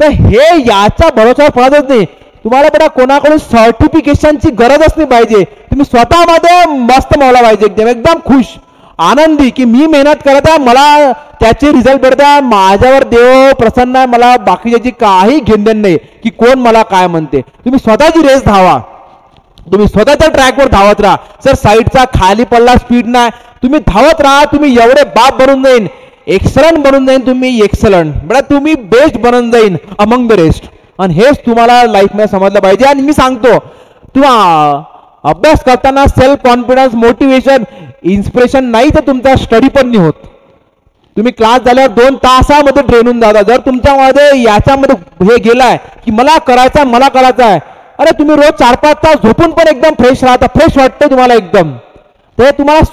तर हे याचा भरोसा पडतच नाही. तुम्हाला बेटा कोणाकडून सर्टिफिकेशनची गरजच नाही पाहिजे. तुम्ही स्वतःमध्ये मस्त मावला पाहिजे, एकदम खुश आनंदी की मी मेहनत करत आहे, मला त्याचे रिझल्ट भेटतात, माझ्यावर देव प्रसन्न आहे, मला बाकीच्याची काही घेणदेण नाही की कोण मला काय म्हणते. तुम्ही स्वतःची रेस धावा, तुम्ही स्वतःच्या ट्रॅकवर धावत राहा. सर साईडचा खाली पडला स्पीड नाही, तुम्ही धावत राहा. तुम्ही एवढे बाप बनून जाईन, एक्सलंट बनून जाईन, तुम्ही एक्सलंट बेटा तुम्ही बेस्ट बनून जाईन अमंग द रेस्ट. आणि हेच तुम्हाला लाईफमध्ये समजलं पाहिजे. आणि मी सांगतो तुम्हाला अभ्यास करताना सेल्फ कॉन्फिडन्स, मोटिवेशन, इन्स्पिरेशन नाही तर तुमचा स्टडी पण नाही होत. तुम्ही क्लास झाल्यावर 2 तासामध्ये ट्रेन होऊन जाता. जर तुमच्यामध्ये याच्यामध्ये हे गेलाय की मला करायचं आहे, अरे तुम्ही रोज 4-5 तास झोपून पण एकदम फ्रेश राहता, फ्रेश वाटतं तुम्हाला एकदम. तर तुम्हाला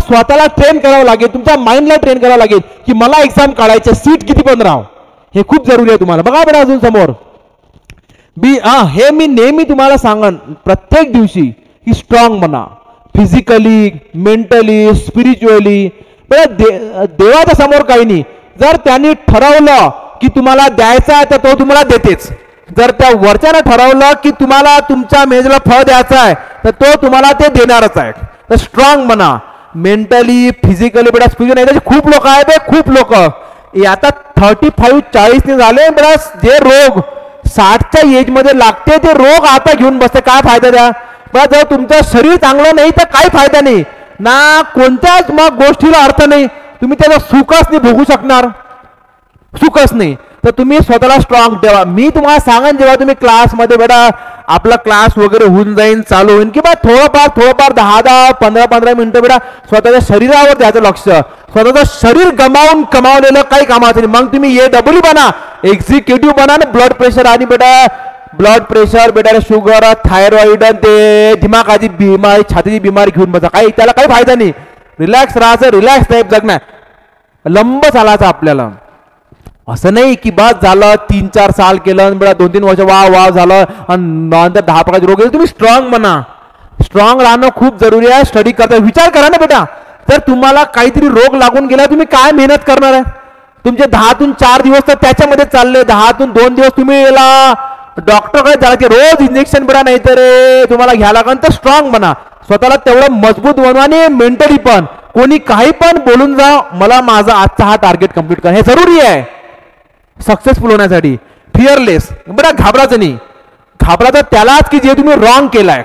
स्वतःला ट्रेन करावं लागेल, तुमच्या माइंडला ट्रेन करावं लागेल की मला एक्झाम काढायचं, सीट किती पण राहावं, हे खूप जरुरी आहे तुम्हाला. बघा बेटा अजून समोर हे मी नेहमी तुम्हाला सांगन प्रत्येक दिवशी की स्ट्रॉंग बना, फिजिकली, मेंटली, स्पिरिच्युअली. देवाच्या समोर काही नाही. जर त्यांनी ठरवलं की तुम्हाला द्यायचा आहे तर तो तुम्हाला देतेच. जर त्या वरच्यानं ठरवलं की तुम्हाला तुमच्या मेजला फळ द्यायचं आहे तर तो तुम्हाला ते देणारच आहे. तर स्ट्रॉंग बना मेंटली, फिजिकली. बेटा स्पिरिच्युअली नाही खूप लोक आहेत, खूप लोक आता 35-40 ने झाले बेटा, जे रोग 60च्या एज मध्ये लागते ते रोग आता घेऊन बसते. काय फायदा द्या बघा. जर तुमचं शरीर चांगलं नाही तर काही फायदा नाही ना, कोणत्याच मग गोष्टीला अर्थ नाही. तुम्ही त्याचं सुखच नाही भोगू शकणार. सुखच नाही. तर तुम्ही स्वतःला स्ट्रॉंग ठेवा. मी तुम्हाला सांगेन जेव्हा तुम्ही क्लासमध्ये बेटा आपला क्लास वगैरे होऊन जाईन, चालू होईल, की बा थोडंफार 10 15 मिनिटं बेटा स्वतःच्या शरीरावर द्यायचं लक्ष. स्वतःचं शरीर कमावलेलं काही कामाचं नाही. मग तुम्ही AW बना, एक्झिक्युटिव्ह बना ना. ब्लड प्रेशर आणि बेटा शुगर, थायरॉइड, ते दिमागाची बिमारी, छातीची बिमारी घेऊन बसा, त्याला काही फायदा नाही. रिलॅक्स राहायचं, रिलॅक्स टाईप जगणार, लंब चालायचं आपल्याला. असं नाही की बस झालं 3-4 साल केलं बेटा 2-3 वर्ष वाव झालं आणि नंतर 10 प्रकारचे रोग. तुम्ही स्ट्रॉंग बना. स्ट्रॉंग राहणं खूप जरुरी आहे. स्टडी करता विचार करा ना बेटा, जर तुम्हाला काहीतरी रोग लागून गेला तुम्ही काय मेहनत करणार आहे? तुमचे 10तून 4 दिवस तर त्याच्यामध्ये चालले, 10तून 2 दिवस तुम्ही याला डॉक्टरकडे जायला की रोज इंजेक्शन बेटा नाही तर तुम्हाला घ्यायला लागेल. तर स्ट्रॉंग बना, स्वतःला तेवढं मजबूत बनवा आणि मेंटली पण कोणी काही पण बोलून जा, मला माझा आजचा हा टार्गेट कम्प्लीट करा, हे जरुरी आहे सक्सेसफुल होण्यासाठी. फिअरलेस बेटा, घाबरायचं नाही. घाबरायचं त्यालाच की जे तुम्ही रॉंग केलाय.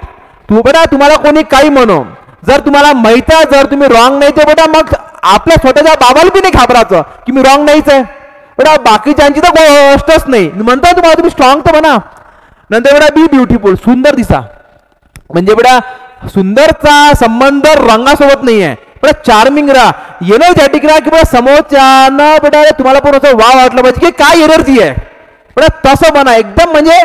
बेटा तुम्हाला कोणी काही म्हणो, जर तुम्हाला माहित आहे जर तुम्ही रॉंग नाही तर बेटा मग आपल्या स्वतःच्या बाबाला बी नाही घाबरायचं की मी रॉंग नाहीच आहे. बेटा बाकीच्यांची तर गोष्टच नाही. म्हणता तुम्हाला तुम्ही स्ट्रॉंग तर म्हणा. नंतर बेटा बी ब्युटिफुल, सुंदर दिसा. म्हणजे बेटा सुंदरचा संबंध रंगासोबत नाही आहे, बेटा चार्मिंग राहा, एनर्जेटिक राहा, की बेटा समोरच्यानं बेटा तुम्हाला पण असं वाव वाटलं पाहिजे की काय एनर्जी आहे. बेटा तसं बना एकदम, म्हणजे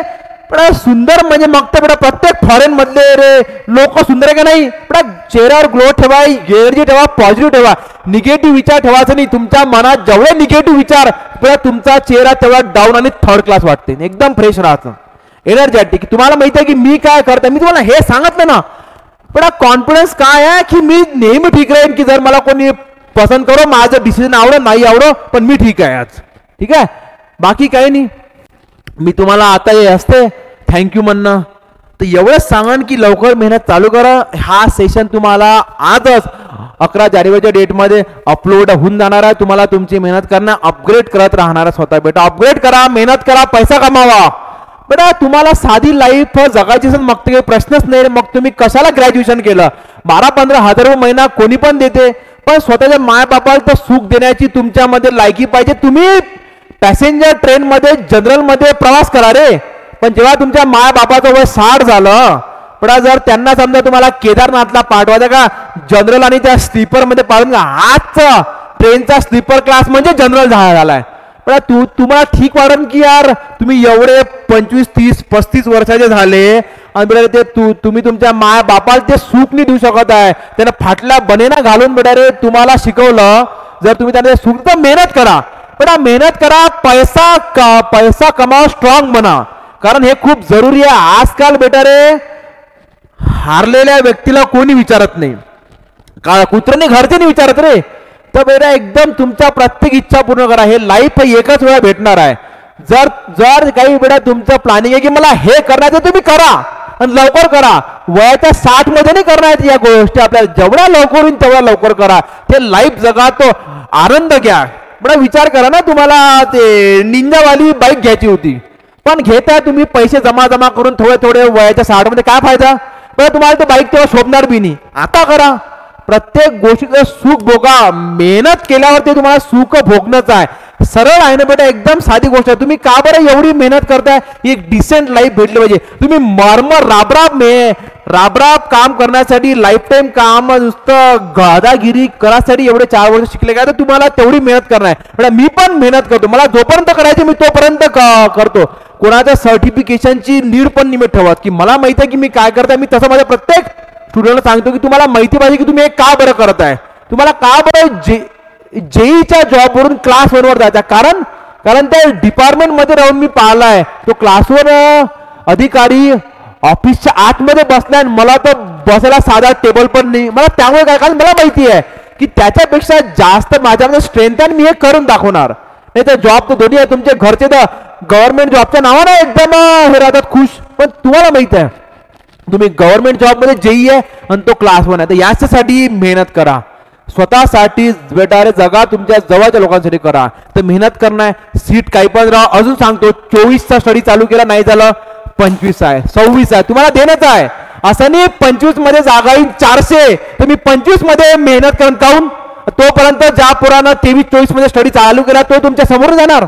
बेटा सुंदर म्हणजे मग तर बेटा प्रत्येक फॉरेन मधले लोक सुंदर आहे का नाही. बेटा चेहऱ्यावर ग्लो ठेवा, एनर्जी ठेवा, पॉझिटिव्ह ठेवा, निगेटिव्ह विचार ठेवायचा नाही. तुमच्या मनात जेवढे निगेटिव्ह विचार बेटा तुमचा चेहरा तेवढा डाऊन आणि थर्ड क्लास वाटते. एकदम फ्रेश राहायचं, एनर्जेटिक. तुम्हाला माहिती आहे की मी काय करतो, मी तुम्हाला हे सांगितलं ना. बेटा कॉन्फिडन्स काय आहे की मी नेहमी ठीक राहीन, की जर मला कोणी पसंत करो, माझं डिसिजन आवडो नाही आवडो पण मी ठीक आहे आज, ठीक आहे, बाकी काही नाही. मी तुम्हाला आता हे असते थँक्यू म्हणणं तर एवढंच सांगन की लवकर मेहनत चालू करा. हा सेशन तुम्हाला आजच 11 जानेवारीच्या डेटमध्ये अपलोड होऊन जाणार आहे. तुम्हाला तुमची मेहनत करणं अपग्रेड करत राहणार आहे स्वतः. बेटा अपग्रेड करा, मेहनत करा, पैसा कमावा. बेटा तुम्हाला साधी लाईफ जगायची असेल मग ते प्रश्नच नाही. मग तुम्ही कशाला ग्रॅज्युएशन केलं? 12-15 हजार रुपये महिना कोणी पण देते, पण स्वतःच्या मायबापाला तर सुख देण्याची तुमच्यामध्ये लायकी पाहिजे. तुम्ही पॅसेंजर ट्रेनमध्ये जनरलमध्ये प्रवास करा रे, पण जेव्हा तुमच्या मायबापाचं वय 60 झालं, पण जर त्यांना समजा तुम्हाला केदारनाथला पाठवायचं का जनरल आणि त्या स्लीपरमध्ये पाठवून का, आजचा ट्रेनचा स्लीपर क्लास म्हणजे जनरल झालाय. पण तुम्हाला ठीक वाटेल की यार तुम्ही एवढे 25, 30, 35 वर्षाचे झाले आणि बेटा ते तुम्ही तुमच्या माय बापाला ते सुख नाही देऊ शकत आहे. त्यांना फाटल्या बनेना घालून बेटा रे तुम्हाला शिकवलं, जर तुम्ही त्यांना सुख तर मेहनत करा. बेटा मेहनत करा, पैसा कमावा, स्ट्रॉंग बना, कारण हे खूप जरुरी आहे. आजकाल बेटा रे हारलेल्या व्यक्तीला कोणी विचारत नाही, का कुत्र्याने घरचे नाही विचारत रे. तर बेटा एकदम तुमच्या प्रत्येक इच्छा पूर्ण करा. हे लाईफ एकच वेळा भेटणार आहे. जर काही बेटा तुमचं प्लॅनिंग आहे की मला हे करायचं, तुम्ही करा आणि लवकर करा. वयाच्या 60 मध्ये नाही करणार या गोष्टी, आपल्याला जेवढ्या लवकर होईल तेवढ्या लवकर करा. ते लाईफ जगा, तो आनंद घ्या. बेटा विचार करा ना, तुम्हाला ते निंजावाली बाईक घ्यायची होती, पण घेताय तुम्ही पैसे जमा करून थोडे वयाच्या 60 मध्ये, काय फायदा? पण तुम्हाला तो बाईक तेव्हा शोभणार बी नाही. आता करा, प्रत्येक गोष्टीचं सुख भोगा. मेहनत केल्यावर ते तुम्हाला सुख भोगणंच आहे. सरळ आहे ना बेटा, एकदम साधी गोष्ट आहे. तुम्ही का बरं एवढी मेहनत करताय? एक डिसेंट लाईफ भेटली पाहिजे. तुम्ही मरमर राबराब काम करण्यासाठी, लाईफ टाईम काम नुसतं गादागिरी करासाठी एवढे 4 वर्ष शिकले काय, तर तुम्हाला तेवढी मेहनत करणार आहे. बेटा मी पण मेहनत करतो, मला जोपर्यंत करायची मी तोपर्यंत करतो. कोणाच्या सर्टिफिकेशनची नीड पण निमित्त ठेवत की मला माहिती आहे की मी काय करताय. मी तसं माझ्या प्रत्येक स्टुडंटला सांगतो की तुम्हाला माहिती पाहिजे की तुम्ही हे का बरं करताय, तुम्हाला का बरं जेईच्या जॉबवरून क्लास 1 वर जायचा. कारण त्या डिपार्टमेंटमध्ये राहून मी पाहिलाय, तो क्लासवर अधिकारी ऑफिसच्या आतमध्ये बसलाय, मला तर बसायला साधा टेबल पण नाही. मला त्यामुळे काय, कारण मला माहिती आहे की त्याच्यापेक्षा जास्त माझ्यामध्ये स्ट्रेंथ आहे, मी हे करून दाखवणार. नाही तर जॉब तर दोन्ही आहे. तुमचे घरचे तर गव्हर्नमेंट जॉबच्या नावानं एकदम हे राहतात खुश, पण तुम्हाला माहिती आहे तुम्ही गव्हर्नमेंट जॉबमध्ये जेई आहे आणि तो क्लास 1 आहे. तर याच्यासाठी मेहनत करा, स्वतःसाठी बेटा रे जगा, तुमच्या जवळच्या लोकांसाठी करा. तर मेहनत करणार, सीट काही पण राहा. अजून सांगतो 24चा स्टडी चालू केला, नाही झालं 25 आहे, 26 आहे, तुम्हाला देणंच आहे. असं नाही 25 मध्ये जागा येईल 400, तर मी 25 मध्ये मेहनत करून काऊन तोपर्यंत ज्या पोरानं 23-24 मध्ये स्टडी चालू केला तो तुमच्या समोर जाणार.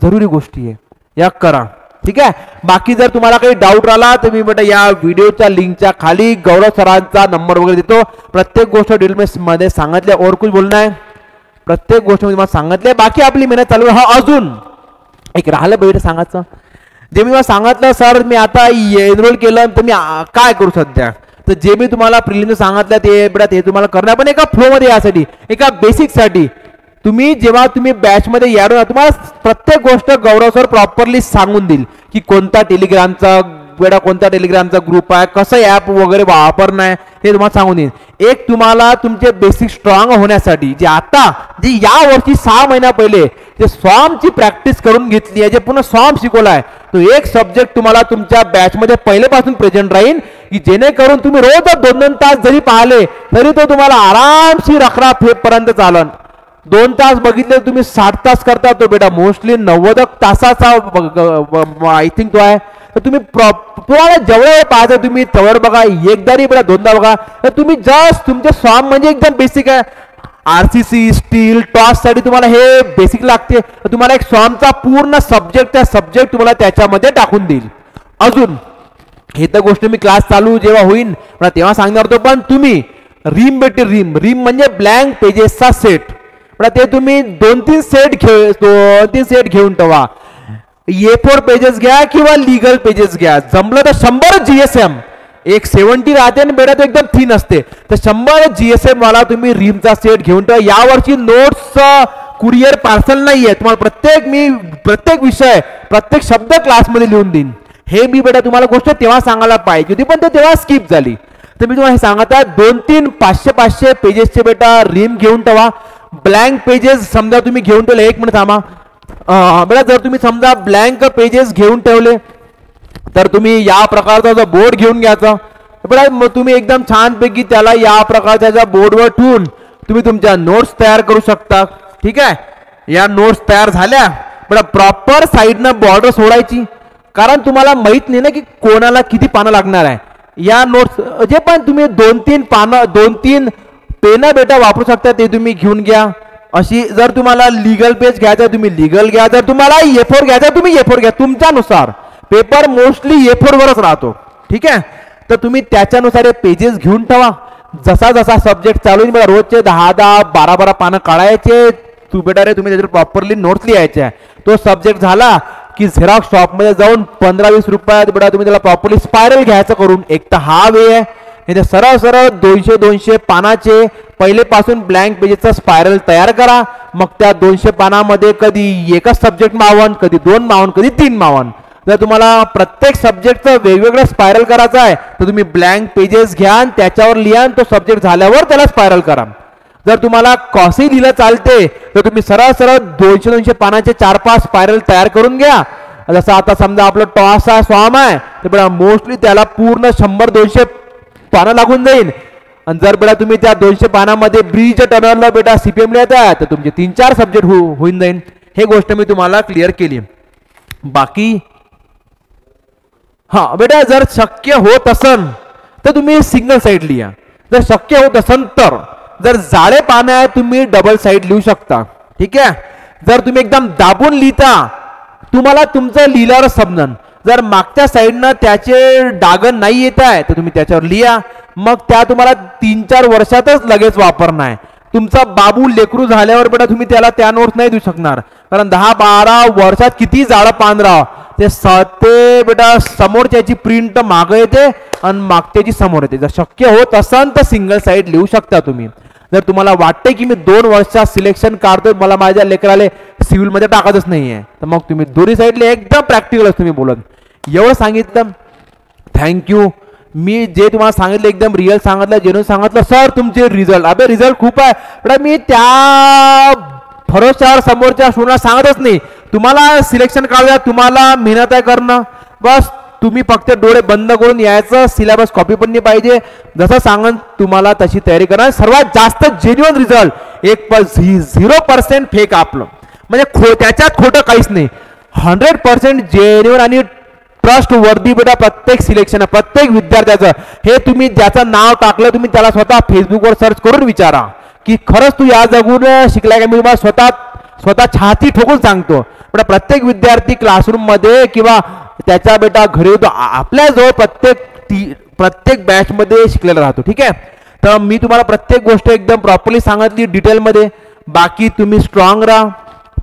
जरुरी गोष्टी आहे या करा. ठीक आहे. बाकी जर तुम्हाला काही डाऊट आला तर मी बेटा या व्हिडिओच्या लिंकच्या खाली गौरव सरांचा नंबर वगैरे देतो. प्रत्येक गोष्ट डिटेल मध्ये सांगितले. और कुछ बोलणं आहे? प्रत्येक गोष्ट मध्ये मला सांगितले. बाकी आपली मेहनत चालू आहे. हा अजून एक राहिलं बेटा सांगायचं, जे मी सांगितलं सर मी आता एनरोल केलं तर मी काय करू सध्या, तर जे मी तुम्हाला प्रिलिम्स सांगितलं ते बेटा ते तुम्हाला करणं, पण एका फ्लो मध्ये यासाठी एका बेसिकसाठी तुम्ही जेव्हा तुम्ही बॅच मध्ये याल तुम्हाला प्रत्येक गोष्ट गौरव सर प्रॉपरली सांगून देईल की कोणता टेलिग्रामचा बेटा कोणता टेलिग्रामचा ग्रुप आहे, कसं ॲप वगैरे वापरणं आहे हे तुम्हाला सांगून देईल. एक तुम्हाला तुमचे बेसिक स्ट्रॉंग होण्यासाठी जे आता जे या वर्षी 6 महिन्या पहिले जे स्वामची प्रॅक्टिस करून घेतली आहे, जे पुन्हा स्वाम शिकवला आहे, तो एक सब्जेक्ट तुम्हाला तुमच्या बॅच मध्ये पहिलेपासून प्रेझेंट राहील की जेणेकरून तुम्ही रोज 2-2 तास जरी पाहिले तरी तो तुम्हाला आरामशीर 11 फेब्रुवारी पर्यंत चालन. 2 तास बघितले तुम्ही 60 तास करता तो बेटा मोस्टली 90 तासाचा आय थिंक तो आहे. तर तुम्ही तुम्हाला जेवढं पाहायचं तुम्ही तेवढं बघा, एकदारी बेटा 2दा बघा. तर तुम्ही जस्ट तुमचे स्वाम म्हणजे एकदम बेसिक आहे. RCC स्टील टॉस साठी तुम्हाला हे बेसिक लागते. तुम्हाला एक स्वामचा पूर्ण सब्जेक्ट तुम्हाला त्याच्यामध्ये टाकून देईल. अजून हे तर गोष्ट मी क्लास चालू जेव्हा होईल तेव्हा सांगणार होतो, पण तुम्ही रिम भेटे रिम म्हणजे ब्लँक पेजेसचा सेट ते तुम्ही 2-3 सेट घेऊन ठेवा. A4 पेजेस घ्या किंवा लिगल पेजेस घ्या. जमलं तर 100 GSM, एक 70 राहते आणि बेटा तो एकदम थिन असते, तर 100 GSM वाला तुम्ही रिमचा सेट घेऊन ठेवा. यावर्षी नोट्स कुरिअर पार्सल नाहीये. तुम्हाला प्रत्येक विषय प्रत्येक शब्द क्लासमध्ये लिहून देईन. हे मी बेटा तुम्हाला गोष्ट तेव्हा सांगायला पाहिजे होती पण ते तेव्हा स्किप झाली. तर मी तुम्हाला हे सांगत आहे 2-3 500 पेजेसचे बेटा रिम घेऊन ठेवा. ब्लँक पेजेस समजा तुम्ही घेऊन ठेवले, 1 मिनिट थांबा बेटा, जर तुम्ही समजा ब्लँक पेजेस घेऊन ठेवले तर तुम्ही या प्रकारचा जो बोर्ड घेऊन घ्यायचा बेटा, मग तुम्ही एकदम छानपैकी त्याला या प्रकारच्या बोर्डवर ठेवून तुम्ही तुमच्या नोट्स तयार करू शकता. ठीक आहे. या नोट्स तयार झाल्या बेटा प्रॉपर साईडनं बॉर्डर सोडायची, कारण तुम्हाला माहित नाही ना की कोणाला किती पानं लागणार आहे. या नोट्स जे पण तुम्ही 2-3 पानं 2-3 पेन बेटा वापरू शकता ते तुम्ही घेऊन घ्या. अशी जर तुम्हाला लिगल पेज घ्यायचं तुम्ही लिगल घ्या, जर तुम्हाला A4 घ्यायचं तुम्ही A4 घ्या. तुमच्यानुसार पेपर मोस्टली A4 वरच राहतो. ठीक आहे. तर तुम्ही त्याच्यानुसार पेजेस घेऊन ठेवा. जसा जसा सब्जेक्ट चालू होईल बेटा रोजचे 10-10 12-12 पानं काढायचे. तू बेटा रे तुम्ही त्याच्यावर प्रॉपरली नोट्स लिहायच्या. तो सब्जेक्ट झाला की झेरॉक्स शॉपमध्ये जाऊन 15-20 रुपयात बेटा तुम्ही त्याला प्रॉपरली स्पायरल घ्यायचं करून. एक तर हा वे आहे, नाही सरळ सरळ 200-200 पानाचे पहिलेपासून ब्लँक पेजेसचा स्पायरल तयार करा. मग त्या 200 पानामध्ये कधी एकच सब्जेक्ट मावन, कधी 2 मावन, कधी 3 मावन. जर तुम्हाला प्रत्येक सब्जेक्टचं वेगवेगळं स्पायरल करायचं आहे तर तुम्ही ब्लँक पेजेस घ्या आणि त्याच्यावर लिहा. तो सब्जेक्ट झाल्यावर त्याला स्पायरल करा. जर तुम्हाला कॉसी लिहिलं चालते तर तुम्ही सरळ सरळ 200-200 पानाचे 4-5 स्पायरल तयार करून घ्या. जसं आता समजा आपलं टॉस आहे स्वाम आहे तर बेटा मोस्टली त्याला पूर्ण 100-200 पानं लागून जाईल. आणि जर बेटा तुम्ही त्या 200 पानामध्ये ब्रिज टनरला बेटा CPM लिहिता तर तुमचे 3-4 सब्जेक्ट होऊन जाईल. हे गोष्ट मी तुम्हाला क्लिअर केली. बाकी हा बेटा जर शक्य होत असन तर तुम्ही सिंगल साईड लिहा. जर शक्य होत असन तर जर जाडे पानं आहे तुम्ही डबल साईड लिहू शकता. ठीक आहे. जर तुम्ही एकदम दाबून लिहिता तुम्हाला तुमचं लिहिल्यावर समजन. जर मागच्या साईडनं त्याचे डाग नाही येत आहे तर तुम्ही त्याच्यावर लिहा. मग त्या तुम्हाला 3-4 वर्षातच लगेच वापरणार आहे. तुमचा बाबू लेकरू झाल्यावर बेटा तुम्ही त्याला त्या नोट्स नाही देऊ शकणार, कारण 10-12 वर्षात किती जाडं पान राहा ते बेटा समोरच्याची प्रिंट मागं येते आणि मागच्याची समोर येते. जर शक्य होत असेल तर सिंगल साईड लिहू शकता तुम्ही. जर तुम्हाला वाटते की मी 2 वर्षात सिलेक्शन काढतोय मला माझ्या लेकराला सिव्हिल मध्ये टाकायचंच नाहीये तर मग तुम्ही दोन्ही साईडला एकदम प्रॅक्टिकल तुम्ही बोलत. एवढं सांगितलं. थँक्यू. मी जे तुम्हाला सांगितलं एकदम रिअल सांगितलं, जेन्युइन सांगितलं. सर तुमचे रिझल्ट अबे रिझल्ट खूप आहे पण मी त्या भरोश्यावर समोरच्या स्टुडंटला सांगतच नाही. तुम्हाला सिलेक्शन काढूया, तुम्हाला मेहनत आहे करणं, बस तुम्ही फक्त डोळे बंद करून यायचं. सिलेबस कॉपी पण नाही पाहिजे. जसं सांगन तुम्हाला तशी तयारी करा. सर्वात जास्त जेन्युइन रिझल्ट 0% फेक आपलं म्हणजे त्याच्यात खोटं काहीच नाही. 100% जेन्युइन आणि ट्रस्ट वर्दी बेटा प्रत्येक सिलेक्शन प्रत्येक विद्यार्थ्याचं. हे तुम्ही ज्याचं नाव टाकलं तुम्ही त्याला स्वतः फेसबुकवर सर्च करून विचारा की खरंच तू या जगून शिकलाय का. मी तुम्हाला स्वतः छाती ठोकून सांगतो. पण प्रत्येक विद्यार्थी क्लासरूम मध्ये किंवा त्याच्या बेटा घरी होतो आपल्या जवळ प्रत्येक बॅच मध्ये शिकलेला राहतो. ठीक आहे. तर मी तुम्हाला प्रत्येक गोष्ट एकदम प्रॉपरली सांगितली डिटेलमध्ये. बाकी तुम्ही स्ट्रॉंग राहा,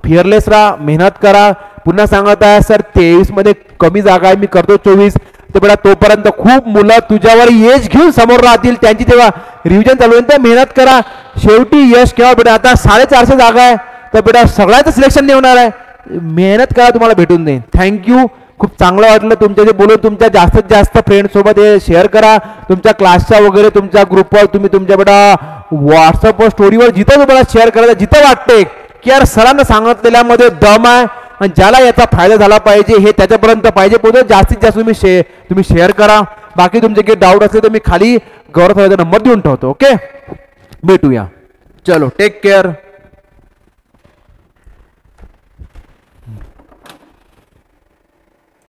फिअरलेस राहा, मेहनत करा. पुन्हा सांगत आहे सर 23 मध्ये कमी जागा आहे, मी करतो 24. तर बेटा तोपर्यंत खूप मुलं तुझ्यावर एज घेऊन समोर राहतील, त्यांची तेव्हा रिव्हिजन चालू होईल. तर मेहनत करा, शेवटी यश केव्हा बेटा. आता 450 जागा आहे तर बेटा सगळ्याचं सिलेक्शन नाही होणार आहे. मेहनत करा, तुम्हाला भेटून जाईल. थँक्यू. खूप चांगलं वाटलं तुमच्याशी बोलून. तुमच्या जास्तीत जास्त फ्रेंडसोबत हे शेअर करा. तुमच्या क्लासच्या वगैरे तुमच्या ग्रुपवर तुम्ही तुमच्या बेटा व्हॉट्सअपवर स्टोरीवर जिथं तुम्हाला शेअर करायचं, जिथं वाटते की यार सरांना सांगितलेल्यामध्ये दम आहे आणि ज्याला याचा फायदा झाला पाहिजे हे त्याच्यापर्यंत पाहिजे पोहोचत, जास्तीत जास्त तुम्ही शेअर करा. बाकी तुमचे काही डाऊट असले तर मी खाली गौरव नंबर देऊन ठेवतो. ओके, भेटूया. चलो, टेक केअर.